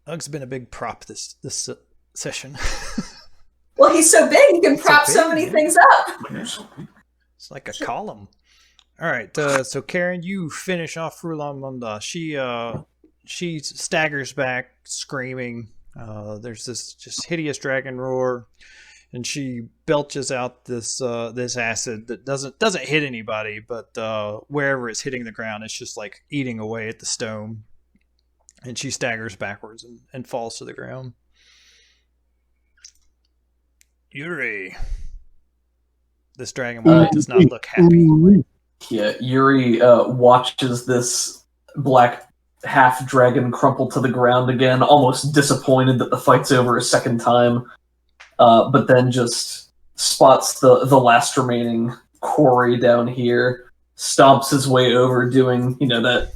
Ugg's been a big prop this session. Well, he's so big, he can So prop so big, many yeah. things up. It's like a column. All right, so Karen, you finish off Frulam Munda. She staggers back, screaming. There's this just hideous dragon roar, and she belches out this acid that doesn't hit anybody, but wherever it's hitting the ground, it's just like eating away at the stone. And she staggers backwards and falls to the ground. Yuri. This dragon does not look happy. Yeah, Yuri watches this black half dragon crumple to the ground again, almost disappointed that the fight's over a second time, but then just spots the last remaining quarry down here, stomps his way over, doing that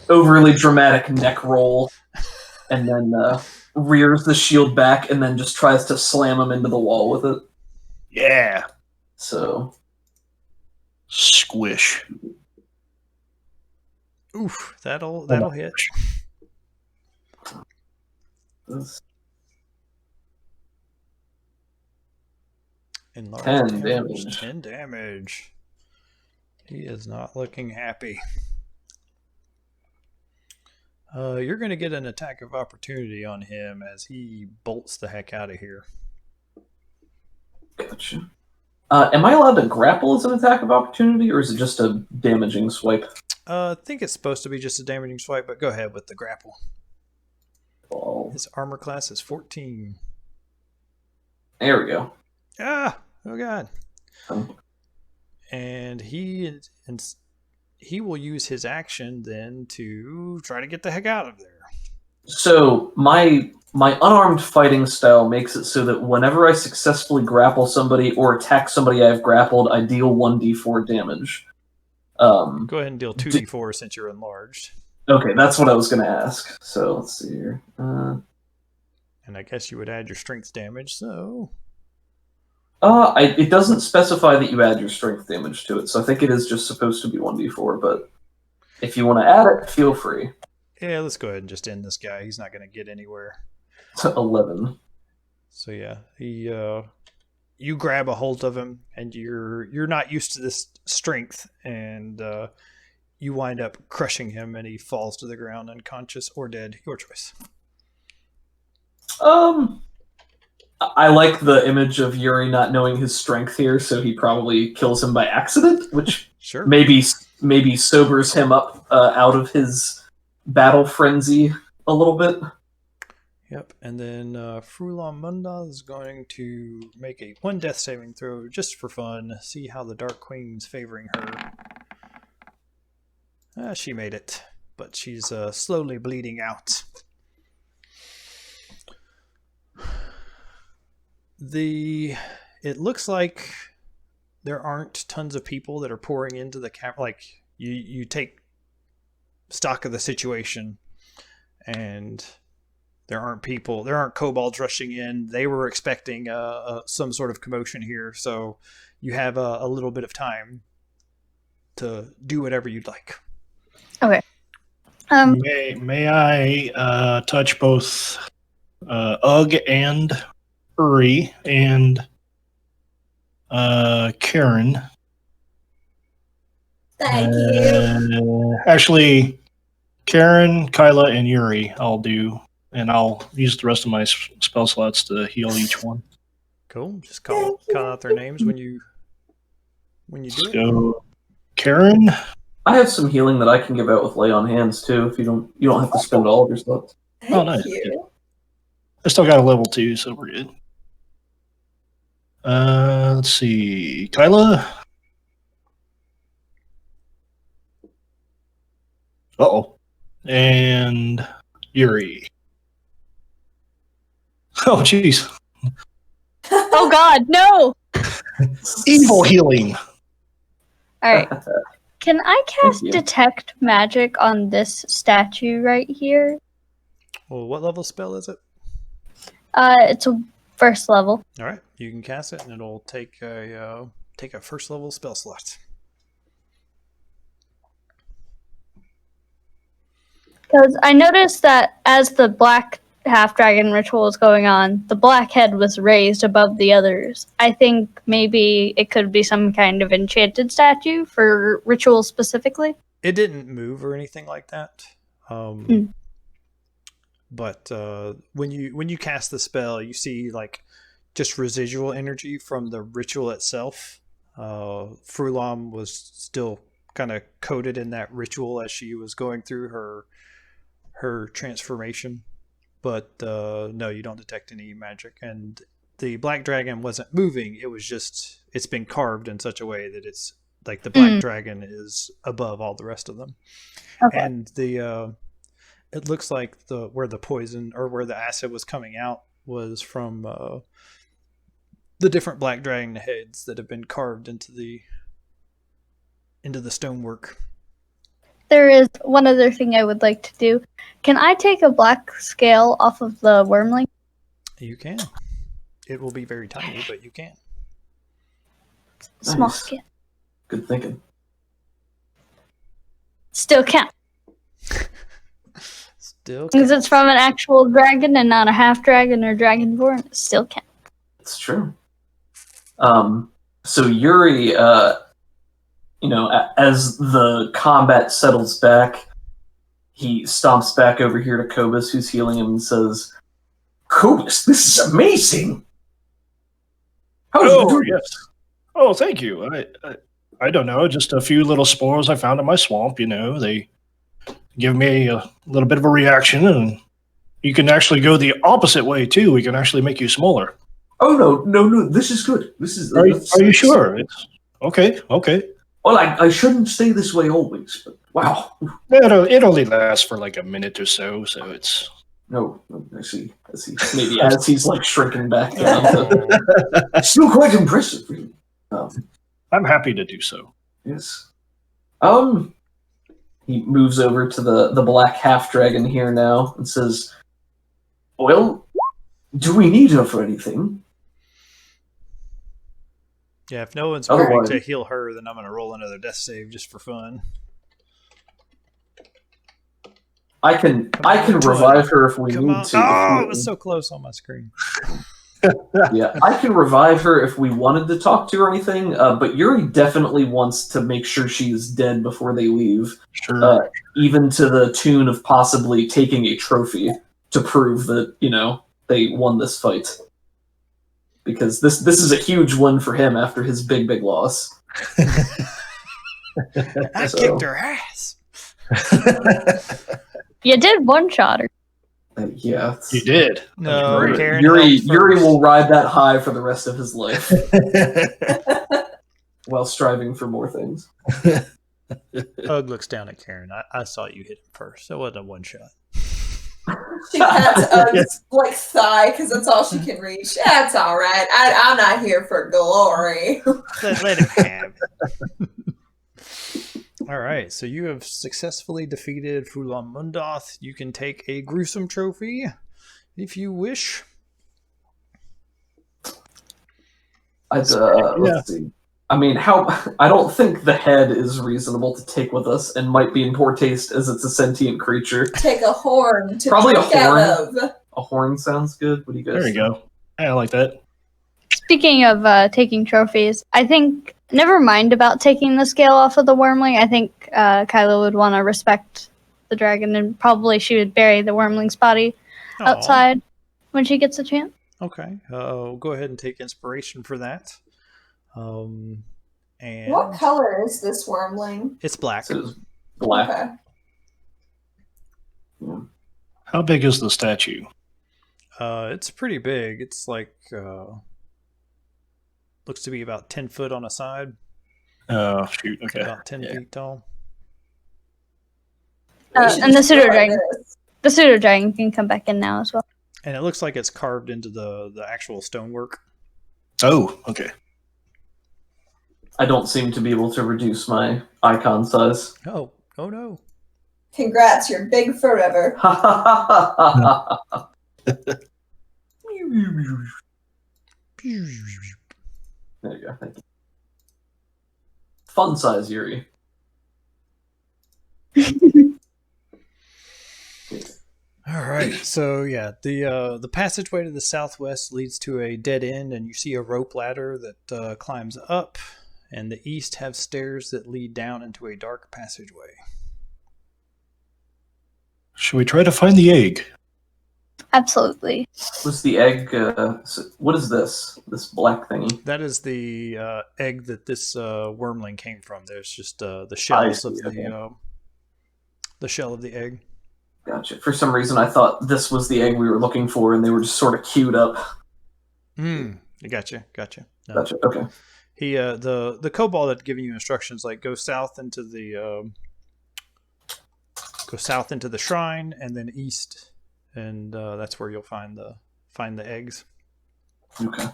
overly dramatic neck roll, and then rears the shield back, and then just tries to slam him into the wall with it. Yeah. So Squish. Oof, that'll hit. Enlarged 10 damage. 10 damage. He is not looking happy. You're going to get an attack of opportunity on him as he bolts the heck out of here. Gotcha. Am I allowed to grapple as an attack of opportunity, or is it just a damaging swipe? I think it's supposed to be just a damaging swipe, but go ahead with the grapple. Oh. His armor class is 14. There we go. Ah! Oh god. Oh. And he will use his action then to try to get the heck out of there. So my unarmed fighting style makes it so that whenever I successfully grapple somebody or attack somebody I've grappled, I deal 1d4 damage. Go ahead and deal 2d4 since you're enlarged. Okay, that's what I was going to ask. So let's see here. And I guess you would add your strength damage, so... It doesn't specify that you add your strength damage to it, so I think it is just supposed to be 1d4, but if you want to add it, feel free. Yeah, let's go ahead and just end this guy. He's not going to get anywhere. 11. So yeah, you grab a hold of him, and you're not used to this strength, and you wind up crushing him, and he falls to the ground unconscious or dead. Your choice. I like the image of Yuri not knowing his strength here, so he probably kills him by accident, which sure maybe sobers him up out of his battle frenzy a little bit. Yep, and then Frulam Munda is going to make a 1 death saving throw just for fun. See how the Dark Queen's favoring her. She made it, but she's slowly bleeding out. It looks like there aren't tons of people that are pouring into the camp. Like you take stock of the situation, and there aren't kobolds rushing in. They were expecting some sort of commotion here, so you have a little bit of time to do whatever you'd like. Okay. May I touch both Ugg and Uri and Karen? Thank you. Actually, Karen, Kyla, and Yuri I'll do, and I'll use the rest of my spell slots to heal each one. Cool. Just call out their names when you do it. So, Karen. I have some healing that I can give out with lay on hands too. If you don't have to spend all of your slots. Oh, nice. I still got a level 2, so we're good. Let's see. Kyla. Uh-oh. And Yuri. Oh, jeez. Oh god, no! Evil healing. Alright. Can I cast Detect Magic on this statue right here? Well, what level spell is it? It's a first level. All right, you can cast it, and it'll take a first level spell slot. Because I noticed that as the black half-dragon ritual was going on, the black head was raised above the others. I think maybe it could be some kind of enchanted statue for ritual specifically. It didn't move or anything like that. But when you cast the spell, you see like just residual energy from the ritual itself. Frulam was still kind of coated in that ritual as she was going through her transformation. But no, you don't detect any magic. And the black dragon wasn't moving. It was just, it's been carved in such a way that it's like the black dragon is above all the rest of them. Okay. And the it looks like where the poison or where the acid was coming out was from the different black dragon heads that have been carved into the stonework. There is one other thing I would like to do. Can I take a black scale off of the wormling? You can. It will be very tiny, but you can. Small Nice. scale. Good thinking. Still count. Still Because it's from an actual dragon and not a half dragon or dragonborn. It still count. It's true. So Yuri, as the combat settles back, he stomps back over here to Kobus, who's healing him, and says, "Kobus, this is amazing! How did you do yes. Oh, thank you. I don't know, just a few little spores I found in my swamp. They give me a little bit of a reaction, and you can actually go the opposite way too. We can actually make you smaller. Oh no! This is good. This is. Are you sure? It's okay. Well, I shouldn't stay this way always, but wow. It only lasts for like a minute or so, so it's. No, I see. Maybe as he's like shrinking back down. Still quite impressive, really. I'm happy to do so. Yes. He moves over to the black half dragon here now and says, "Well, do we need her for anything?" Yeah, if no one's going Otherwise- to heal her, then I'm going to roll another death save just for fun. I can on, revive her if we Come need on. to. Oh, it was so close on my screen. Yeah, I can revive her if we wanted to talk to her or anything, but Yuri definitely wants to make sure she is dead before they leave, Sure. even to the tune of possibly taking a trophy to prove that, they won this fight. Because this is a huge win for him after his big loss. I So- kicked her ass. You did one-shot her. Yeah. You did. No, Yuri, Karen Yuri, helped Yuri first. will ride that high for the rest of his life while striving for more things. Ugg looks down at Karen. I saw you hit him first. It wasn't a one shot. She pats Ug's thigh because that's all she can reach. That's all right. I'm not here for glory. Let him have it. All right, so you have successfully defeated Fulam Mundoth. You can take a gruesome trophy if you wish. Let's see. I mean, I don't think the head is reasonable to take with us and might be in poor taste as it's a sentient creature. Take a horn to Probably a drink out horn. of. A horn sounds good. What do you guys There you go. I like that. Speaking of taking trophies, I think, never mind about taking the scale off of the wormling. I think Kylo would want to respect the dragon, and probably she would bury the wormling's body Aw. outside when she gets a chance. Okay, go ahead and take inspiration for that. And What color is this wormling? it's black. So it's black. Okay. Yeah. How big is the statue? It's pretty big. It's like looks to be about 10 foot on a side, Oh, shoot. Okay. about 10 Yeah. feet tall. We should And the just go pseudo like dragon. this. The pseudo dragon can come back in now as well. And it looks like it's carved into the actual stonework. Oh, okay. I don't seem to be able to reduce my icon size. Oh no. Congrats, you're big forever. There you go. Thank you. Fun size, Yuri. All right, so yeah, the passageway to the southwest leads to a dead end, and you see a rope ladder that climbs up, and the east have stairs that lead down into a dark passageway. Should we try to find the egg? Absolutely. Was the egg? What is this? This black thingy? That is the egg that this wormling came from. There's just the shells of see, okay. the shell of the egg. Gotcha. For some reason, I thought this was the egg we were looking for, and they were just sort of queued up. Gotcha. No. Gotcha. Okay. He the kobold had given you instructions like go south into the shrine and then east, and that's where you'll find the eggs. Okay.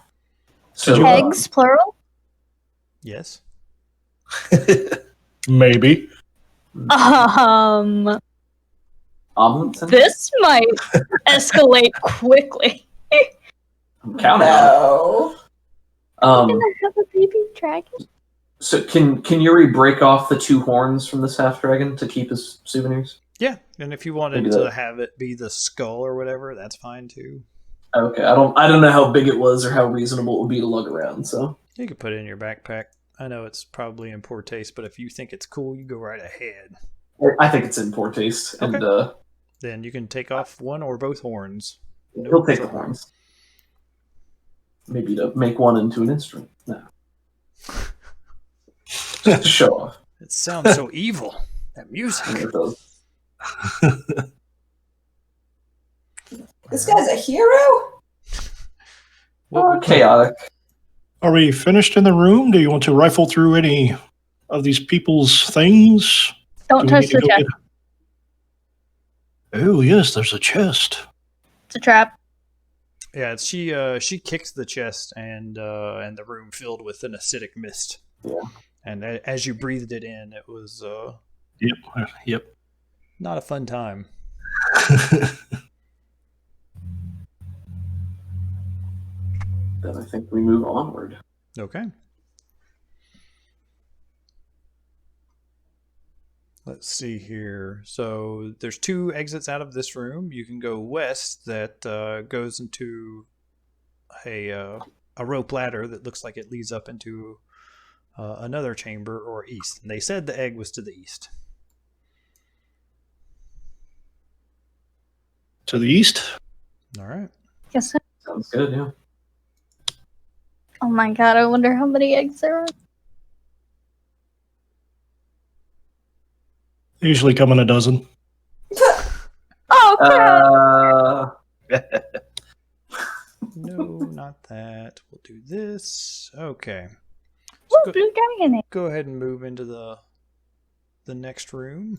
So Eggs, plural? Yes. Maybe. omelets. This might escalate quickly. I'm counting on it. We're gonna have a baby dragon. So can Yuri break off the 2 horns from this half dragon to keep as souvenirs? Yeah, and if you wanted Maybe to that- have it be the skull or whatever, that's fine too. Okay, I don't know how big it was or how reasonable it would be to lug around. So You could put it in your backpack. I know it's probably in poor taste, but if you think it's cool, you go right ahead. I think it's in poor taste, and Then you can take off one or both horns. he'll take the horns. Maybe to make one into an instrument. No. Just to show off. It sounds so evil. That music. It does. This guy's a hero? Chaotic. Are we finished in the room? Do you want to rifle through any of these people's things? Don't Do we touch need the to go chest. Oh, yes, there's a chest. It's a trap. Yeah, she kicks the chest and the room filled with an acidic mist. Yeah. And as you breathed it in, it was Yep. not a fun time. Then I think we move onward. Okay. Let's see here. So there's 2 exits out of this room. You can go west that goes into a rope ladder that looks like it leads up into another chamber, or east. And they said the egg was to the east. To the east? All right. Yes. Sir. Sounds good, yeah. Oh my god! I wonder how many eggs there are. They usually come in a dozen. Oh crap! No, not that. We'll do this. Okay. Ooh, go- blue dragon egg. Go ahead and move into the next room.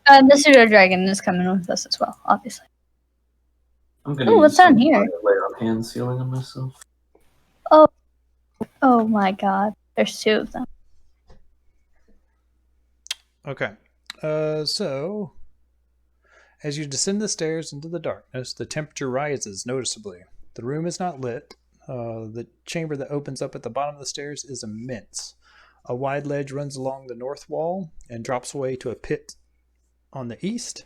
The pseudo dragon is coming with us as well, obviously. I'm gonna Ooh, use what's down some here? layer of hand sealing on myself. Oh my god! There's 2 of them. Okay. So as you descend the stairs into the darkness, the temperature rises noticeably. The room is not lit. The chamber that opens up at the bottom of the stairs is immense. A wide ledge runs along the north wall and drops away to a pit on the east.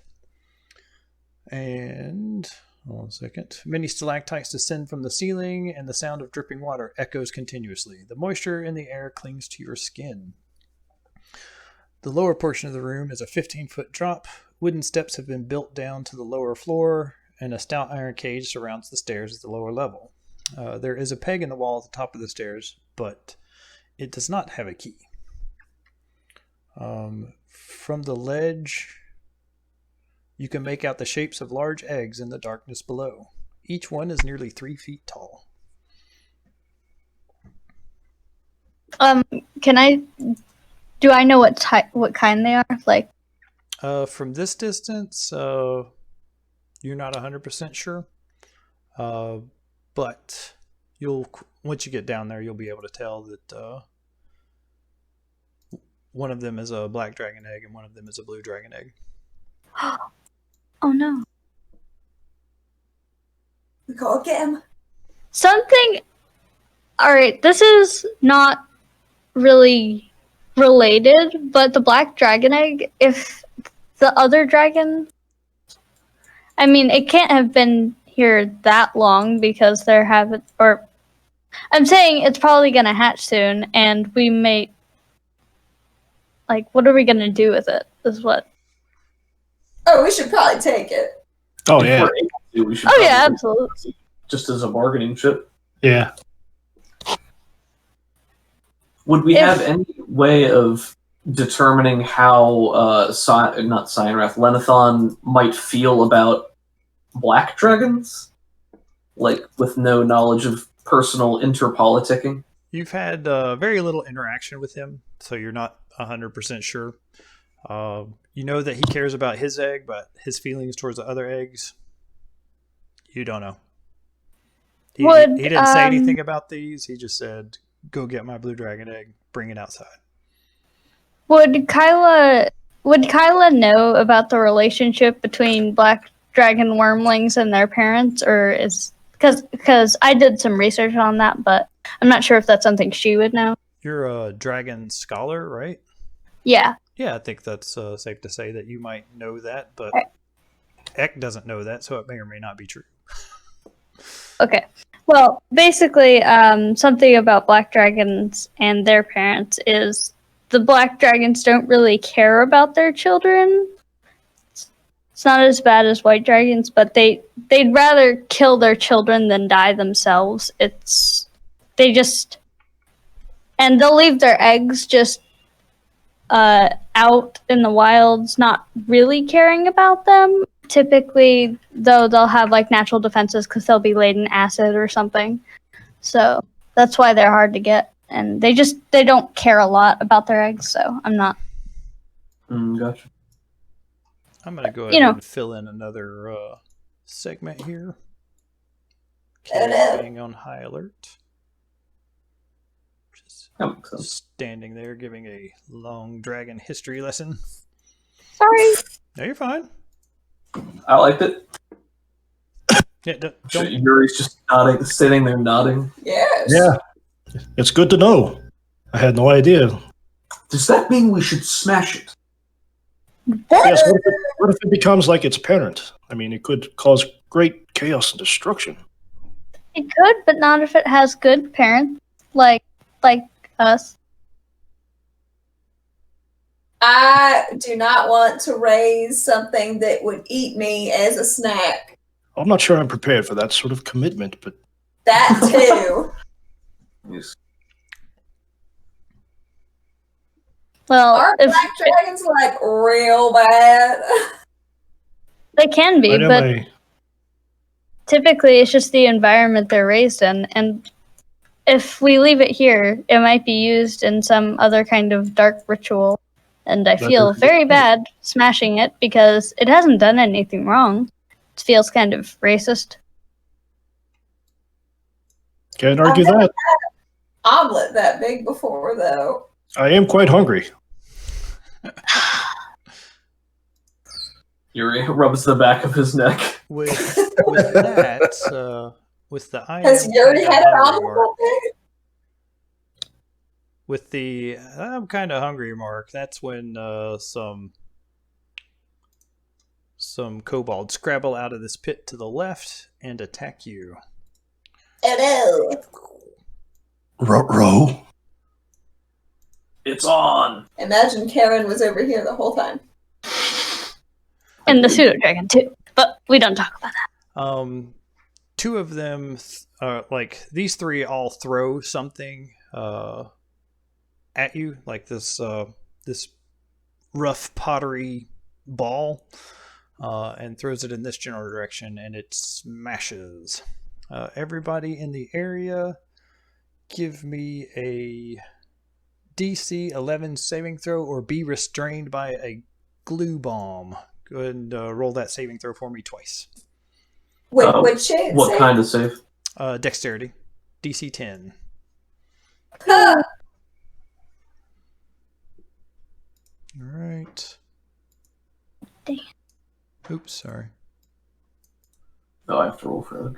And hold on a second. Many stalactites descend from the ceiling, and the sound of dripping water echoes continuously. The moisture in the air clings to your skin. The lower portion of the room is a 15-foot drop. Wooden steps have been built down to the lower floor, and a stout iron cage surrounds the stairs at the lower level. There is a peg in the wall at the top of the stairs, but it does not have a key. From the ledge, you can make out the shapes of large eggs in the darkness below. Each one is nearly 3 feet tall. Do I know what kind they are? Like, From this distance, you're not 100% sure. But once you get down there, you'll be able to tell that one of them is a black dragon egg and one of them is a blue dragon egg. oh no. We gotta get him. Something. Alright, this is not really related, but the black dragon egg, if the other dragon. I mean, it can't have been here that long because there haven't. Or. I'm saying it's probably gonna hatch soon, and we may. Like, what are we gonna do with it? Is what. Oh, we should probably take it. Oh, If yeah. we're able to, we should Oh, yeah, probably- absolutely. Just as a bargaining chip. Yeah. Would we If- have any way of determining how not Cyanrath, Lenithon might feel about black dragons? like with no knowledge of personal interpoliticking? You've had very little interaction with him, so you're not 100% sure. You know that he cares about his egg, but his feelings towards the other eggs, you don't know. He didn't say anything about these. He just said, "Go get my blue dragon egg. Bring it outside." Would Kyla know about the relationship between black dragon wormlings and their parents, or is because I did some research on that, but I'm not sure if that's something she would know. You're a dragon scholar, right? Yeah. Yeah, I think that's safe to say that you might know that, but Eck doesn't know that, so it may or may not be true. Okay. Well, basically, something about black dragons and their parents is the black dragons don't really care about their children. It's not as bad as white dragons, but they'd rather kill their children than die themselves. And they'll leave their eggs just out in the wilds, not really caring about them. Typically, though, they'll have like natural defenses because they'll be laid in acid or something. So that's why they're hard to get, and they don't care a lot about their eggs. So I'm not. Gotcha. I'm going to go ahead and fill in another segment here. Being on high alert. Just standing there giving a long dragon history lesson. Sorry. No, you're fine. I liked it. Yeah, Yuri's just nodding, sitting there nodding. Yes. Yeah. It's good to know. I had no idea. Does that mean we should smash it? Yes, what if it becomes like its parent? I mean, it could cause great chaos and destruction. It could, but not if it has good parents, like us. I do not want to raise something that would eat me as a snack. I'm not sure I'm prepared for that sort of commitment, but... That too. Yes. Well, Are black dragons like real bad? They can be, but typically it's just the environment they're raised in, and if we leave it here, it might be used in some other kind of dark ritual, and I feel very bad smashing it because it hasn't done anything wrong. It feels kind of racist. Can't argue that. Omelet that big before, though. I am quite hungry. Yuri rubs the back of his neck. With that, with the I Has Yuri had an omelet that big? With the I'm kind of hungry mark, that's when some kobolds scrabble out of this pit to the left and attack you. Hello. Row? It's on. Imagine Karen was over here the whole time. And the pseudo dragon too, but we don't talk about that. Two of them, like these three, all throw something at you, like this rough pottery ball, and throws it in this general direction, and it smashes. Everybody in the area, give me a DC 11 saving throw or be restrained by a glue bomb. Go ahead and roll that saving throw for me twice. What kind of save? Dexterity. DC 10. Huh. All right. Dang. Oops, sorry. Oh, I have to roll for it.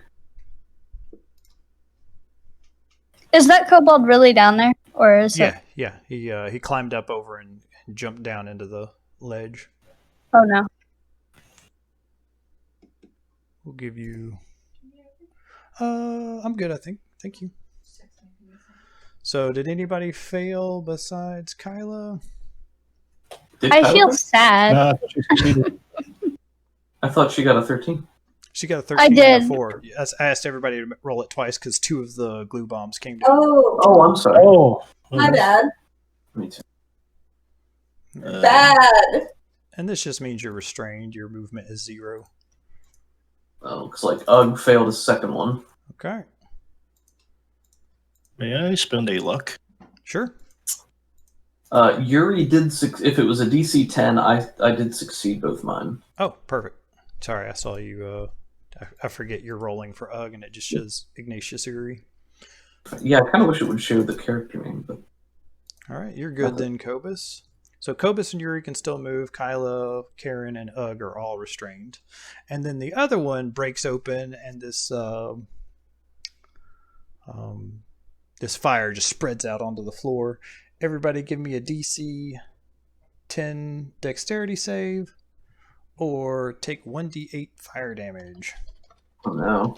Is that kobold really down there, or is it? Yeah. He climbed up over and jumped down into the ledge. Oh no. We'll give you. I'm good, I think. Thank you. So, did anybody fail besides Kyla? I feel sad. I thought she got a 13. She got a 13 I did. and a 4. I asked everybody to roll it twice because two of the glue bombs came down. Oh, I'm sorry. my bad. Me too. Bad. And this just means you're restrained. Your movement is 0. Looks like Ugg failed his second one. Okay. May I spend a luck? Sure. Yuri did if it was a DC 10, I did succeed both mine. Oh, perfect. Sorry, I saw you. I forget you're rolling for Ugg, and it just shows Ignatius Uri. Yeah, I kind of wish it would show the character name, but All right, you're good then, Cobus. So Cobus and Yuri can still move. Kyla, Karen, and Ugg are all restrained. And then the other one breaks open, and this this fire just spreads out onto the floor. Everybody give me a DC 10 dexterity save, or take 1d8 fire damage. oh no.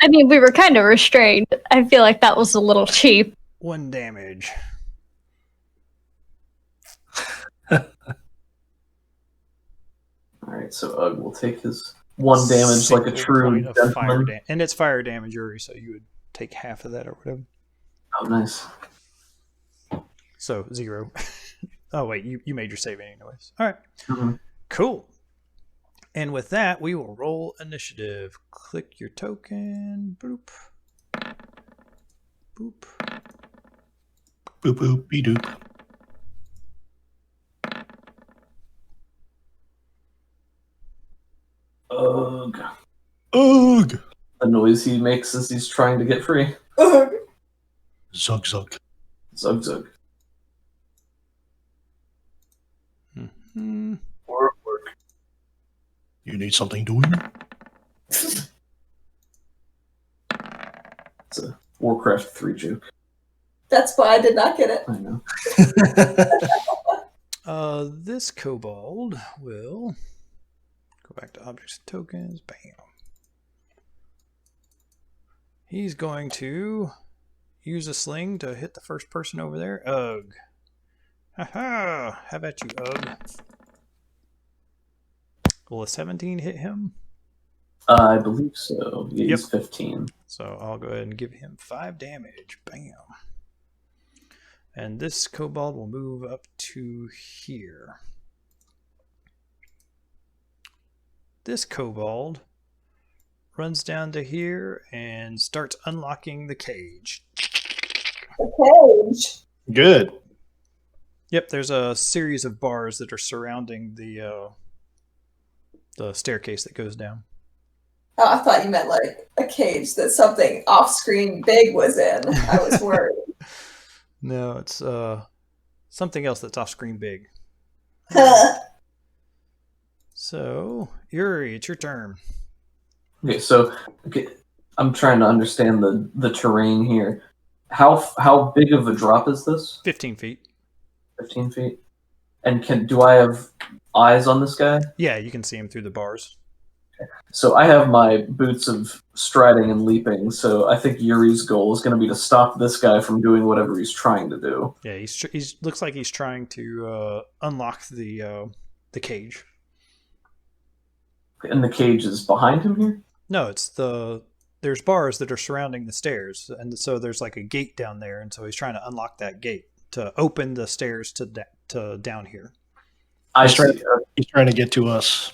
I mean, we were kind of restrained. I feel like that was a little cheap. 1 damage. Alright, so Ugg will take his 1 damage like a Single true point of fire gentleman. and it's fire damage, Yuri, so you would take half of that or whatever. Oh, nice. So 0. Oh wait, you made your save anyways. All right, Mhm. cool. And with that, we will roll initiative. Click your token. Boop. Boop. Boop boop be doop. Ugh. Ugh. The noise he makes as he's trying to get free. Ugh. Zug zug. Zug zug. Hmm. Work. You need something doing? It's a Warcraft 3 joke. That's why I did not get it. I know. This kobold will go back to objects and tokens. Bam. He's going to use a sling to hit the first person over there. Ugh. Haha! How about you, Ugh? Will a 17 hit him? I believe so. Yeah, Yep. he's 15. So I'll go ahead and give him 5 damage. Bam. And this kobold will move up to here. This kobold runs down to here and starts unlocking the cage. The cage. Good. Yep, there's a series of bars that are surrounding the staircase that goes down. Oh, I thought you meant like a cage that something off-screen big was in. I was worried. No, it's something else that's off screen big. So, Yuri, it's your turn. Okay, so I'm trying to understand the terrain here. How big of a drop is this? 15 feet. 15 feet? And do I have eyes on this guy? Yeah, you can see him through the bars. So I have my boots of striding and leaping, so I think Yuri's goal is going to be to stop this guy from doing whatever he's trying to do. Yeah, he's looks like he's trying to unlock the cage. And the cage is behind him here? No, it's there's bars that are surrounding the stairs, and so there's like a gate down there, and so he's trying to unlock that gate to open the stairs to down here. I He's see. trying to get to us.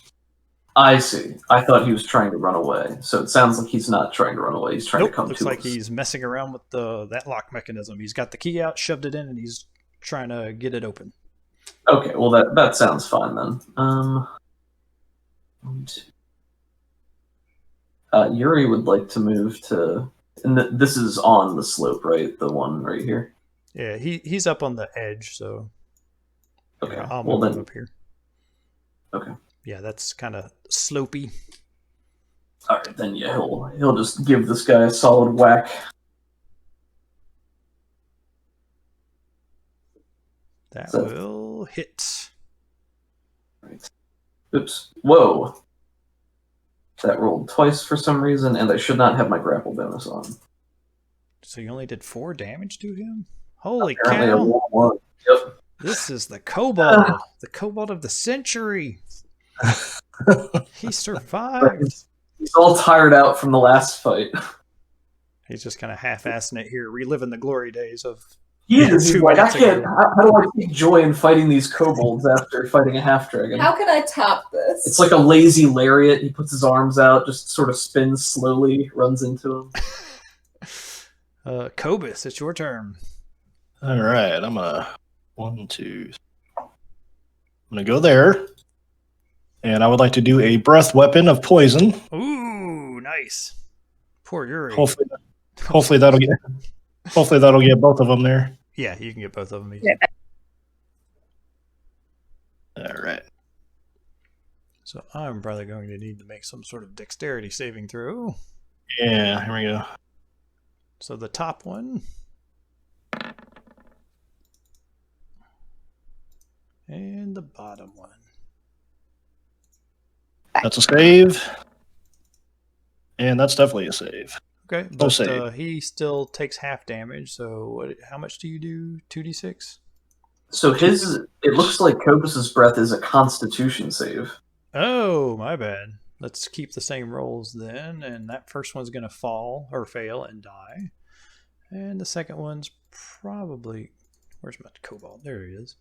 I see. I thought he was trying to run away. So it sounds like he's not trying to run away. He's trying Nope, to come looks to like us. he's messing around with that lock mechanism. He's got the key out, shoved it in, and he's trying to get it open. Okay, well that sounds fine then. Yuri would like to move to, and this is on the slope, right? The one right here. Yeah, he's up on the edge, so Okay. yeah, I'll Well move him then, up here. okay. Yeah, that's kind of slopey. All right, then yeah, he'll just give this guy a solid whack. That So- will hit. Right. Oops. Whoa. That rolled twice for some reason, and I should not have my grapple bonus on. So you only did 4 damage to him? Holy Apparently I cow! rolled one. Yep. This is the kobold, the kobold of the century. He survived. He's all tired out from the last fight. He's just kind of half-assing it here, reliving the glory days of He Yeah, is. He's 2 like, I minutes can't. ago. How do I take joy in fighting these kobolds after fighting a half dragon? How can I top this? It's like a lazy lariat. He puts his arms out, just sort of spins slowly, runs into him. Cobus, it's your turn. All right, I'm gonna 1, 2. I'm gonna go there, and I would like to do a breath weapon of poison. Ooh, nice. Poor Yuri. Hopefully that'll get both of them there. Yeah, you can get both of them. Yeah. All right. So I'm probably going to need to make some sort of dexterity saving throw. Yeah, here we go. So the top one. And the bottom one. That's a save. And that's definitely a save. Okay, No but save. he still takes half damage. So how much do you do? 2d6? So it looks like Cobus's breath is a Constitution save. Oh, my bad. Let's keep the same rolls then. And that first one's going to fall or fail and die. And the second one's probably... Where's my cobalt? There he is.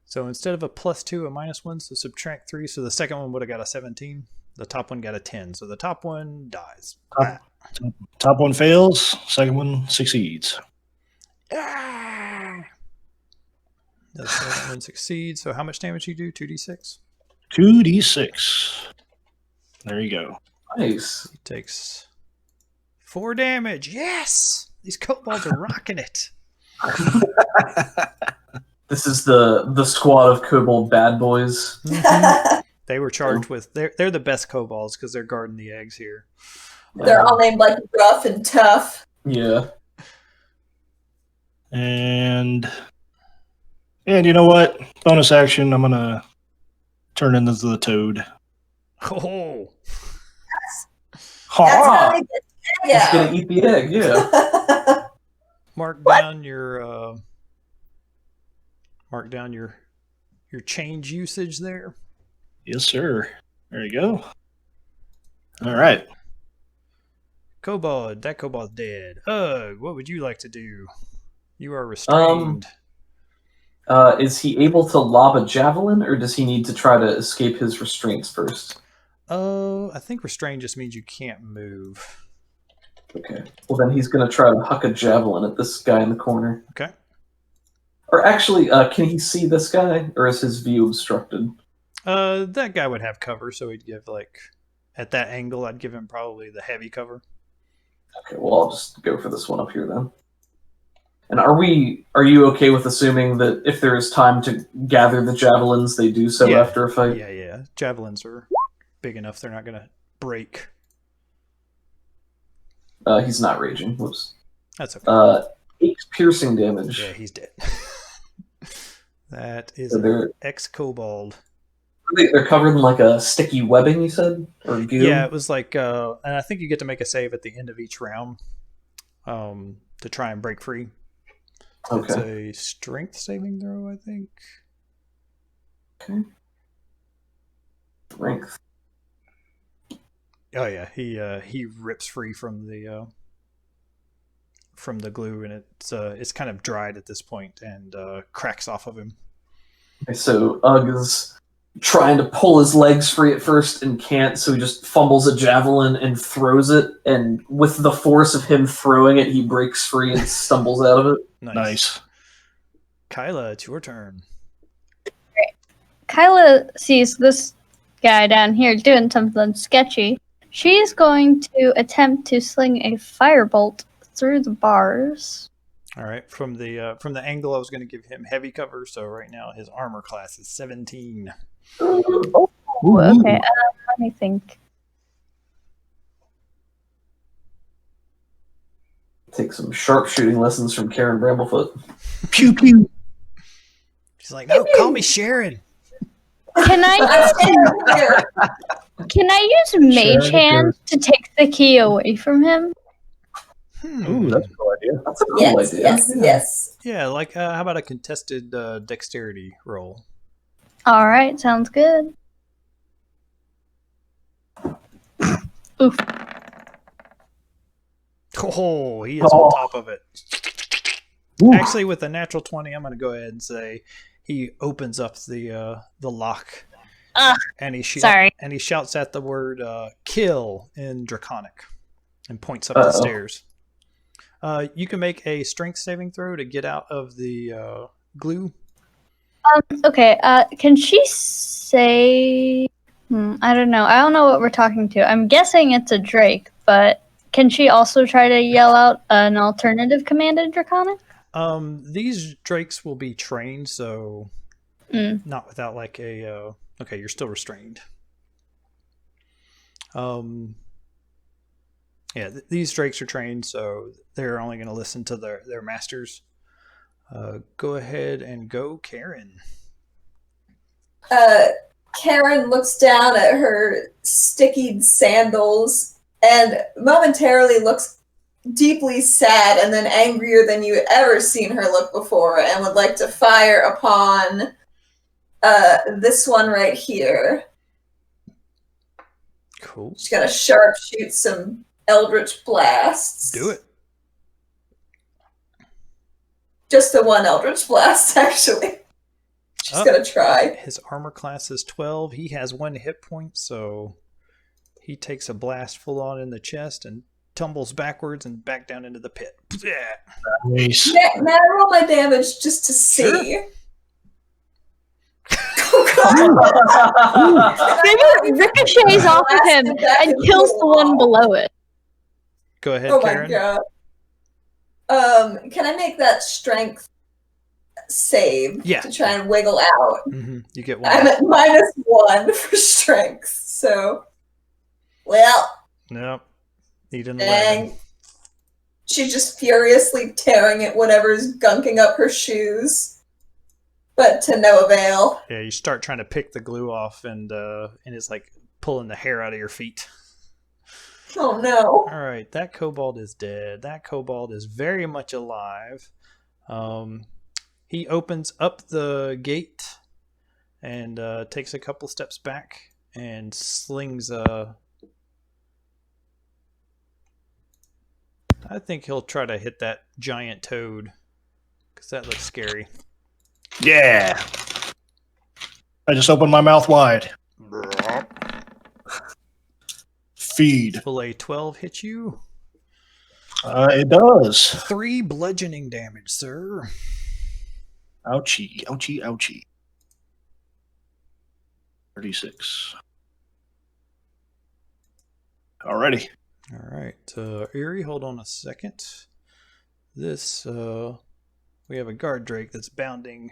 So instead of a +2, a -1, so subtract 3. So the second one would have got a 17. The top one got a 10. So the top one dies. Top one fails. Second one succeeds. Ah! The second one succeeds. So how much damage do you do? 2d6? 2d6. There you go. Nice. He takes 4 damage. Yes! These kobolds are rocking it. This is the squad of kobold bad boys. They were charged with... They're the best kobolds because they're guarding the eggs here. They're all named like rough and tough. Yeah. And you know what? Bonus action, I'm going to turn into the toad. Oh! That's how they get the egg He's out. gonna eat the egg, yeah. Mark down your... Mark down your change usage there. Yes, sir. There you go. All right. Kobold, that kobold's dead. Ugh, what would you like to do? You are restrained. Is he able to lob a javelin, or does he need to try to escape his restraints first? I think restrained just means you can't move. Okay. Well, then he's gonna try to huck a javelin at this guy in the corner. Okay. Or actually, can he see this guy, or is his view obstructed? That guy would have cover, so he'd give at that angle, I'd give him probably the heavy cover. Okay, well, I'll just go for this one up here then. And are you okay with assuming that if there is time to gather the javelins, they do so after a fight? Yeah. Javelins are big enough; they're not gonna break. He's not raging. Whoops. That's okay. 8 piercing damage. Yeah, he's dead. That is So they're ex-kobold. they're covered in like a sticky webbing, you said, or goo. Yeah, it was like, and I think you get to make a save at the end of each round, to try and break free. It's Okay. a strength saving throw, I think. Okay. Strength. Oh yeah, he rips free from the glue, and it's kind of dried at this point and cracks off of him. Okay, so Ugg is trying to pull his legs free at first and can't, so he just fumbles a javelin and throws it, and with the force of him throwing it, he breaks free and stumbles out of it. Nice. Kyla, it's your turn. Kyla sees this guy down here doing something sketchy. She's going to attempt to sling a firebolt through the bars. All right, from the angle I was going to give him heavy cover, so right now his armor class is 17. Oh, okay. Let me think. Take some sharpshooting lessons from Karen Bramblefoot. Pew pew. She's like, no, call me Sharon. Can I use Mage Hand to take the key away from him? Ooh, that's a cool idea. That's a cool Yes, idea. yes. Yeah, like how about a contested dexterity roll? All right, sounds good. Oof. Oh, he is on top of it. Ooh. Actually, with a natural 20, I'm going to go ahead and say he opens up the lock. And he shouts at the word "kill" in Draconic, and points up the stairs. You can make a strength saving throw to get out of the glue. Okay. Can she say? I don't know. I don't know what we're talking to. I'm guessing it's a Drake, but can she also try to yell out an alternative command in Draconic? These Drakes will be trained, so not without like a. Okay, you're still restrained. These Drakes are trained, so they're only going to listen to their masters. Go ahead and go, Karen. Karen looks down at her sticky sandals and momentarily looks deeply sad and then angrier than you had ever seen her look before, and would like to fire upon this one right here. Cool. She's gonna sharpshoot some Eldritch Blasts. Do it. Just the one Eldritch Blast, actually. She's gonna try. His armor class is 12. He has 1 hit point, so he takes a blast full on in the chest and tumbles backwards and back down into the pit. Nice. May I roll my damage just to see? Sure. Maybe it ricochets off of him and kills the one below it. Go ahead, Oh Karen. my god. Can I make that strength save to try and wiggle out? Mm-hmm. You get 1. I'm at -1 for strength, so Nope. Need an dang. 11. She's just furiously tearing at whatever's gunking up her shoes, but to no avail. Yeah, you start trying to pick the glue off, and it's like pulling the hair out of your feet. Oh no. All right, that kobold is dead. That kobold is very much alive. He opens up the gate and takes a couple steps back and slings a... I think he'll try to hit that giant toad, because that looks scary. Yeah. I just opened my mouth wide. Feed. Will a 12 hit you? It does. 3 bludgeoning damage, sir. Ouchie, ouchie, ouchie. 36. Alrighty. All right, Erie, hold on a second. This, we have a guard drake that's bounding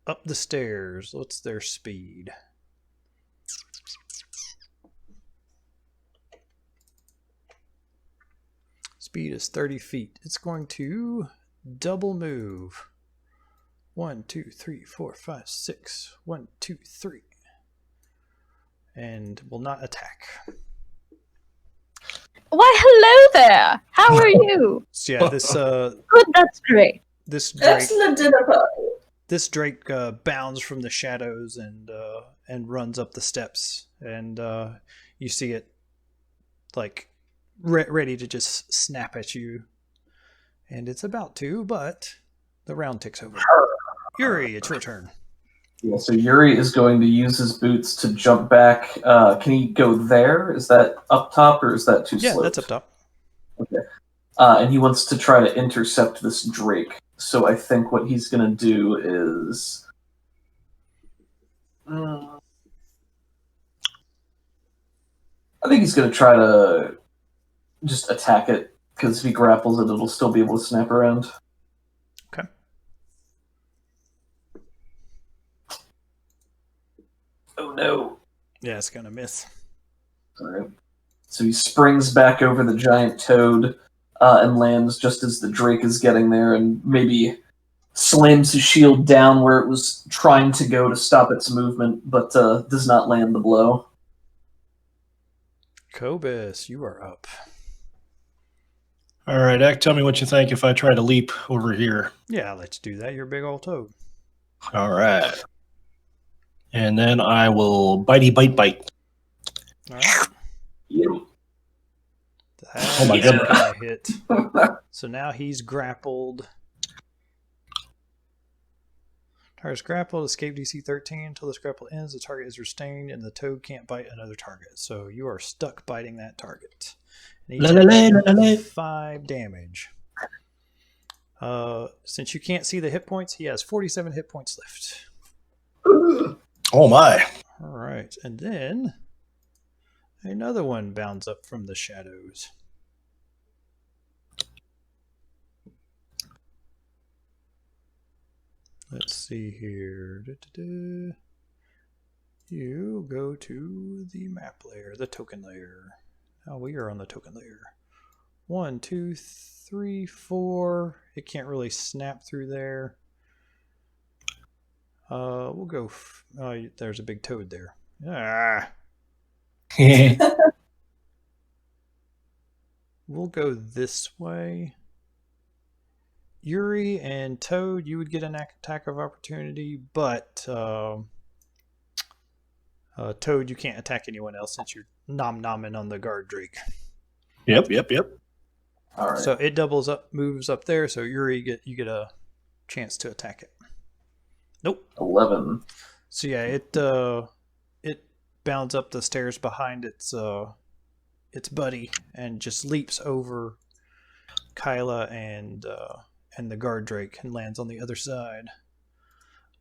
up the stairs. What's their speed? Speed is 30 feet. It's going to double move. 1, 2, 3, 4, 5, 6. 1, 2, 3. And will not attack. Why, hello there. How are you? So yeah, this Good, that's great. this drake, Excellent dinner party. this drake bounds from the shadows and runs up the steps, and you see it like ready to just snap at you, and it's about to, but the round ticks over. Yuri, it's your turn. Yeah, so Yuri is going to use his boots to jump back. Can he go there? Is that up top, or is that too slow? Yeah, that's up top. Okay. And he wants to try to intercept this drake. So I think what he's going to do is... I think he's going to try to just attack it, because if he grapples it, it'll still be able to snap around. Okay. Oh no. Yeah, it's gonna miss. Alright. So he springs back over the giant toad and lands just as the drake is getting there, and maybe slams his shield down where it was trying to go to stop its movement, but does not land the blow. Kobus, you are up. All right, Ek, tell me what you think if I try to leap over here. Yeah, let's do that. You're a big old toad. All right. And then I will bitey bite. All right. Yeah. That's Oh my gonna hit. So now he's grappled. Target's grappled, escape DC 13. Until this grapple ends, the target is restrained and the toad can't bite another target. So you are stuck biting that target. And he takes 5 damage. Since you can't see the hit points, he has 47 hit points left. Oh my. All right. And then another one bounds up from the shadows. Let's see here. You go to the map layer, the token layer. Now we are on the token layer. 1, 2, 3, 4. It can't really snap through there. We'll go. There's a big toad there. Ah. We'll go this way. Yuri and Toad, you would get an attack of opportunity, but Toad, you can't attack anyone else since you're nom-nomming on the guard drake. Yep. All right. So it doubles up, moves up there. So Yuri, you get a chance to attack it. Nope. 11. So yeah, it bounds up the stairs behind its buddy and just leaps over Kyla and the guard drake and lands on the other side.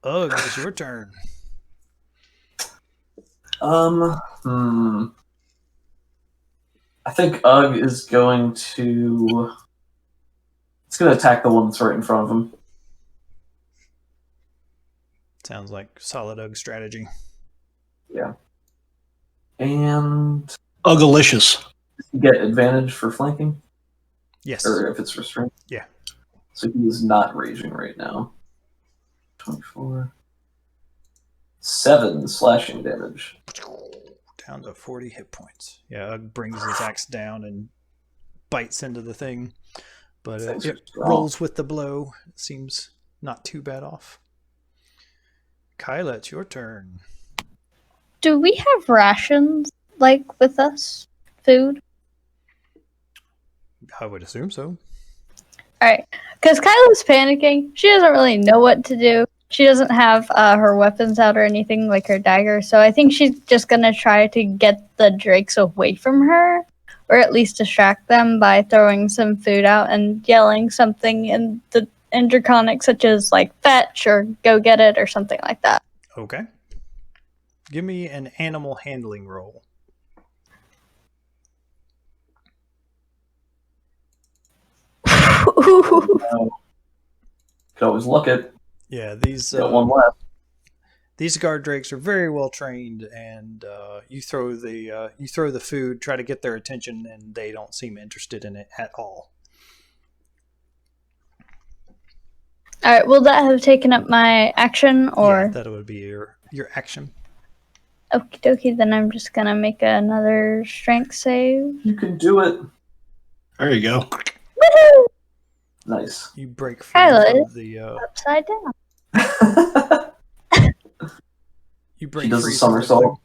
Ugh, it's your turn. I think Ugg is going to... It's going to attack the one that's right in front of him. Sounds like solid Ugg strategy. Yeah. And... Uggalicious. Get advantage for flanking? Yes. Or if it's restrained? Yeah. So he is not raging right now. 24. 7 slashing damage. Down to 40 hit points. Yeah, Ugg brings his axe down and bites into the thing. But it rolls with the blow. It seems not too bad off. Kyla, it's your turn. Do we have rations, like, with us? Food? I would assume so. Alright, because Kyla's panicking. She doesn't really know what to do. She doesn't have her weapons out or anything, like her dagger, so I think she's just gonna try to get the drakes away from her, or at least distract them by throwing some food out and yelling something in Draconic, such as, like, fetch or go get it or something like that. Okay. Give me an animal handling roll. Could always look at. Yeah, these Got one left. These guard drakes are very well trained, and you throw the food, try to get their attention, and they don't seem interested in it at all. Alright, will that have taken up my action, or? Yeah, that would be your action. Okie dokie, then I'm just gonna make another strength save. You can do it. There you go. Woohoo! Nice. You break free Kyla, from the. Upside down. You break She does free a from the somersault. thing.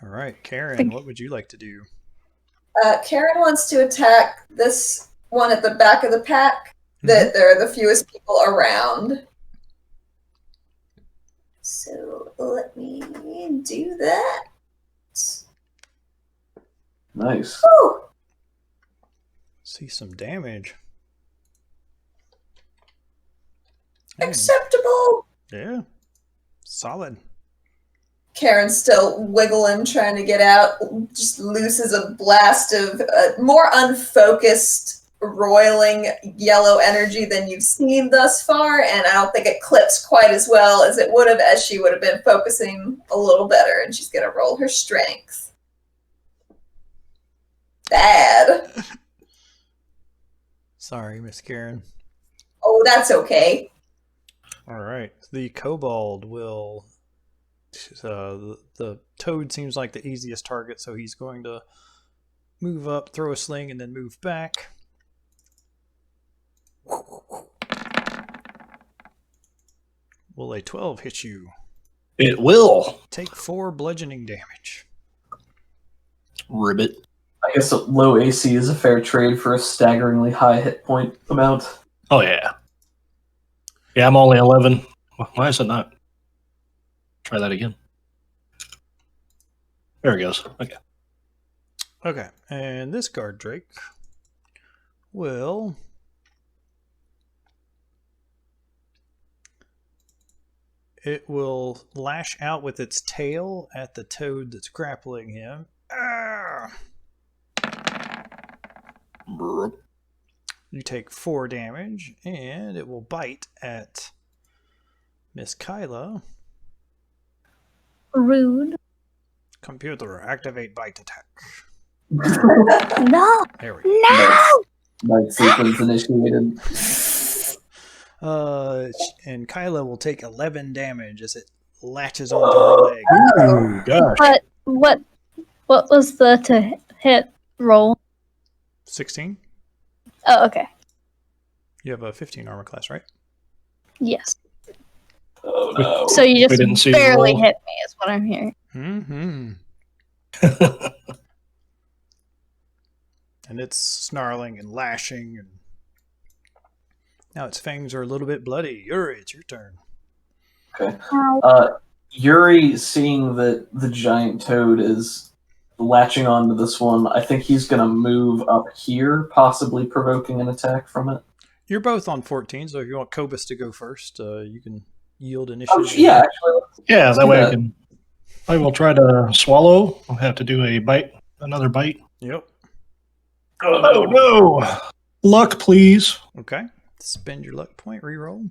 All right, Karen, what would you like to do? Karen wants to attack this one at the back of the pack. That there are the fewest people around. So let me do that. Nice. Woo! See some damage. Acceptable. Yeah, solid. Karen's still wiggling, trying to get out. Just looses a blast of more unfocused, roiling yellow energy than you've seen thus far, and I don't think it clips quite as well as it would have, as she would have been focusing a little better, and she's going to roll her strength. Bad. Sorry, Miss Karen. Oh, that's okay. All right, the kobold will. The toad seems like the easiest target, so he's going to move up, throw a sling, and then move back. Will a 12 hit you? It will. Take 4 bludgeoning damage. Ribbit. I guess a low AC is a fair trade for a staggeringly high hit point amount. Oh, yeah. Yeah, I'm only 11. Why is it not? Try that again. There it goes. Okay. Okay, and this guard drake will lash out with its tail at the toad that's grappling him. Ah! You take 4 damage, and it will bite at Miss Kyla. Rude. Computer, activate bite attack. No. There we go. No. Night sequence initiated. And Kyla will take 11 damage as it latches onto her leg. Ooh, gosh. But what was the to hit roll? 16. Oh, okay. You have a 15 armor class, right? Yes. Oh no. So you We didn't just see the barely roll. hit me, is what I'm hearing. Mm-hmm. And it's snarling and lashing, and now its fangs are a little bit bloody. Yuri, it's your turn. Okay. Yuri, seeing that the giant toad is latching onto this one, I think he's going to move up here, possibly provoking an attack from it. You're both on 14, so if you want Kobus to go first, you can yield initiative. Oh, yeah, actually. Yeah, that way Yeah. I will try to swallow. I'll have to do another bite. Yep. Oh, no. Luck, please. Okay. Spend your luck point, reroll.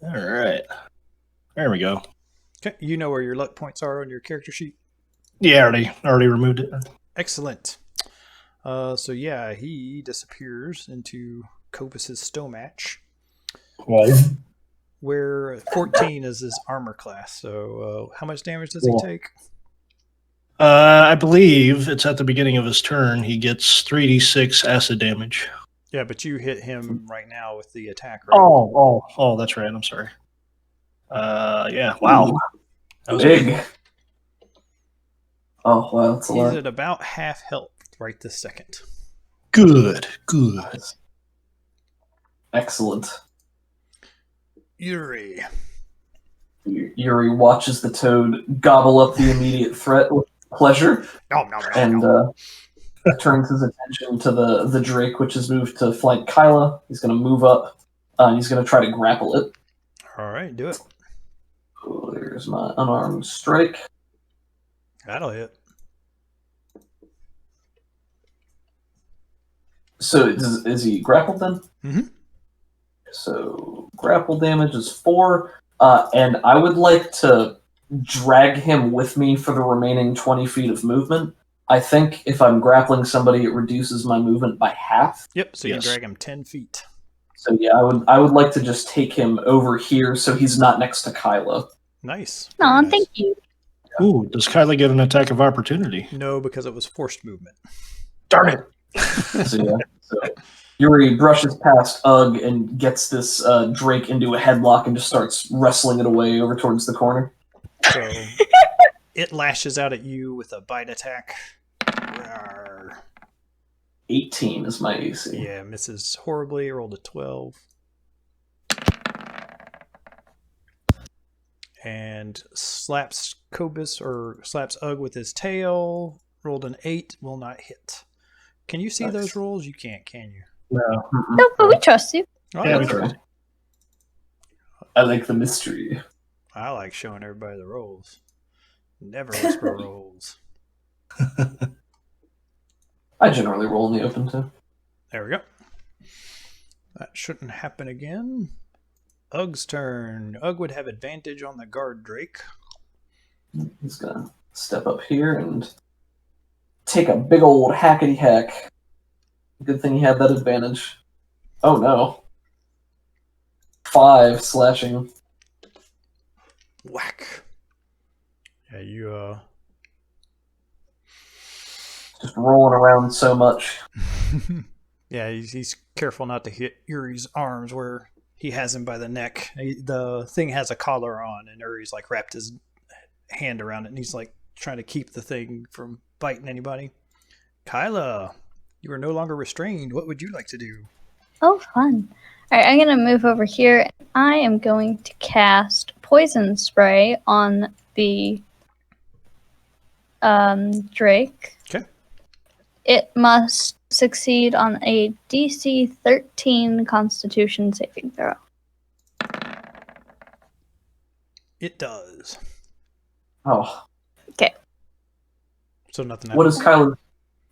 All right. There we go. Okay. You know where your luck points are on your character sheet. Yeah, already removed it. Excellent. So yeah, he disappears into Kobus's stomach, Well, where 14 is his armor class. So how much damage does he Cool. take? I believe it's at the beginning of his turn. He gets 3d6 acid damage. Yeah, but you hit him right now with the attack, right? Oh, that's right. I'm sorry. Yeah. Wow. That was Big. Oh, wow, that's a He's lot. at about half health right this second. Good. Excellent. Yuri. Yuri watches the toad gobble up the immediate threat with pleasure, No. and turns his attention to the Drake, which has moved to flank Kyla. He's going to move up, and he's going to try to grapple it. All right, do it. Oh, there's my unarmed strike. That'll hit. So is he grappled then? Mhm. So grapple damage is 4, and I would like to drag him with me for the remaining 20 feet of movement. I think if I'm grappling somebody, it reduces my movement by half. Yep, so you Yes. can drag him 10 feet. So yeah, I would like to just take him over here so he's not next to Kyla. Nice. Aw, Very nice. thank you. Ooh, does Kylie get an attack of opportunity? No, because it was forced movement. Darn it. So yeah, so Yuri brushes past Ugg and gets this Drake into a headlock and just starts wrestling it away over towards the corner. So it lashes out at you with a bite attack. Rawr. 18 is my AC. Yeah, misses horribly. Rolled a 12. And slaps Kobus or slaps Ugg with his tail. Rolled an 8. Will not hit. Can you see Nice. those rolls? You can't, can you? No. No, but we trust you. Oh, Yeah, that's we right. Okay. I like the mystery. I like showing everybody the rolls. Never whisper rolls. I generally roll in the open too. There we go. That shouldn't happen again. Ugg's turn. Ugg would have advantage on the guard Drake. He's gonna step up here and take a big old hackety hack. Good thing he had that advantage. Oh no. 5 slashing. Whack. Yeah, you Just rolling around so much. yeah, he's careful not to hit Yuri's arms where he has him by the neck. The thing has a collar on, and Yuri's like wrapped his hand around it, and he's like trying to keep the thing from biting anybody. Kyla, you are no longer restrained. What would you like to do? Oh, fun. Alright, I'm gonna move over here. I am going to cast Poison Spray on the Drake. Okay. It must succeed on a DC 13 Constitution saving throw. It does. Oh, So nothing what happens. does Kyla's?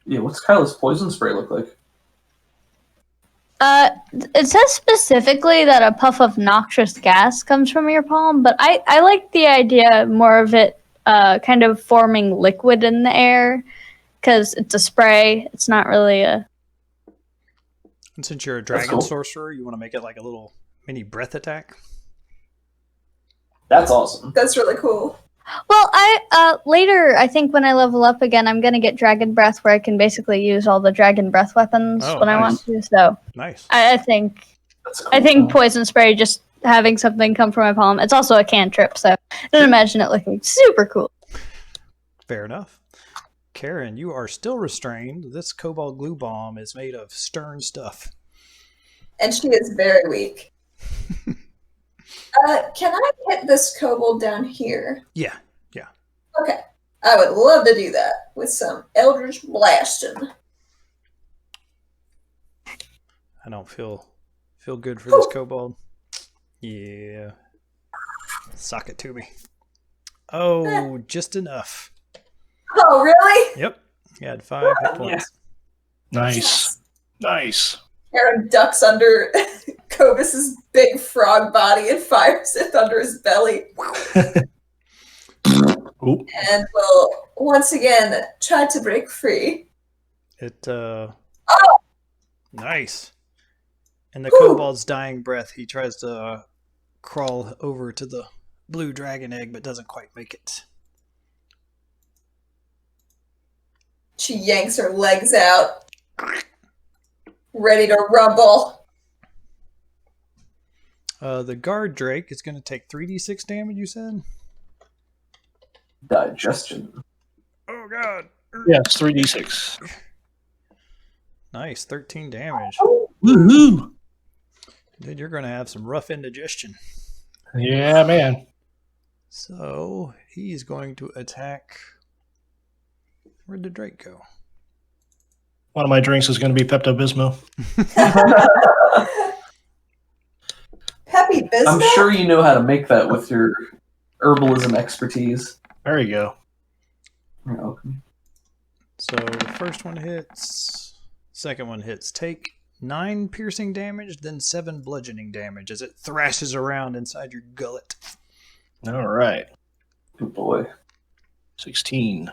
Yeah, what's Kyla's poison spray look like? It says specifically that a puff of noxious gas comes from your palm, but I like the idea more of it kind of forming liquid in the air, because it's a spray. It's not really a... And since you're a dragon cool. sorcerer, you want to make it like a little mini breath attack? That's awesome. That's really cool. Well, later, I think when I level up again, I'm going to get Dragon Breath, where I can basically use all the Dragon Breath weapons Oh, when I want to. So Nice. I think That's cool. I think Poison Spray, just having something come from my palm, it's also a cantrip, so I don't imagine it looking super cool. Fair enough. Karen, you are still restrained. This cobalt glue bomb is made of stern stuff. And she is very weak. Can I hit this kobold down here? Yeah. Okay. I would love to do that with some Eldritch Blasting. I don't feel good for this kobold. Yeah. Sock it to me. Oh, just enough. Oh, really? Yep. You had 5 hit points. Nice. Nice. Aaron ducks under Cobus's big frog body and fires it under his belly. Ooh. And will once again try to break free. Nice. In the Whew. kobold's dying breath, he tries to crawl over to the blue dragon egg, but doesn't quite make it. She yanks her legs out, ready to rumble. The guard drake is going to take 3d6 damage, you said? Digestion. Oh, God. Yes, 3d6. Nice. 13 damage. Woohoo! Dude, you're going to have some rough indigestion. Yeah, man. So, he's going to attack... Where'd the drake go? One of my drinks is going to be Pepto-Bismol. Peppy Bismuth? I'm sure you know how to make that with your herbalism expertise. There you go. You're welcome. So, the first one hits. Second one hits. Take 9 piercing damage, then 7 bludgeoning damage as it thrashes around inside your gullet. All right. Good boy. 16.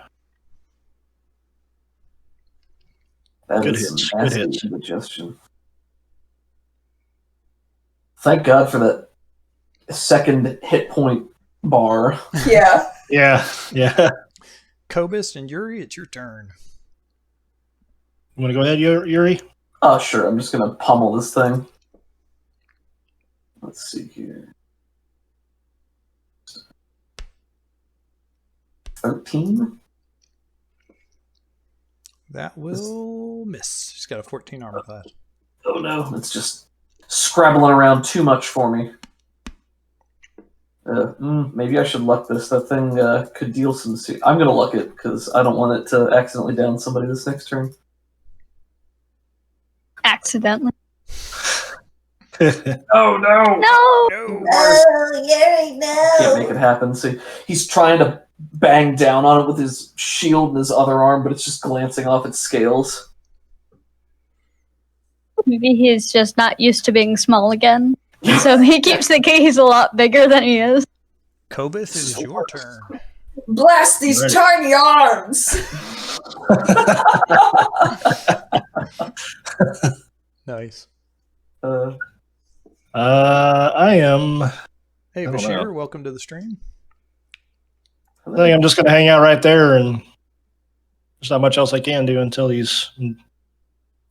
That Good is hits, some good nasty hits. indigestion. Thank God for that second hit point bar. Yeah. Yeah. Kobus and Yuri, it's your turn. You want to go ahead, Yuri? Oh, sure. I'm just going to pummel this thing. Let's see here. 13? That will miss. She's got a 14 armor class. Oh no, it's just scrabbling around too much for me. Maybe I should luck this. That thing could deal some... I'm going to luck it, because I don't want it to accidentally down somebody this next turn. Accidentally. Oh no! No! No! Oh, Yuri, no. Can't make it happen. See, he's trying to bang down on it with his shield and his other arm, but it's just glancing off its scales. Maybe he's just not used to being small again. So he keeps thinking he's a lot bigger than he is. Kobus, it is your turn. Blast these Ready. tiny arms. Nice. I am. Hey, I don't Bashir, know. welcome to the stream. I think I'm just going to hang out right there, and there's not much else I can do until he's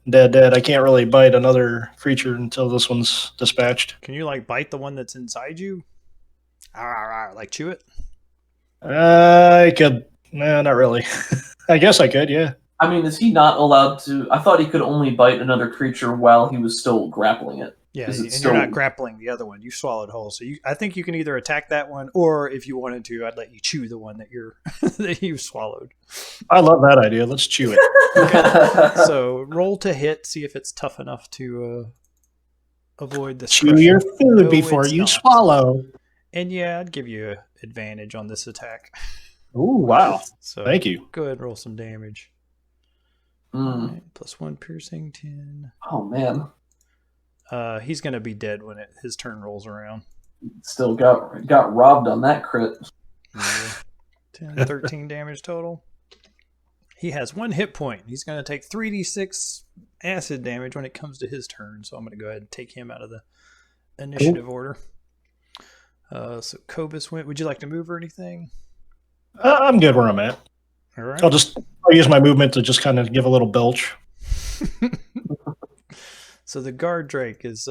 dead. I can't really bite another creature until this one's dispatched. Can you, like, bite the one that's inside you? Like, chew it? I could. No, not really. I guess I could, yeah. I mean, is he not allowed to... I thought he could only bite another creature while he was still grappling it. Yeah, Is it and still- you're not grappling the other one. You swallowed whole, so I think you can either attack that one, or if you wanted to, I'd let you chew the one that that you swallowed. I love that idea. Let's chew it. So roll to hit, see if it's tough enough to avoid the Chew your crushing. food No, before it's you not. swallow. And yeah, I'd give you advantage on this attack. Ooh, wow. So Thank you. go ahead and roll some damage. Mm. Alright, +1 piercing, 10. Oh man, He's gonna be dead when his turn rolls around. still got robbed on that crit. Yeah. 10, 13 damage total. He has 1 hit point. He's gonna take 3d6 acid damage when it comes to his turn. So I'm gonna go ahead and take him out of the initiative order. So Cobus went. Would you like to move or anything? I'm good where I'm at. All right. I'll use my movement to just kind of give a little belch. So the guard drake is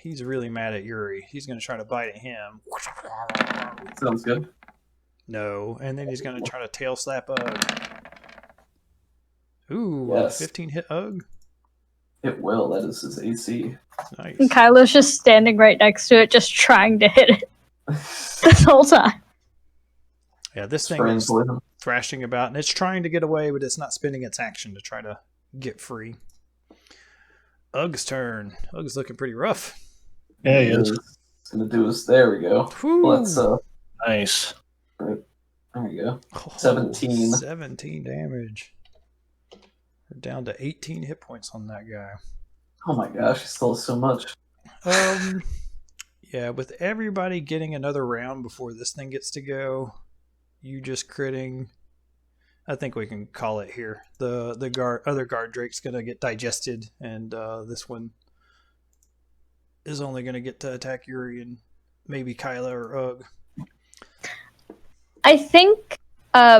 he's really mad at Yuri. He's going to try to bite at him. Sounds good. No, and then he's going to try to tail slap Ugg. Ooh, Yes. 15 hit Ugg. It will. That is his AC. Nice. And Kylo's just standing right next to it, just trying to hit it this whole time. Yeah, this thing Spraying is poison. thrashing about, and it's trying to get away, but it's not spending its action to try to get free. Ugg's turn. Ugg's looking pretty rough. Yeah, he is. It's gonna do us. There we go. Whew. Let's Nice. there we go. Oh, 17. 17 damage. We're down to 18 hit points on that guy. Oh my gosh, he still has so much. Yeah, with everybody getting another round before this thing gets to go, you just critting. I think we can call it here. The other guard drake's gonna get digested, and this one is only gonna get to attack Yuri and maybe Kyla or Ugg. I think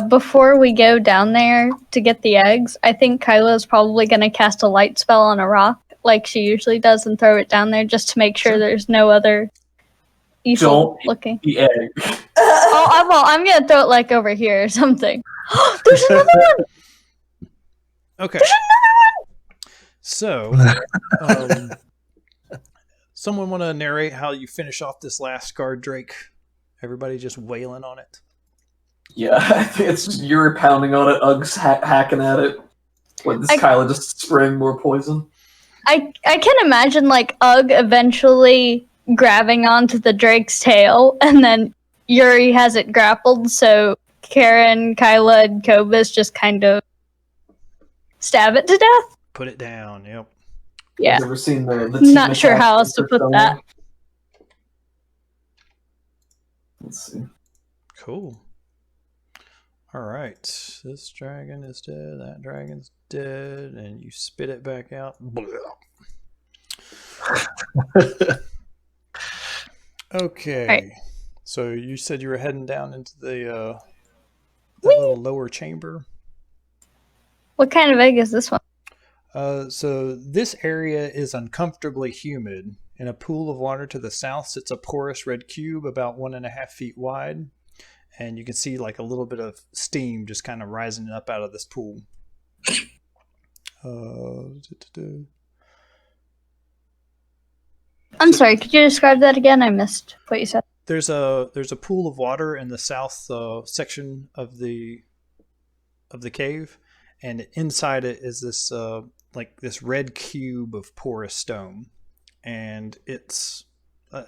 before we go down there to get the eggs, I think Kyla's probably going to cast a light spell on a rock like she usually does and throw it down there just to make sure there's no other evil Don't looking. The egg. Oh, I'm going to throw it like over here or something. There's another one! Okay. So, someone want to narrate how you finish off this last guard drake? Everybody just wailing on it. Yeah, I think it's Yuri pounding on it, Ugg's hacking at it. With this Kyla just spraying more poison. I can imagine like Ugg eventually grabbing onto the drake's tail, and then Yuri has it grappled, so Karen, Kyla, and Cobus just kind of stab it to death. Put it down. Yep. Yeah. You ever seen the Not Tina sure Cow how else to put Superstar? that. Let's see. Cool. All right. This dragon is dead. That dragon's dead. And you spit it back out. Okay. Right. So you said you were heading down into the that little lower chamber. What kind of egg is this one? So this area is uncomfortably humid. In a pool of water to the south sits a porous red cube about 1.5 feet wide. And you can see like a little bit of steam just kind of rising up out of this pool. I'm sorry, could you describe that again? I missed what you said. There's a pool of water in the south section of the cave, and inside it is this like this red cube of porous stone, and it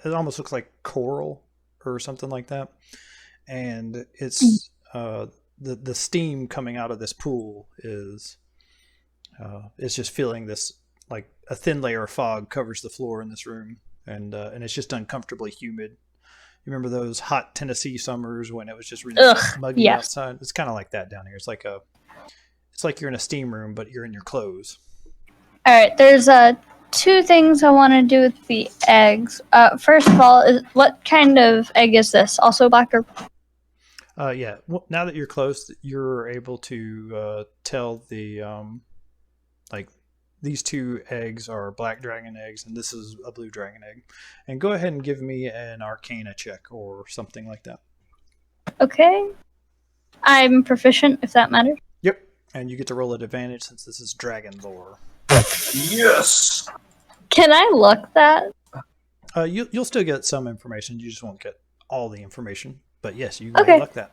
almost looks like coral or something like that, and it's the steam coming out of this pool is just filling this, like a thin layer of fog covers the floor in this room, and it's just uncomfortably humid. You remember those hot Tennessee summers when it was just really muggy yes. outside? It's kind of like that down here. It's like you're in a steam room, but you're in your clothes. All right, there's two things I want to do with the eggs. First of all, what kind of egg is this? Also black or? Yeah. Well, now that you're close, you're able to tell the like these two eggs are black dragon eggs, and this is a blue dragon egg. And go ahead and give me an Arcana check or something like that. Okay. I'm proficient, if that matters. Yep. And you get to roll at advantage since this is dragon lore. Yes! Can I look that? You'll still get some information. You just won't get all the information. But yes, you can Okay. look that.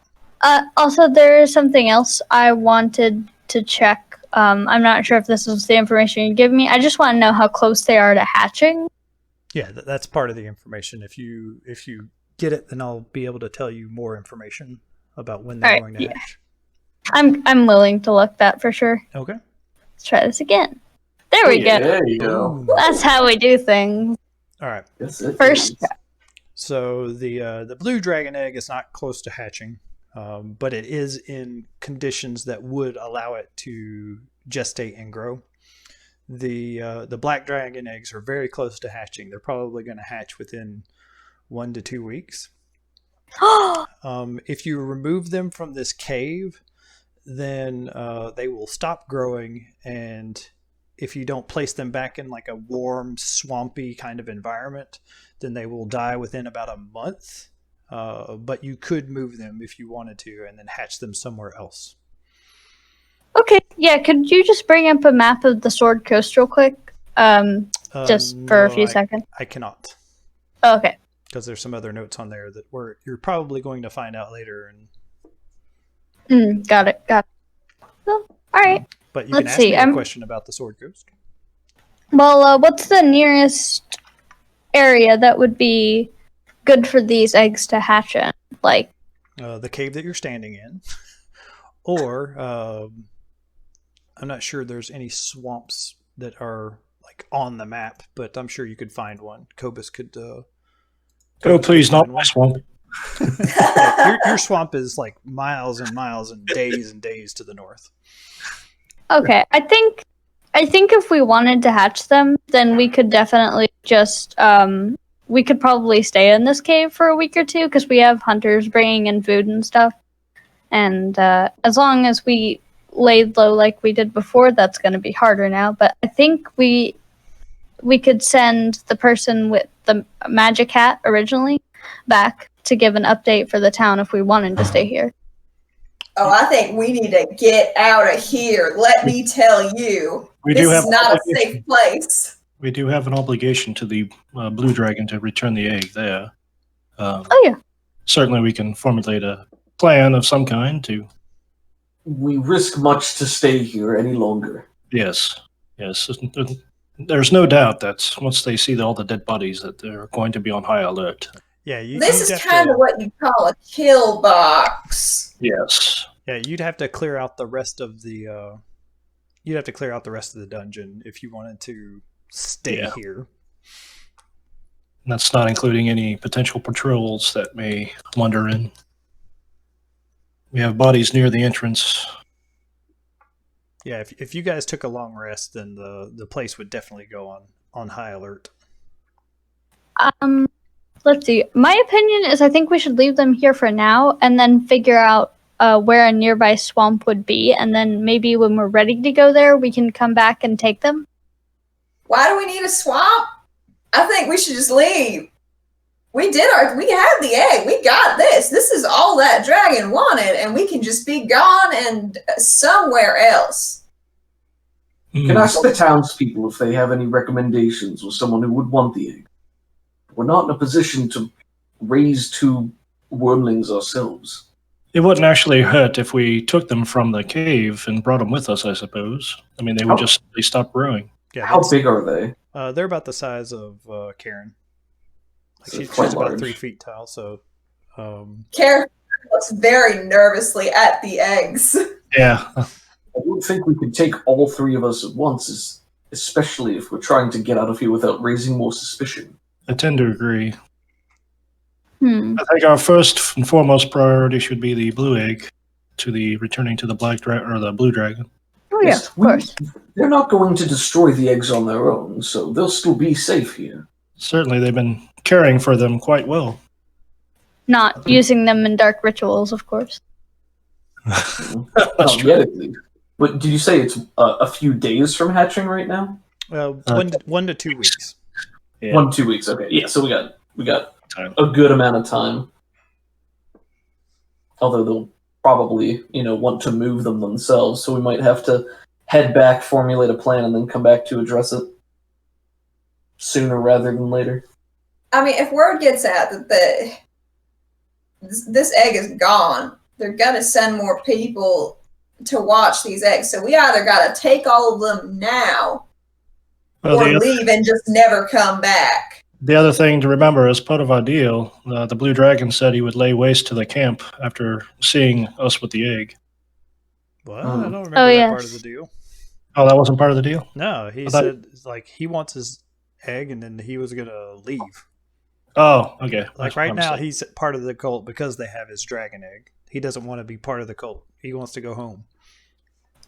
Also, there is something else I wanted to check. I'm not sure if this is the information you give me. I just want to know how close they are to hatching. Yeah, that's part of the information. If you get it, then I'll be able to tell you more information about when they're going to hatch. I'm willing to look that for sure. Okay. Let's try this again. There we go. There you go. Boom. That's how we do things. All right. Yes, it First is. try. So the blue dragon egg is not close to hatching, but it is in conditions that would allow it to gestate and grow. The black dragon eggs are very close to hatching. They're probably going to hatch within 1 to 2 weeks. If you remove them from this cave, then they will stop growing, and if you don't place them back in like a warm, swampy kind of environment, then they will die within about a month. But you could move them if you wanted to and then hatch them somewhere else. Okay, yeah, could you just bring up a map of the Sword Coast real quick? Just for a few seconds. I cannot, Oh, okay. because there's some other notes on there that you're probably going to find out later. Got it. Well, alright. But you Let's can ask see, me a question about the Sword Coast. Well, what's the nearest area that would be good for these eggs to hatch in? Like, The cave that you're standing in, or I'm not sure there's any swamps that are like on the map, but I'm sure you could find one. Cobus could. Oh, please, not my swamp. Yeah, your swamp is like miles and miles and days to the north. okay, I think if we wanted to hatch them, then we could definitely just we could probably stay in this cave for a week or two because we have hunters bringing in food and stuff. And as long as we laid low like we did before, that's going to be harder now. But I think we could send the person with the magic hat originally back to give an update for the town if we wanted to stay here. Oh, I think we need to get out of here. Let me tell you. This is not a safe place. We do have an obligation to the blue dragon to return the egg there. Oh, yeah. Certainly we can formulate a plan of some kind to... We risk much to stay here any longer. Yes. There's no doubt that once they see all the dead bodies that they're going to be on high alert. Yeah, This is kind of what you call a kill box. Yes. Yeah, you'd have to clear out the rest of the. You'd have to clear out the rest of the dungeon if you wanted to stay here. And that's not including any potential patrols that may wander in. We have bodies near the entrance. Yeah, if you guys took a long rest, then the place would definitely go on high alert. Let's see. My opinion is I think we should leave them here for now and then figure out where a nearby swamp would be, and then maybe when we're ready to go there, we can come back and take them. Why do we need a swamp? I think we should just leave. We have the egg. We got this. This is all that dragon wanted, and we can just be gone and somewhere else. Can ask the townspeople if they have any recommendations or someone who would want the egg. We're not in a position to raise 2 wormlings ourselves. It wouldn't actually hurt if we took them from the cave and brought them with us, I suppose. I mean, they would just stop growing. Yeah, How big are they? They're about the size of Karen. So She's quite about large. 3 feet tall, so... Karen looks very nervously at the eggs. Yeah. I don't think we could take all 3 of us at once, especially if we're trying to get out of here without raising more suspicion. I tend to agree. Hmm. I think our first and foremost priority should be the blue egg returning to the the blue dragon. Oh, yeah, Yes, of course. They're not going to destroy the eggs on their own, so they'll still be safe here. Certainly, they've been caring for them quite well. Not using them in dark rituals, of course. Not yet, at least. But did you say it's a few days from hatching right now? 1 to 2 weeks. Yeah. 1 to 2 weeks. Okay, yeah. So we got Time. a good amount of time. Although they'll probably want to move them themselves, so we might have to head back, formulate a plan, and then come back to address it. sooner rather than later. I mean, if word gets out that this egg is gone, they're gonna send more people to watch these eggs. So we either gotta take all of them now, Well, or leave and just never come back. the other thing to remember, as part of our deal, the Blue Dragon said he would lay waste to the camp after seeing us with the egg. Well, I don't remember Oh, that yes. part of the deal. Oh, that wasn't part of the deal? No, he I thought- said like he wants his egg and then he was gonna leave. Oh, okay. Like right now, he's part of the cult because they have his dragon egg. He doesn't want to be part of the cult. He wants to go home,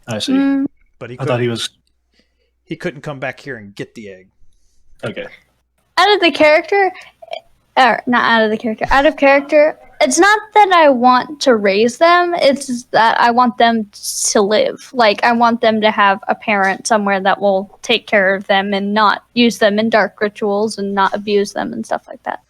I see. but I thought he was... he couldn't come back here and get the egg. Okay. Out of the character, or not out of the character, out of character, it's not that I want to raise them, it's just that I want them to live. Like, I want them to have a parent somewhere that will take care of them and not use them in dark rituals and not abuse them and stuff like that.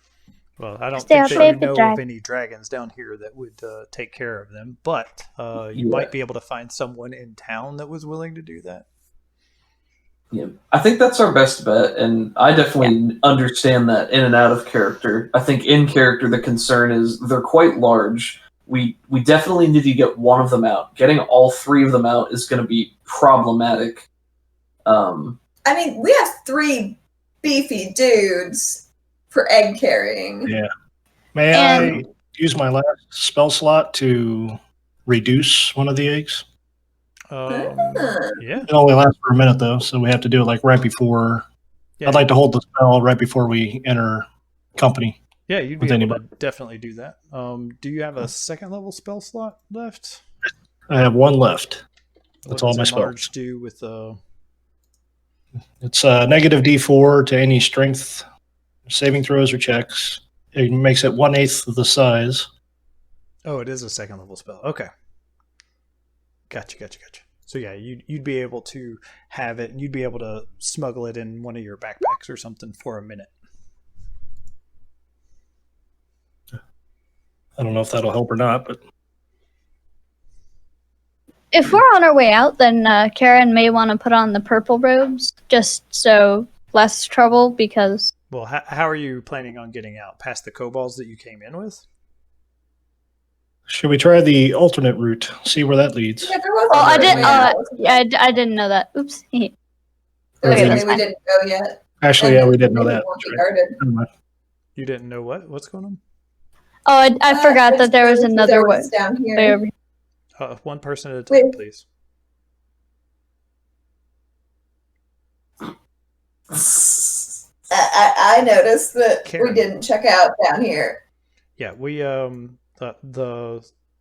Well, I don't Stay think out that there you with the know of dragon. any dragons down here that would take care of them, but you Yeah. might be able to find someone in town that was willing to do that. Yeah, I think that's our best bet, and I definitely understand that in and out of character. I think in character, the concern is they're quite large. We definitely need to get one of them out. Getting all three of them out is going to be problematic. I mean, we have 3 beefy dudes for egg carrying. Yeah. May I use my last spell slot to reduce one of the eggs? Yeah. It only lasts for a minute, though, so we have to do it like right before... Yeah. I'd like to hold the spell right before we enter company. Yeah, you'd with be able anybody. to definitely do that. Do you have a second level spell slot left? I have one left. That's all What my does spells. enlarge do with It's negative D4 to any strength saving throws or checks. It makes it 1/8 of the size. Oh, it is a second level spell. Okay. Gotcha. So yeah, you'd be able to have it, and you'd be able to smuggle it in one of your backpacks or something for a minute. I don't know if that'll help or not, but If we're on our way out, then Karen may want to put on the purple robes, just so less trouble, because... Well, how are you planning on getting out? Past the kobolds that you came in with? should we try the alternate route? See where that leads. Yeah, there was Oh, I another didn't. way out. I didn't know that. Oops. There was Okay, something that's we fine. didn't go yet. Actually, And yeah, we then didn't know maybe that. won't be That's right. guarded. Never mind. You didn't know what? What's going on? Oh, I forgot that there was another way. way down here. way over here. One person at a time, Wait. please. I noticed that Karen. we didn't check out down here. Yeah, we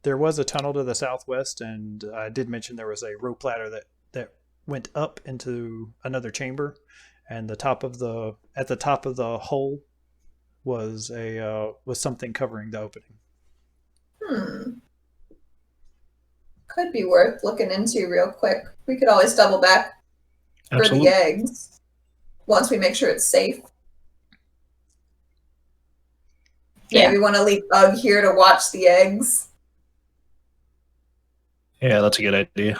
there was a tunnel to the southwest, and I did mention there was a rope ladder that went up into another chamber, and at the top of the hole was something covering the opening. Could be worth looking into real quick. We could always double back for Absolutely. the eggs once we make sure it's safe. Yeah. Maybe we want to leave Bug here to watch the eggs. Yeah, that's a good idea.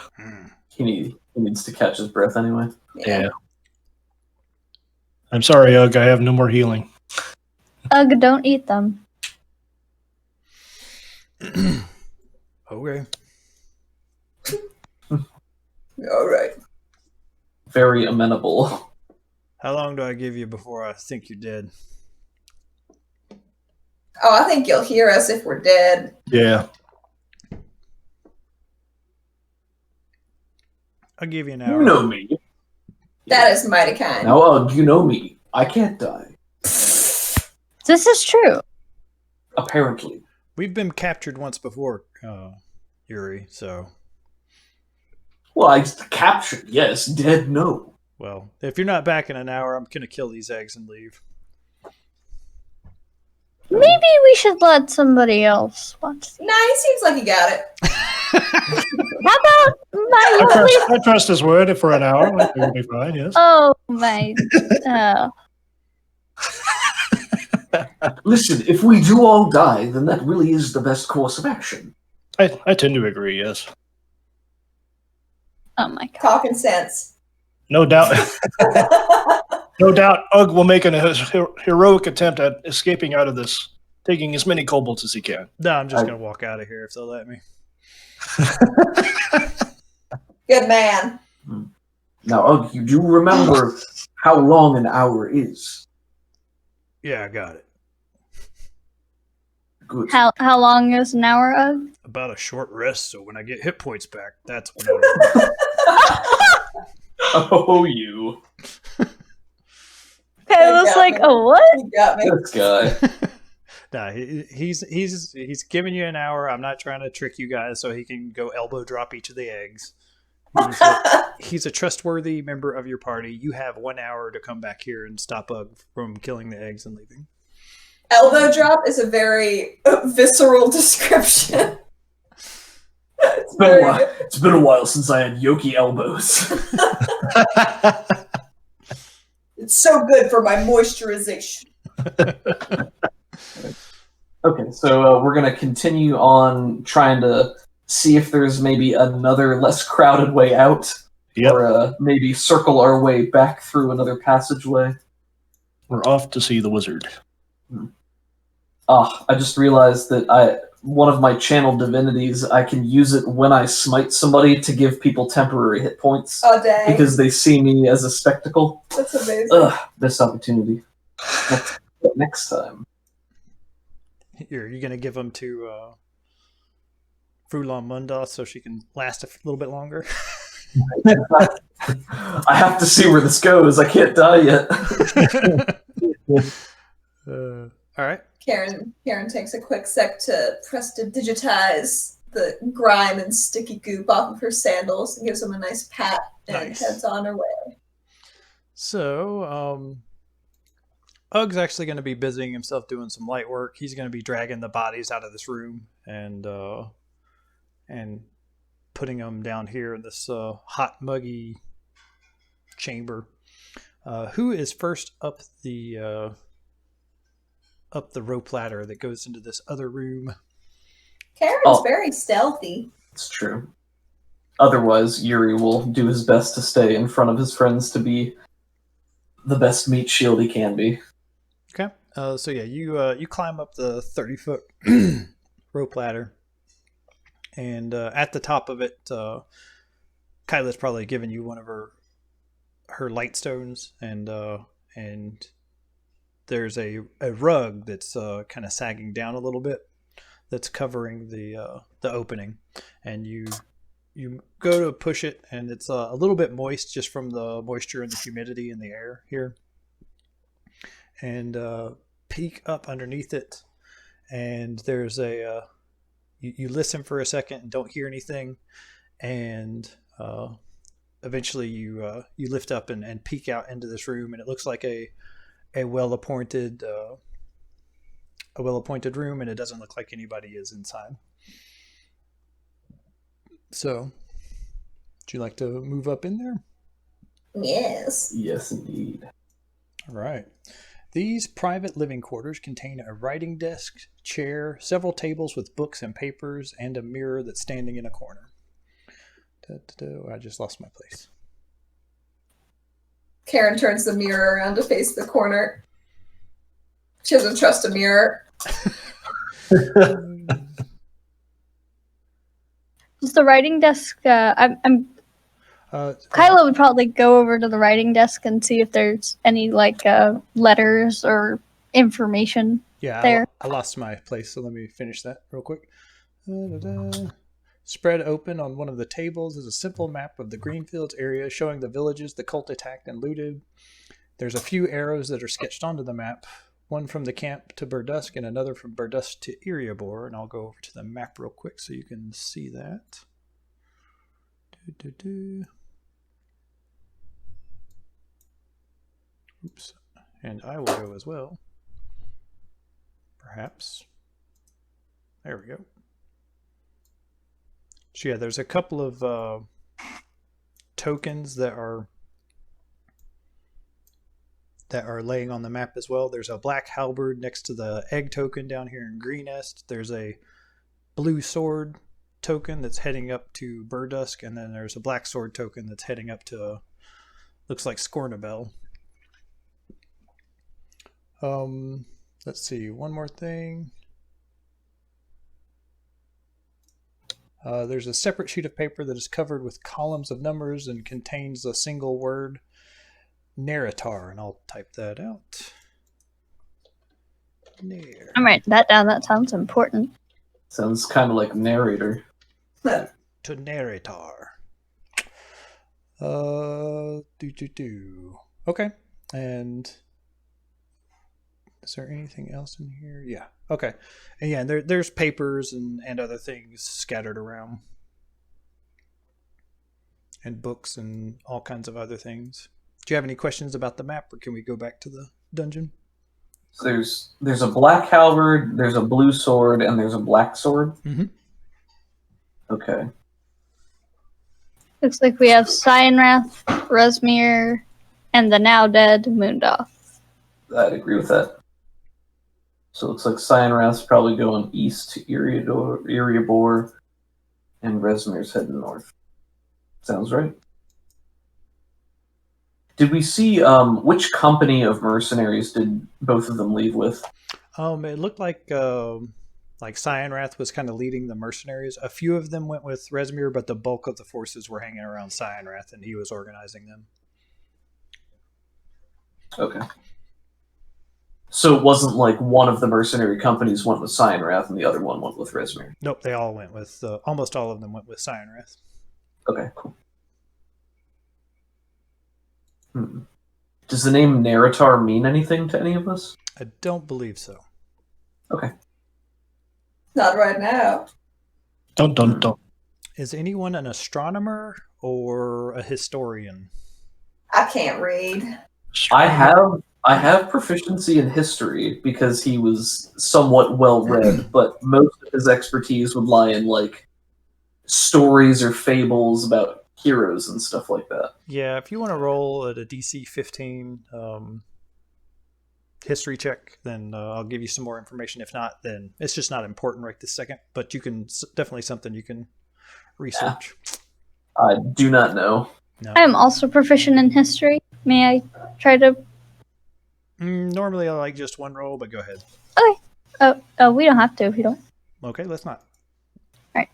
He needs to catch his breath anyway. Yeah. I'm sorry, Ugg. I have no more healing. Ugh, don't eat them. Okay. All right. Very amenable. How long do I give you before I think you're dead? Oh, I think you'll hear us if we're dead. Yeah. I'll give you an hour. You know me. That is mighty kind. Now, you know me. I can't die. This is true. Apparently. We've been captured once before, Yuri, so... Well, I captured, yes. Dead, no. Well, if you're not back in an hour, I'm going to kill these eggs and leave. Maybe we should let somebody else watch these. Nah, he seems like he got it. How about my I trust his word for an hour. It'll be fine, yes. Oh my. Oh. Listen, if we do all die, then that really is the best course of action. I tend to agree, yes. Oh my god. Talking sense. No doubt. No doubt Ugg will make an heroic attempt at escaping out of this, taking as many kobolds as he can. No, I'm just going to walk out of here if they'll let me. Good man. Now, Ugg, you do remember how long an hour is. Yeah, I got it. Good. How long is an hour of? About a short rest, so when I get hit points back, that's when I'll... Oh, you. I was like, oh, what? You got me. This guy. Nah, he's giving you an hour. I'm not trying to trick you guys so he can go elbow drop each of the eggs. He's a trustworthy member of your party. You have 1 hour to come back here and stop Ugg from killing the eggs and leaving. Elbow drop is a very visceral description. It's been a while since I had yoki elbows. It's so good for my moisturization. Okay, so we're going to continue on trying to see if there's maybe another less crowded way out. Yep. Or maybe circle our way back through another passageway. We're off to see the wizard. I just realized that one of my channel divinities, I can use it when I smite somebody to give people temporary hit points. Oh, dang. Because they see me as a spectacle. That's amazing. Missed opportunity. Next time. You're going to give them to Frulon Mundos so she can last a little bit longer? I have to see where this goes. I can't die yet. All right. Karen takes a quick sec to press to digitize the grime and sticky goop off of her sandals and gives him a nice pat and Nice. heads on her way. So, Ugg's actually going to be busying himself doing some light work. He's going to be dragging the bodies out of this room and putting them down here in this hot, muggy chamber. Who is first up the rope ladder that goes into this other room? Karen's very stealthy. It's true. Otherwise, Yuri will do his best to stay in front of his friends to be the best meat shield he can be. Okay. So yeah, you climb up the 30-foot rope ladder, and at the top of it, Kyla's probably given you one of her light stones, and there's a rug that's kind of sagging down a little bit that's covering the opening, and you go to push it, and it's a little bit moist just from the moisture and the humidity in the air here, and peek up underneath it, and there's you listen for a second and don't hear anything, and eventually you lift up and peek out into this room, and it looks like a well-appointed room, and it doesn't look like anybody is inside. So, would you like to move up in there? Yes. Yes, indeed. All right. These private living quarters contain a writing desk, chair, several tables with books and papers, and a mirror that's standing in a corner. I just lost my place. Karen turns the mirror around to face the corner. She doesn't trust a mirror. Is the writing desk? Kyla would probably go over to the writing desk and see if there's any letters or information. Yeah, there. I lost my place, so let me finish that real quick. Spread open on one of the tables is a simple map of the Greenfields area showing the villages the cult attacked and looted. There's a few arrows that are sketched onto the map, one from the camp to Burdusk and another from Burdusk to Iriabor, and I'll go over to the map real quick so you can see that. Oops. And I will go as well. Perhaps. There we go. So yeah, there's a couple of tokens that are laying on the map as well. There's a black halberd next to the egg token down here in Greenest. There's a blue sword token that's heading up to Burdusk, and then there's a black sword token that's heading up to looks like Scornabel. Let's see. One more thing. There's a separate sheet of paper that is covered with columns of numbers and contains a single word, narrator, and I'll type that out. I'm writing that down. That sounds important. Sounds kind of like narrator. To narrator. Okay. And is there anything else in here? Yeah. Okay. And yeah, there's papers and other things scattered around. And books and all kinds of other things. Do you have any questions about the map, or can we go back to the dungeon? So there's a black halberd, there's a blue sword, and there's a black sword. Mm-hmm. Okay. Looks like we have Cyanrath, Resmir, and the now dead Moondoth. I'd agree with that. So it looks like Cyanrath's probably going east to Eriabor, and Resmir's heading north. Sounds right. Did we see which company of mercenaries did both of them leave with? It looked like Cyanrath was kind of leading the mercenaries. A few of them went with Resmir, but the bulk of the forces were hanging around Cyanrath, and he was organizing them. Okay. So it wasn't like one of the mercenary companies went with Cyanrath and the other one went with Resmir? Nope, they all went with, almost all of them went with Cyanrath. Okay, cool. Does the name Narrator mean anything to any of us? I don't believe so. Okay. Not right now. Dun. Is anyone an astronomer or a historian? I can't read. I have proficiency in history because he was somewhat well read, but most of his expertise would lie in like stories or fables about heroes and stuff like that. Yeah, if you want to roll at a DC 15 history check, then I'll give you some more information. If not, then it's just not important right this second, but you can definitely something you can research. Yeah. I do not know. No. I am also proficient in history. May I try to... Normally I like just one roll, but go ahead. Okay. Oh, we don't have to if you don't. Okay, let's not. Alright.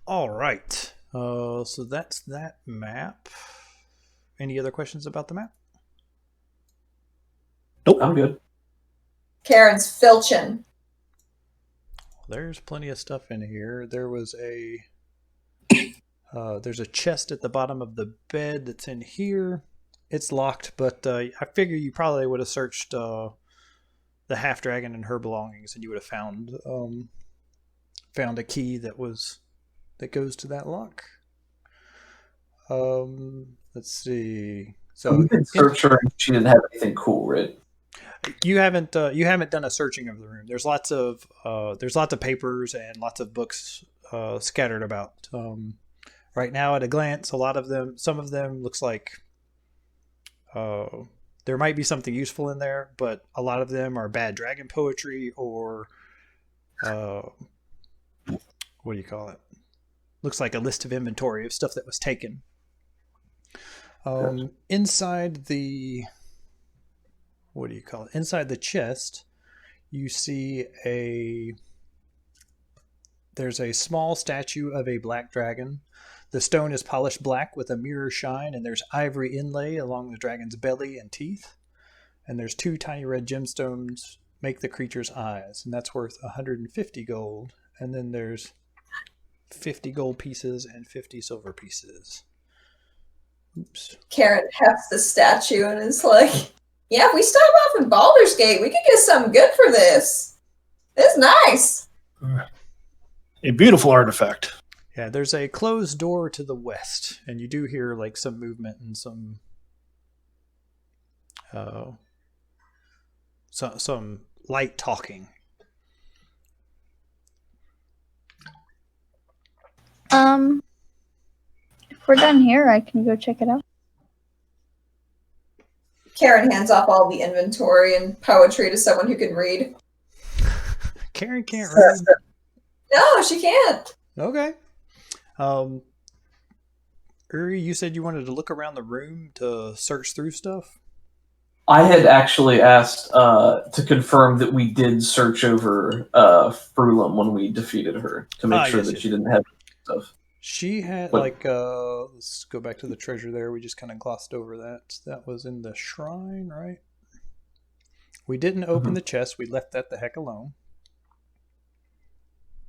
All right. So that's that map. Any other questions about the map? Nope. I'm good. Karen's filching. There's plenty of stuff in here. There was there's a chest at the bottom of the bed that's in here. It's locked, but I figure you probably would have searched the half dragon and her belongings, and you would have found a key that goes to that lock. Let's see. So you can search her. She didn't have anything cool, right? You haven't done a searching of the room. There's lots of papers and lots of books scattered about. Right now, at a glance, some of them looks like there might be something useful in there, but a lot of them are bad dragon poetry or what do you call it? Looks like a list of inventory of stuff that was taken. Gotcha. Inside the inside the chest, you see there's a small statue of a black dragon. The stone is polished black with a mirror shine, and there's ivory inlay along the dragon's belly and teeth. And there's 2 tiny red gemstones make the creature's eyes, and that's worth 150 gold. And then there's 50 gold pieces and 50 silver pieces. Oops. Karen hefts the statue and is like, yeah, if we stop off in Baldur's Gate, we could get something good for this. It's nice. A beautiful artifact. Yeah, there's a closed door to the west, and you do hear like some movement and some light talking. If we're done here, I can go check it out. Karen hands off all the inventory and poetry to someone who can read. Karen can't read. No, she can't. Okay. Uri, you said you wanted to look around the room to search through stuff? I had actually asked to confirm that we did search over Frulum when we defeated her to make sure that she didn't have stuff. She had, let's go back to the treasure there. We just kind of glossed over that. That was in the shrine, right? We didn't open the chest. We left that the heck alone.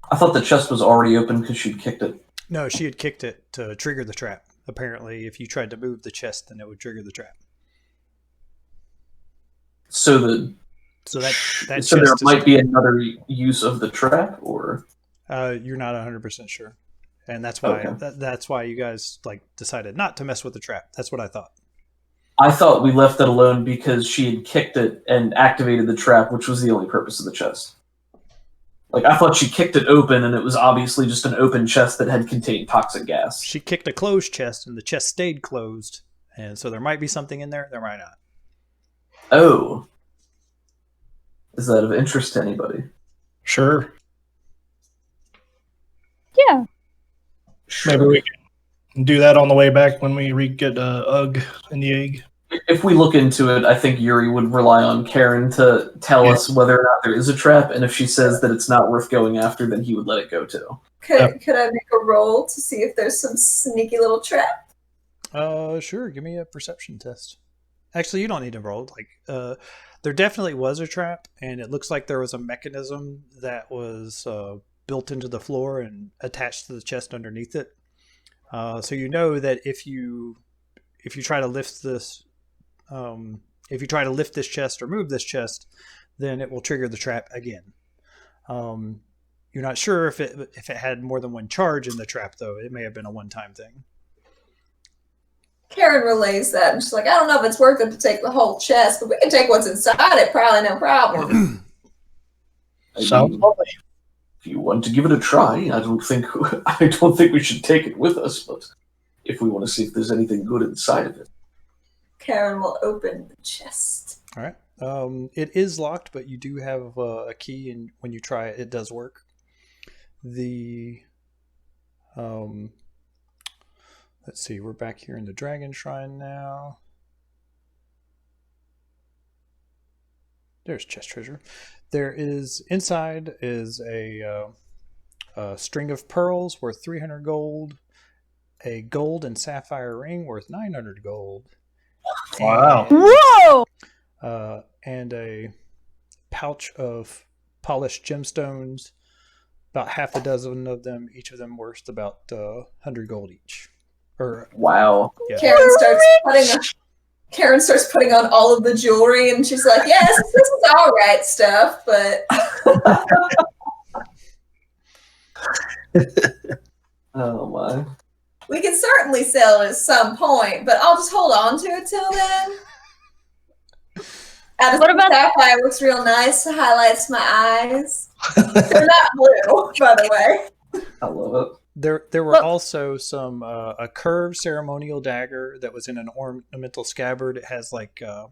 I thought the chest was already open because she'd kicked it. No, she had kicked it to trigger the trap. Apparently, if you tried to move the chest, then it would trigger the trap. So there might be another use of the trap, or you're not 100% sure, and that's why that's why you guys decided not to mess with the trap. That's what I thought. I thought we left it alone because she had kicked it and activated the trap, which was the only purpose of the chest. I thought she kicked it open, and it was obviously just an open chest that had contained toxic gas. She kicked a closed chest, and the chest stayed closed, and so there might be something in there. There might not. Oh. Is that of interest to anybody? Sure. Yeah. Maybe we can do that on the way back when we get Ugg and the egg. If we look into it, I think Yuri would rely on Karen to tell us whether or not there is a trap, and if she says that it's not worth going after, then he would let it go too. Could I make a roll to see if there's some sneaky little trap? Sure. Give me a perception test. Actually, you don't need to roll. There definitely was a trap, and it looks like there was a mechanism that was built into the floor and attached to the chest underneath it. So you know that if you try to lift this, chest or move this chest, then it will trigger the trap again. You're not sure if it had more than one charge in the trap, though. It may have been a one-time thing. Karen relays that, and she's like, I don't know if it's worth it to take the whole chest, but we can take what's inside it, probably no problem. Sounds lovely. If you want to give it a try, I don't think we should take it with us, but if we want to see if there's anything good inside of it. Karen will open the chest. All right. It is locked, but you do have a key, and when you try it, it does work. Let's see, we're back here in the Dragon Shrine now. There's chest treasure. Inside is a string of pearls worth 300 gold, a gold and sapphire ring worth 900 gold. Wow. Whoa! And a pouch of polished gemstones, about half a dozen of them, each of them worth about 100 gold each. Wow. Yeah. Karen starts putting on all of the jewelry, and she's like, yes, this is all right stuff, but... Oh, my. We can certainly sell it at some point, but I'll just hold on to it till then. What about sapphire? Looks real nice. It highlights my eyes. They're not blue, by the way. I love it. There were also some a curved ceremonial dagger that was in an ornamental scabbard. It has a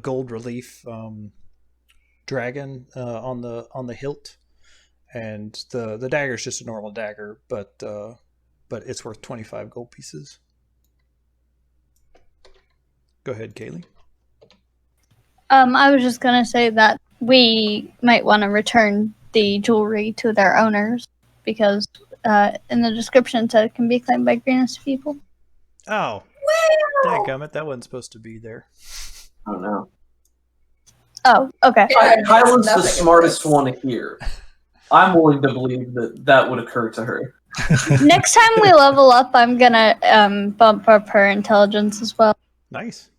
gold relief dragon on the hilt, and the dagger is just a normal dagger, but it's worth 25 gold pieces. Go ahead, Kaylee. I was just gonna say that we might want to return the jewelry to their owners, because in the description it said it can be claimed by greenest people. Oh, dadgummit, that wasn't supposed to be there. Oh no. Oh, okay. Kyla's the smartest one here. I'm willing to believe that would occur to her. Next time we level up, I'm gonna bump up her intelligence as well. Nice.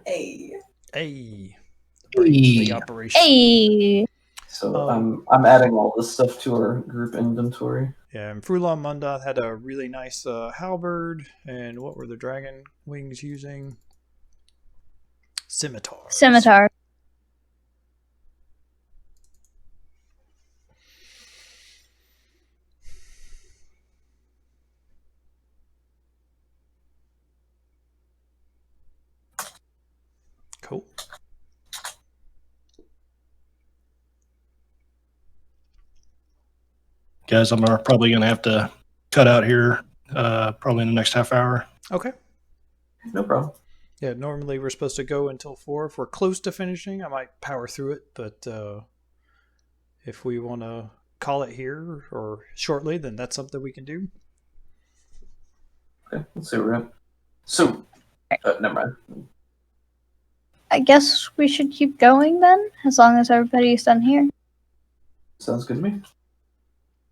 Hey. The operation. Hey. So I'm adding all this stuff to our group inventory. Yeah, and Frulon Mundath had a really nice halberd, and what were the dragon wings using? Scimitar. Cool. Guys, I'm probably going to have to cut out here probably in the next half hour. Okay. No problem. Yeah, normally we're supposed to go until 4. If we're close to finishing, I might power through it, but if we want to call it here or shortly, then that's something we can do. Okay, let's see where we're at. So, never mind. I guess we should keep going then, as long as everybody's done here. Sounds good to me.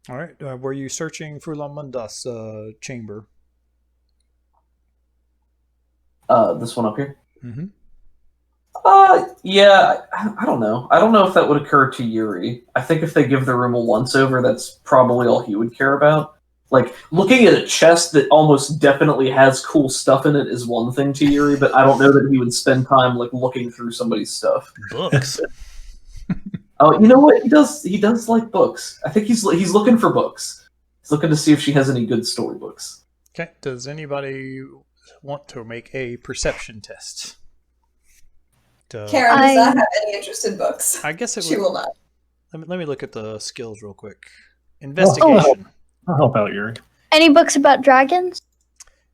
All right. Were you searching Fulan Mundas chamber? This one up here? Mm-hmm. Yeah, I don't know. I don't know if that would occur to Yuri. I think if they give the room a once-over, that's probably all he would care about. Like, looking at a chest that almost definitely has cool stuff in it is one thing to Yuri, but I don't know that he would spend time, like, looking through somebody's stuff. Books. Oh, you know what? He does like books. I think he's looking for books. He's looking to see if she has any good storybooks. Okay. Does anybody want to make a perception test? Karen does not have any interest in books. I guess She will not. Let me look at the skills real quick. Investigation. I'll help out, Yuri. Any books about dragons?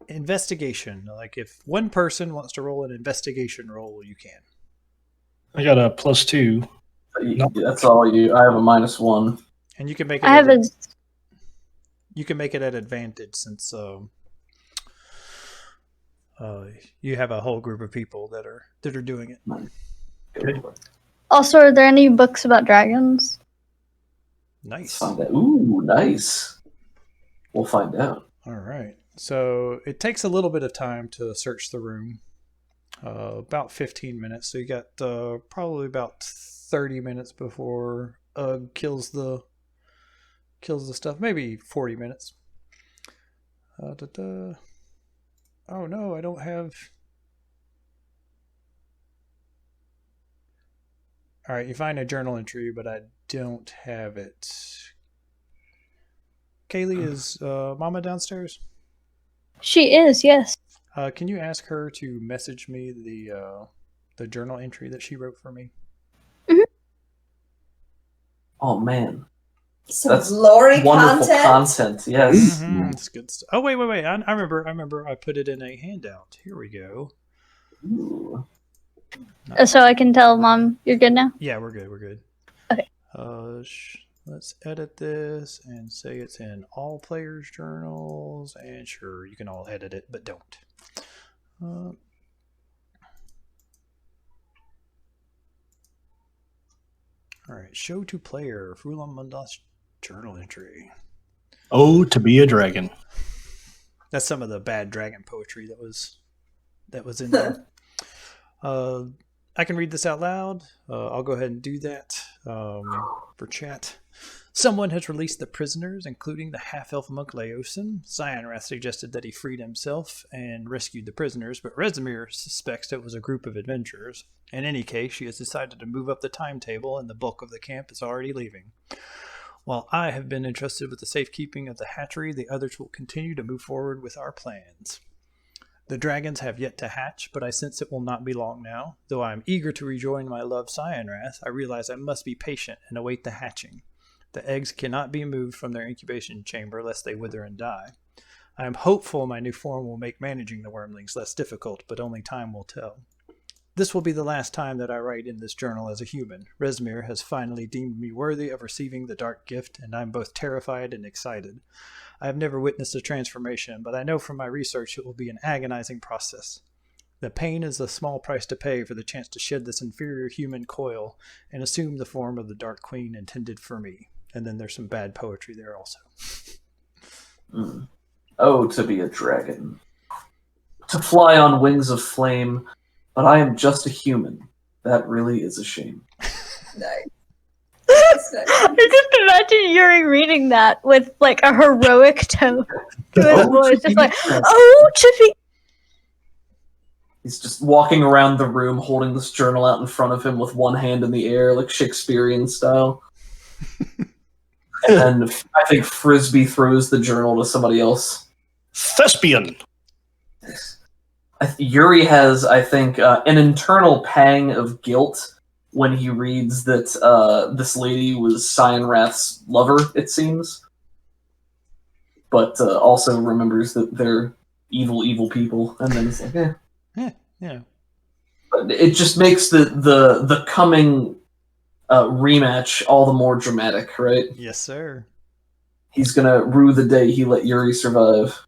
Investigation. Like if one person wants to roll an investigation roll, you can. I got a +2. Yeah, that's all you. I have a -1. And you can make it. I have a. You can make it at advantage since you have a whole group of people that are doing it. Okay. Also, are there any books about dragons? Nice. Find out. Ooh, nice. We'll find out. All right. So it takes a little bit of time to search the room. About 15 minutes. So you got probably about 30 minutes before kills the stuff. Maybe 40 minutes. Oh no, I don't have. All right, you find a journal entry, but I don't have it. Kaylee, is Mama downstairs? She is, yes. Can you ask her to message me the journal entry that she wrote for me? Mm-hmm. Oh man, That's glory wonderful content. Yes. Mm-hmm. That's good stuff. Oh wait. I remember. I put it in a handout. Here we go. Ooh. So I can tell Mom you're good now? Yeah, we're good. Okay. Let's edit this and say it's in all players' journals. And sure, you can all edit it, but don't. All right, show to player Fulan Mundas journal entry. Oh, to be a dragon. That's some of the bad dragon poetry that was in there. I can read this out loud. I'll go ahead and do that for chat. Someone has released the prisoners, including the half-elf monk Laosin. Cyanrath suggested that he freed himself and rescued the prisoners, but Rezmir suspects it was a group of adventurers. In any case, she has decided to move up the timetable, and the bulk of the camp is already leaving. While I have been entrusted with the safekeeping of the hatchery, the others will continue to move forward with our plans. The dragons have yet to hatch, but I sense it will not be long now. Though I am eager to rejoin my love Cyanrath, I realize I must be patient and await the hatching. The eggs cannot be moved from their incubation chamber lest they wither and die. I am hopeful my new form will make managing the wormlings less difficult, but only time will tell. This will be the last time that I write in this journal as a human. Rezmir has finally deemed me worthy of receiving the dark gift, and I am both terrified and excited. I have never witnessed a transformation, but I know from my research it will be an agonizing process. The pain is a small price to pay for the chance to shed this inferior human coil and assume the form of the Dark Queen intended for me. And then there's some bad poetry there also. Oh, to be a dragon. To fly on wings of flame, but I am just a human. That really is a shame. Nice. That's nice. I just imagine Yuri reading that with like a heroic tone to his voice, just like, "Oh, Chippy." He's just walking around the room holding this journal out in front of him with one hand in the air, like Shakespearean style. And then I think Frisbee throws the journal to somebody else. Thespian. Yuri has, I think, an internal pang of guilt when he reads that this lady was Cyanrath's lover, it seems. But also remembers that they're evil, evil people. And then it's like, Yeah. But it just makes the coming rematch all the more dramatic, right? Yes, sir. He's gonna rue the day he let Yuri survive.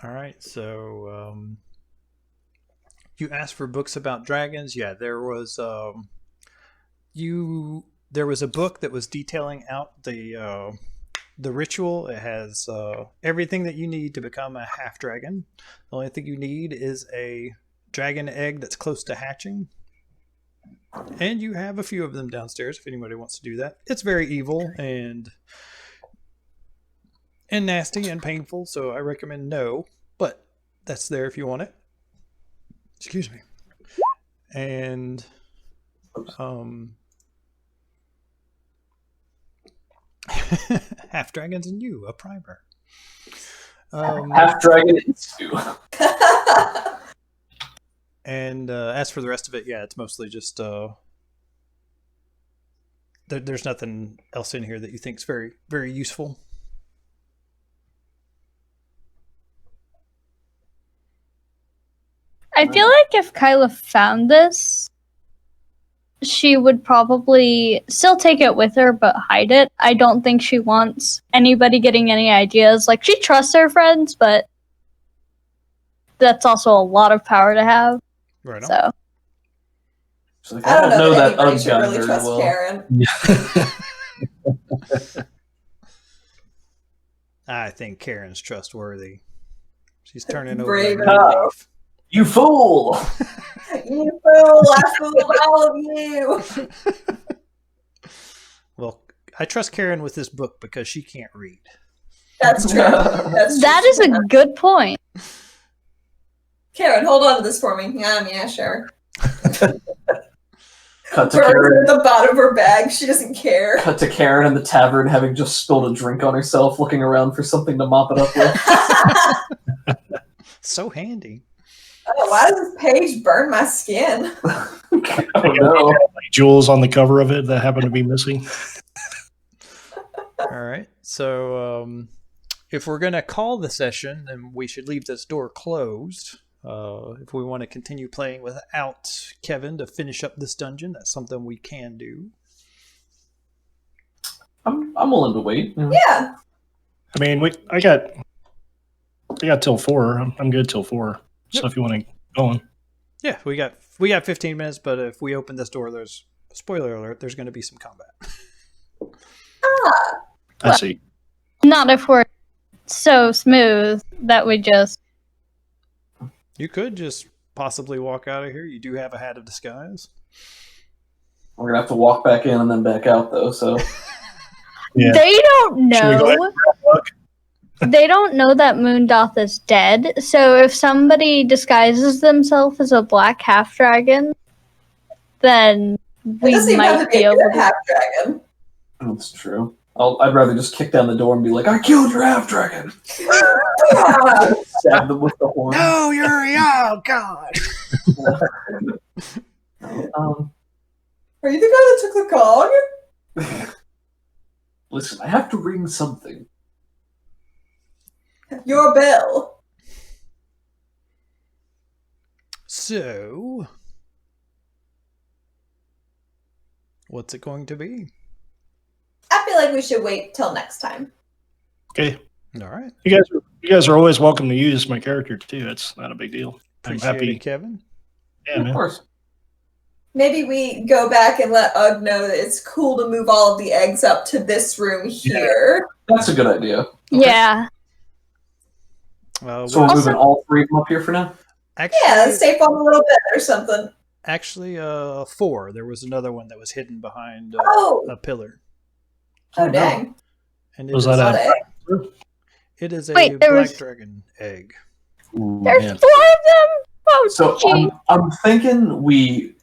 All right, so you asked for books about dragons. Yeah, there was there was a book that was detailing out the ritual. It has everything that you need to become a half dragon. The only thing you need is a dragon egg that's close to hatching. And you have a few of them downstairs if anybody wants to do that. It's very evil and nasty and painful, so I recommend no, but that's there if you want it. Excuse me. And Half Dragons and You, a primer. Half Dragon is two. And as for the rest of it, yeah, it's mostly just there's nothing else in here that you think is very, very useful. I feel like if Kyla found this, she would probably still take it with her, but hide it. I don't think she wants anybody getting any ideas. Like, she trusts her friends, but that's also a lot of power to have. Right on. So. Like, I don't know that anybody should guy really very trust well. Karen. I think Karen's trustworthy. She's turning over Brave a new leaf. You fool! You fool! I fooled all of you! Well, I trust Karen with this book because she can't read. That's true. That is a good point. Karen, hold on to this for me. Yeah, sure. Cut to Burns Karen. at the bottom of her bag. She doesn't care. Cut to Karen in the tavern, having just spilled a drink on herself, looking around for something to mop it up with. So handy. Oh, why does this page burn my skin? Oh no! Jewels on the cover of it that happen to be missing. All right. So if we're going to call the session, then we should leave this door closed. If we want to continue playing without Kevin to finish up this dungeon, that's something we can do. I'm willing to wait. Yeah. I mean, I got till 4. I'm good till 4. So if you want to go on. Yeah, we got 15 minutes, but if we open this door, there's spoiler alert, there's going to be some combat. I see. Not if we're so smooth that we just... You could just possibly walk out of here. You do have a hat of disguise. We're gonna have to walk back in and then back out, though. So Yeah. They don't Should we go ahead know. and look? They don't know that Moondoth is dead. So if somebody disguises themselves as a black half dragon, then we doesn't even have might to be be a able good to. half dragon. that's true. I'd rather just kick down the door and be like, "I killed your half dragon." Stab them with the horn. No, Yuri! Oh, God! Are you the guy that took the cog? Listen, I have to ring something. Your bill. So, what's it going to be? I feel like we should wait till next time. Okay. All right. You guys are always welcome to use my character too. It's not a big deal. Appreciate I'm happy. it, Kevin. Yeah, Of man. course. Maybe we go back and let Ugg know that it's cool to move all of the eggs up to this room here. That's a good idea. Yeah. Well, So we're Also- moving all 3 of them up here for now? actually, Yeah, save on a little bit or something. Actually, 4. There was another one that was hidden behind Oh. a pillar. Oh, dang. And Was is, that Not a- egg. it is a Wait, there black was- dragon egg. Ooh, There's man. 4 of them? Oh, So gee. I'm thinking we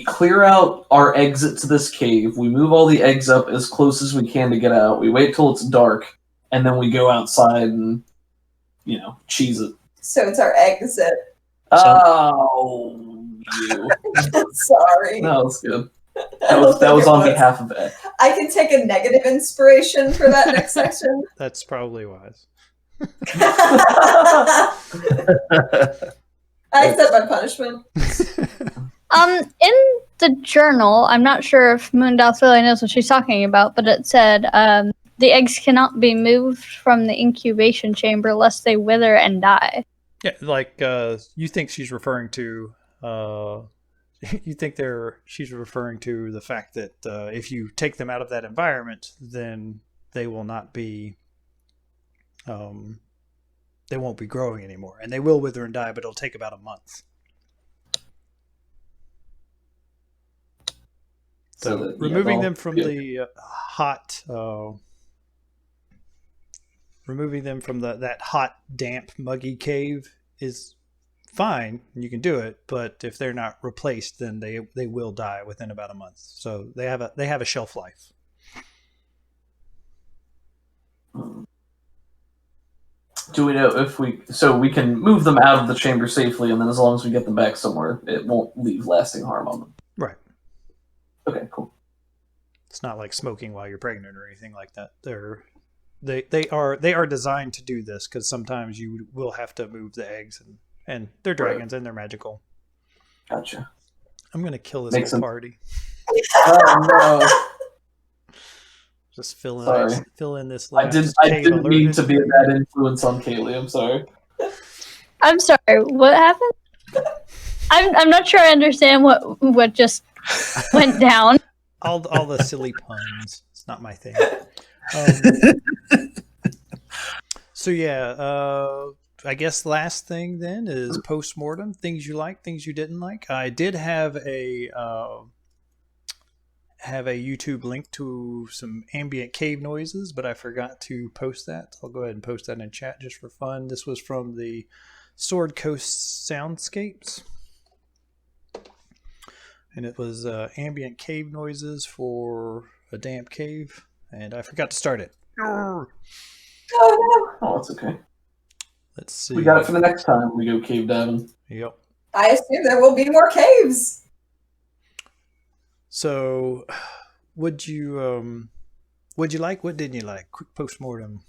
clear out our exit to this cave. We move all the eggs up as close as we can to get out. We wait till it's dark, and then we go outside and, cheese it. So it's our exit. Oh, you. Sorry. No, that's good. That was on behalf of Ed. I can take a negative inspiration for that next section. That's probably wise. I accept my punishment. In the journal, I'm not sure if Moondouth really knows what she's talking about, but it said the eggs cannot be moved from the incubation chamber lest they wither and die. Yeah, like you think she's referring to. She's referring to the fact that if you take them out of that environment, then they will not be. They won't be growing anymore, and they will wither and die, but it'll take about a month. So removing them from the hot, removing them from that hot, damp, muggy cave is fine, and you can do it. But if they're not replaced, then they will die within about a month. So they have a shelf life. Do we know if we can move them out of the chamber safely, and then as long as we get them back somewhere, it won't leave lasting harm on them? Right. Okay, cool. It's not like smoking while you're pregnant or anything like that. They are designed to do this because sometimes you will have to move the eggs, and they're dragons and they're magical. Gotcha. I'm gonna kill this whole party. Oh no. Just fill in this. I didn't mean to be a bad influence on Kaylee. I'm sorry. I'm sorry. What happened? I'm not sure I understand what just went down. All the silly puns. It's not my thing. So yeah, I guess last thing then is post-mortem. Things you like, things you didn't like. I did have a YouTube link to some ambient cave noises, but I forgot to post that. I'll go ahead and post that in chat just for fun. This was from the Sword Coast Soundscapes. And it was ambient cave noises for a damp cave, and I forgot to start it. Oh, it's okay. Let's see. We got it for the next time we go cave diving. Yep. I assume there will be more caves. So, would you like? What didn't you like? Quick postmortem.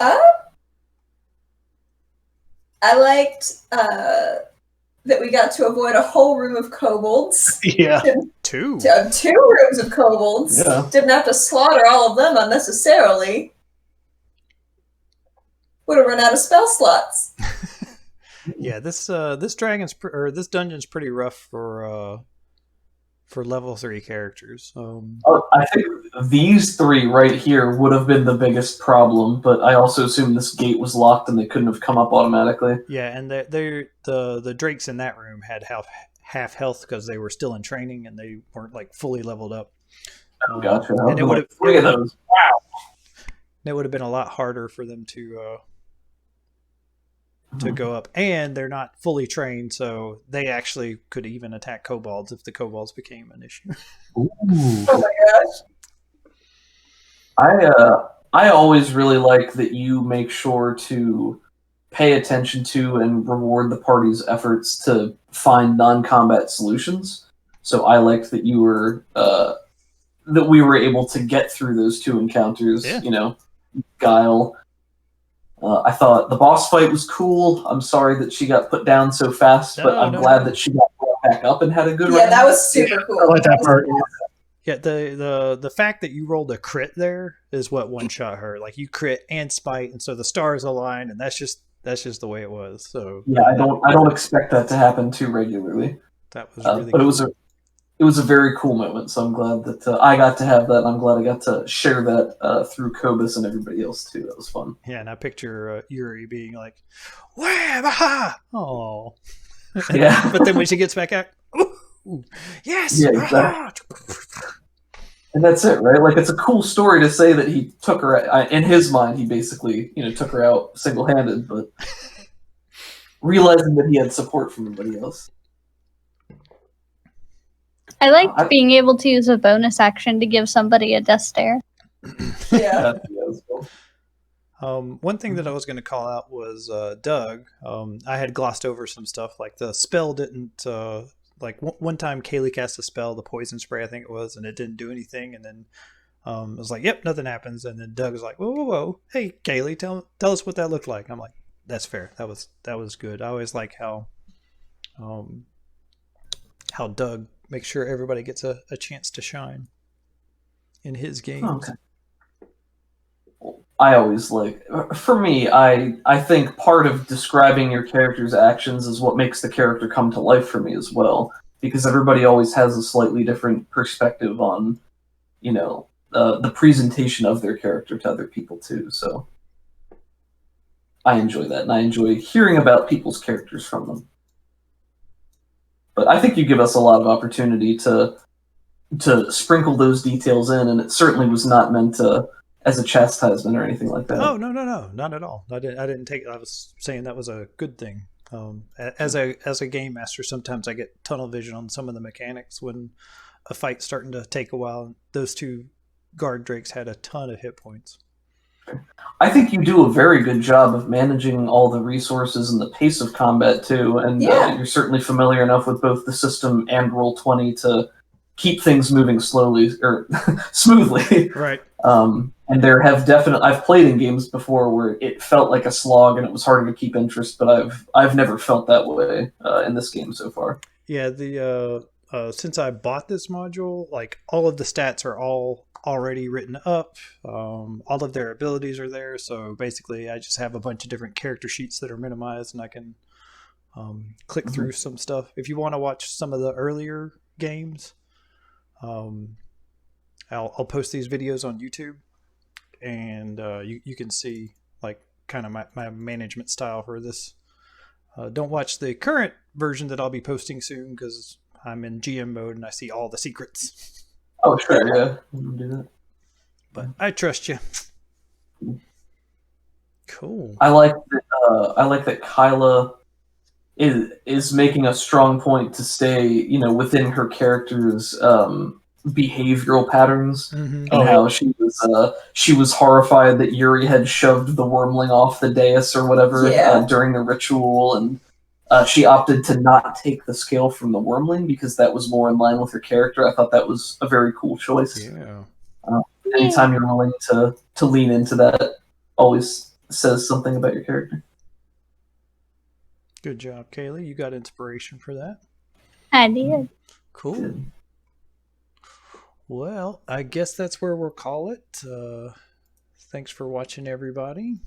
I liked that we got to avoid a whole room of kobolds. Yeah. Two rooms of kobolds. Yeah. Didn't have to slaughter all of them unnecessarily. Would have run out of spell slots. Yeah, this dungeon's pretty rough for level 3 characters. I think these three right here would have been the biggest problem, but I also assume this gate was locked and they couldn't have come up automatically. Yeah, and the drakes in that room had half health because they were still in training and they weren't like fully leveled up. Oh, gotcha. And it would have look at those. Wow. It would have been a lot harder for them to go up, and they're not fully trained, so they actually could even attack kobolds if the kobolds became an issue. Ooh. Oh my gosh. I always really like that you make sure to pay attention to and reward the party's efforts to find non-combat solutions. So I liked that you were that we were able to get through those two encounters. Yeah. You know, Guile. I thought the boss fight was cool. I'm sorry that she got put down so fast, but I'm glad that she got brought back up and had a good run. Yeah, that was super cool. I like that part. Yeah, the fact that you rolled a crit there is what one shot her. Like you crit and spite, and so the stars align, and that's just the way it was. So yeah, I don't expect that to happen too regularly. That was really but cool. It was a very cool moment, so I'm glad that I got to have that. I'm glad I got to share that through Cobus and everybody else too. That was fun. Yeah, and I picture Yuri being like, "Wham! Aha! Oh, Yeah. But then when she gets back out, ooh, yes, Yeah, exactly. And that's it, right? Like it's a cool story to say that he took her. In his mind, he basically took her out single-handed, but realizing that he had support from everybody else. I like being able to use a bonus action to give somebody a death stare. Yeah. That was cool. One thing that I was going to call out was Doug. I had glossed over some stuff, like the spell didn't. Like one time, Kaylee cast a spell, the poison spray, I think it was, and it didn't do anything. And then I was like, "Yep, nothing happens." And then Doug was like, "Whoa, whoa, whoa! Hey, Kaylee, tell us what that looked like." I'm like, "That's fair. That was good." I always like how Doug makes sure everybody gets a chance to shine in his games. Oh, okay. I always like, for me, I think part of describing your character's actions is what makes the character come to life for me as well, because everybody always has a slightly different perspective on, the presentation of their character to other people too. So I enjoy that, and I enjoy hearing about people's characters from them. But I think you give us a lot of opportunity to sprinkle those details in, and it certainly was not meant to as a chastisement or anything like that. Oh no, not at all. I didn't take. I was saying that was a good thing. As a game master, sometimes I get tunnel vision on some of the mechanics when a fight's starting to take a while. Those two guard drakes had a ton of hit points. I think you do a very good job of managing all the resources and the pace of combat too, and you're certainly familiar enough with both the system and Roll20 to keep things moving slowly or smoothly. Right. And there have I've played in games before where it felt like a slog and it was harder to keep interest, but I've never felt that way in this game so far. Yeah, since I bought this module, like all of the stats are all already written up. All of their abilities are there, so basically I just have a bunch of different character sheets that are minimized, and I can click through some stuff. If you want to watch some of the earlier games, I'll post these videos on YouTube, and you can see like kind of my management style for this. Don't watch the current version that I'll be posting soon because I'm in GM mode and I see all the secrets. Oh, sure, yeah. Do that. But I trust you. Cool. I like that Kyla is making a strong point to stay, within her character's behavioral patterns, and how she was horrified that Yuri had shoved the wormling off the dais or whatever during the ritual, and she opted to not take the scale from the wormling because that was more in line with her character. I thought that was a very cool choice. Yeah. Anytime you're willing to lean into that, always says something about your character. Good job, Kaylee. You got inspiration for that. I did. Cool. Good. Well, I guess that's where we'll call it. Thanks for watching, everybody.